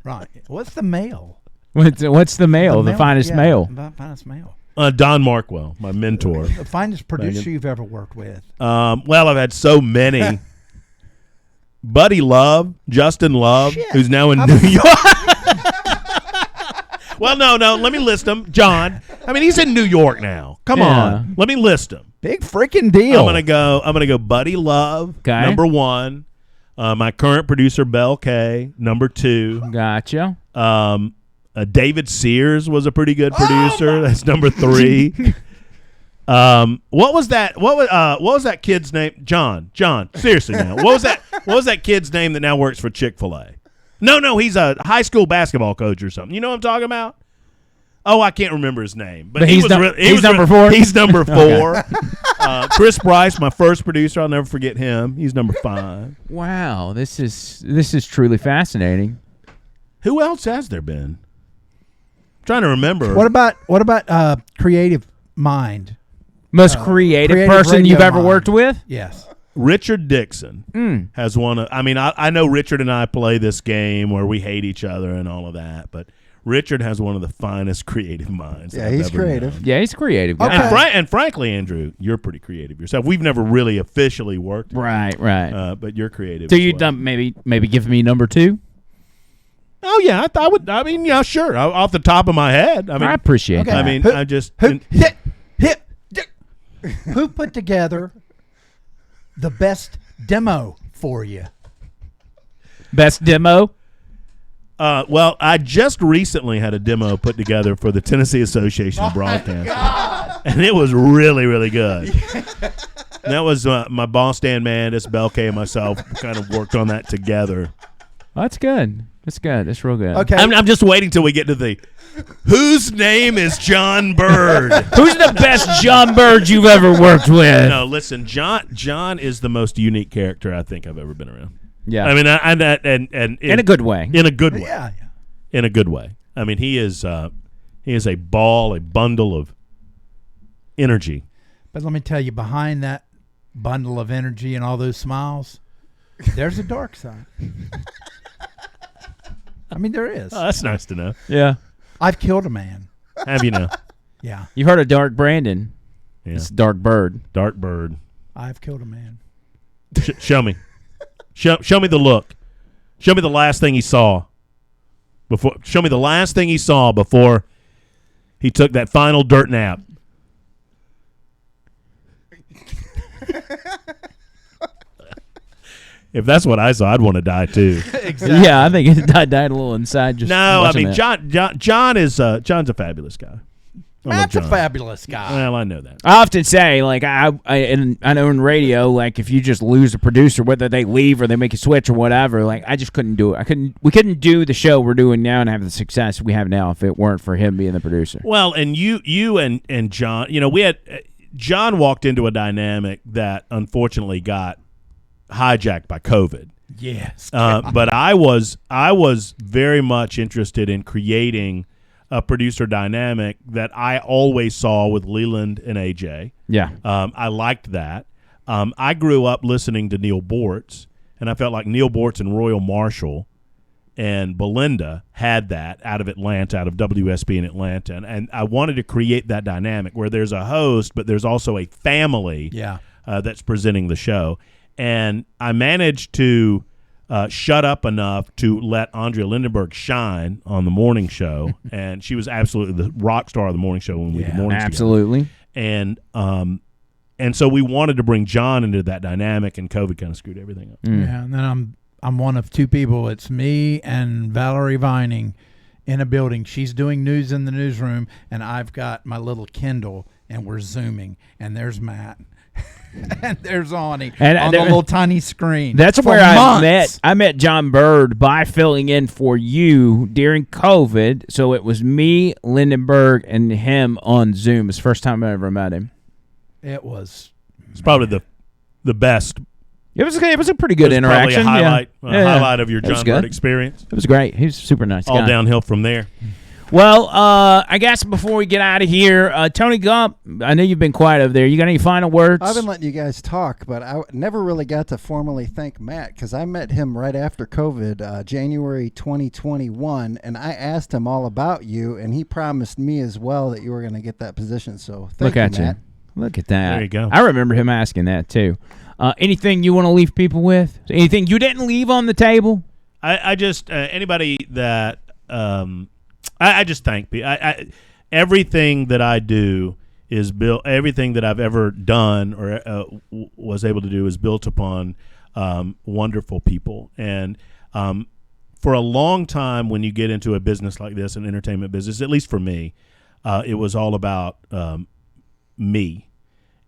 Speaker 3: right? What's the male?
Speaker 1: What's the male? The finest male.
Speaker 3: The finest male.
Speaker 2: Don Markwell, my mentor.
Speaker 3: The finest producer you've ever worked with.
Speaker 2: Well, I've had so many. Buddy Love, Justin Love,
Speaker 3: Shit.
Speaker 2: who's now in New York. Well, no. Let me list them. John. I mean, he's in New York now. Come on. Let me list them.
Speaker 3: Big freaking deal.
Speaker 2: I'm gonna go. Buddy Love,
Speaker 1: Okay.
Speaker 2: number 1. My current producer, Bell K, number 2.
Speaker 1: Gotcha.
Speaker 2: David Sears was a pretty good producer. That's number 3. What was that? What was that kid's name? John. Seriously now. What was that kid's name that now works for Chick-fil-A? No, he's a high school basketball coach or something. You know what I'm talking about? Oh, I can't remember his name. But
Speaker 1: he's number 4?
Speaker 2: He's number 4. Chris Bryce, my first producer, I'll never forget him. He's number 5.
Speaker 1: Wow, this is truly fascinating.
Speaker 2: Who else has there been? I'm trying to remember.
Speaker 3: What about creative mind?
Speaker 1: Most creative person
Speaker 3: radio
Speaker 1: you've ever
Speaker 3: mind.
Speaker 1: worked with?
Speaker 3: Yes.
Speaker 2: Richard Dixon has one of. I mean, I know Richard and I play this game where we hate each other and all of that, but Richard has one of the finest creative minds.
Speaker 4: Yeah,
Speaker 2: I've
Speaker 4: he's
Speaker 2: ever
Speaker 4: creative.
Speaker 2: known.
Speaker 1: Yeah, he's creative.
Speaker 3: Okay.
Speaker 2: And frankly, Andrew, you're pretty creative yourself. We've never really officially worked,
Speaker 1: Right.
Speaker 2: but you're creative.
Speaker 1: So
Speaker 2: as
Speaker 1: you
Speaker 2: well.
Speaker 1: done maybe give me number 2?
Speaker 2: Oh yeah, I would. I mean, yeah, sure. Off the top of my head, I mean,
Speaker 1: I appreciate
Speaker 3: Okay.
Speaker 1: that.
Speaker 2: I mean,
Speaker 3: Who-
Speaker 2: I just.
Speaker 3: Who put together the best demo for you?
Speaker 1: Best demo?
Speaker 2: Well, I just recently had a demo put together for the Tennessee Association of Broadcasters, and it was really, really good. That was my boss, Dan Mandis, Bell K, and myself kind of worked on that together.
Speaker 1: Oh, that's good. That's good. That's real good.
Speaker 3: Okay.
Speaker 2: I'm just waiting till we get to the whose name is John Bird.
Speaker 1: Who's the best John Bird you've ever worked with?
Speaker 2: No, listen, John is the most unique character I think I've ever been around.
Speaker 1: Yeah.
Speaker 2: I mean, and
Speaker 1: in a good way.
Speaker 2: in a good way.
Speaker 3: Yeah.
Speaker 2: In a good way. I mean, he is a bundle of energy.
Speaker 3: But let me tell you, behind that bundle of energy and all those smiles, there's a dark side. I mean, there is.
Speaker 2: Oh, that's nice to know.
Speaker 1: Yeah.
Speaker 3: I've killed a man.
Speaker 2: Have you know?
Speaker 3: Yeah,
Speaker 1: You've heard of Dark Brandon.
Speaker 2: Yeah.
Speaker 1: It's Dark Bird.
Speaker 2: Dark Bird.
Speaker 3: I've killed a man.
Speaker 2: Show me. Show me the look. Show me the last thing he saw. Show me the last thing he saw before he took that final dirt nap. If that's what I saw, I'd want to die too.
Speaker 3: Exactly.
Speaker 1: Yeah, I think I died a little inside. Just
Speaker 2: No, I
Speaker 1: watching
Speaker 2: mean
Speaker 1: that.
Speaker 2: John's a fabulous guy. I love
Speaker 3: That's a
Speaker 2: John.
Speaker 3: fabulous guy.
Speaker 2: Well, I know that.
Speaker 1: I often say, like, I know in radio, like, if you just lose a producer, whether they leave or they make a switch or whatever, like, I just couldn't do it. We couldn't do the show we're doing now and have the success we have now if it weren't for him being the producer.
Speaker 2: Well, and you and John, we had John walked into a dynamic that unfortunately got hijacked by COVID.
Speaker 3: Yes.
Speaker 2: But I was very much interested in creating a producer dynamic that I always saw with Leland and AJ.
Speaker 1: Yeah.
Speaker 2: I liked that. I grew up listening to Neil Bortz, and I felt like Neil Bortz and Royal Marshall and Belinda had that out of Atlanta, out of WSB in Atlanta. And I wanted to create that dynamic where there's a host, but there's also a family that's presenting the show. And I managed to shut up enough to let Andrea Lindenberg shine on the morning show, and she was absolutely the rock star of the morning show when we did mornings
Speaker 1: absolutely.
Speaker 2: together. And so we wanted to bring John into that dynamic, and COVID kind of screwed everything up.
Speaker 3: Yeah, and then I'm one of two people. It's me and Valerie Vining in a building. She's doing news in the newsroom, and I've got my little Kindle, and we're Zooming, and there's Matt. And there's Ani on the little tiny screen.
Speaker 1: That's where I met John Bird by filling in for you during COVID. So it was me, Lindenberg, and him on Zoom. It's the first time I ever met him.
Speaker 3: It's
Speaker 2: probably the best.
Speaker 1: It was a pretty good
Speaker 2: It was probably
Speaker 1: interaction.
Speaker 2: a highlight of your
Speaker 1: It was
Speaker 2: John
Speaker 1: good.
Speaker 2: Bird experience.
Speaker 1: It was great. He was a super nice
Speaker 2: All
Speaker 1: guy.
Speaker 2: downhill from there.
Speaker 1: Well, I guess before we get out of here, Tony Gump, I know you've been quiet over there. You got any final words?
Speaker 4: I've been letting you guys talk, but I never really got to formally thank Matt because I met him right after COVID, January 2021, and I asked him all about you, and he promised me as well that you were going to get that position. So thank
Speaker 1: Look at
Speaker 4: you, Matt.
Speaker 1: you. Look at that.
Speaker 2: There you go.
Speaker 1: I remember him asking that too. Anything you want to leave people with? Anything you didn't leave on the table?
Speaker 2: I just anybody that I just thank people. Everything that I do is built. Everything that I've ever done or was able to do is built upon wonderful people. And for a long time, when you get into a business like this, an entertainment business, at least for me, it was all about me.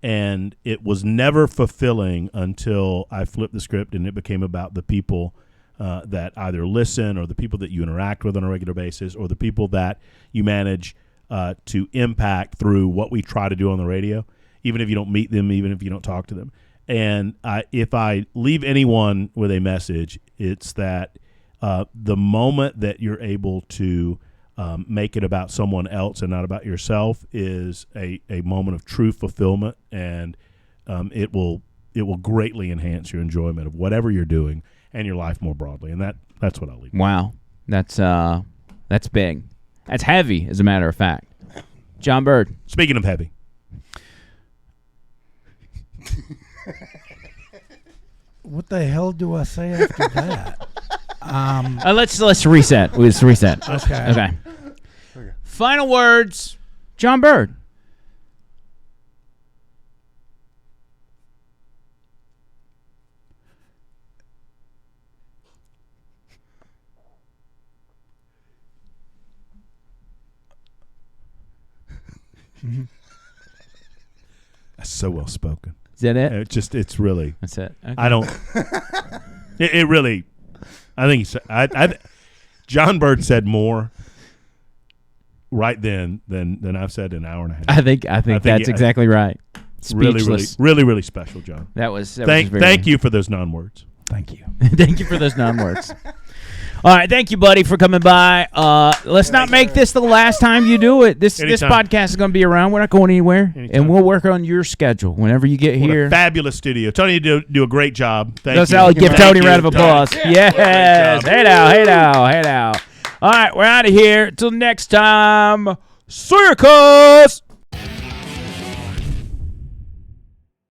Speaker 2: And it was never fulfilling until I flipped the script and it became about the people that either listen or the people that you interact with on a regular basis or the people that you manage to impact through what we try to do on the radio, even if you don't meet them, even if you don't talk to them. And if I leave anyone with a message, it's that the moment that you're able to make it about someone else and not about yourself is a moment of true fulfillment, and it will greatly enhance your enjoyment of whatever you're doing and your life more broadly. And that's what I'll leave.
Speaker 1: Wow, that's big. That's heavy, as a matter of fact. John Bird.
Speaker 2: Speaking of heavy.
Speaker 3: What the hell do I say after that?
Speaker 1: Let's reset. Let's reset.
Speaker 3: Okay.
Speaker 1: Final words, John Bird.
Speaker 2: That's so well spoken.
Speaker 1: Is that it?
Speaker 2: It's really.
Speaker 1: That's it. Okay.
Speaker 2: I don't. it really. I think John Bird said more right then than I've said in an hour and a half.
Speaker 1: I think that's exactly right. Speechless.
Speaker 2: Really special, John.
Speaker 1: Thank
Speaker 2: you for those non-words.
Speaker 3: Thank you.
Speaker 1: Thank you for those non-words. All right, thank you, buddy, for coming by. Let's not make this the last time you do it. This podcast is going to be around. We're not going anywhere, and we'll work on your schedule whenever you get here.
Speaker 2: A fabulous studio. Tony, you do a great job. Thank you.
Speaker 1: Let's give Tony a round of applause. Yes. Hey now. All right, we're out of here. Until next time, circus.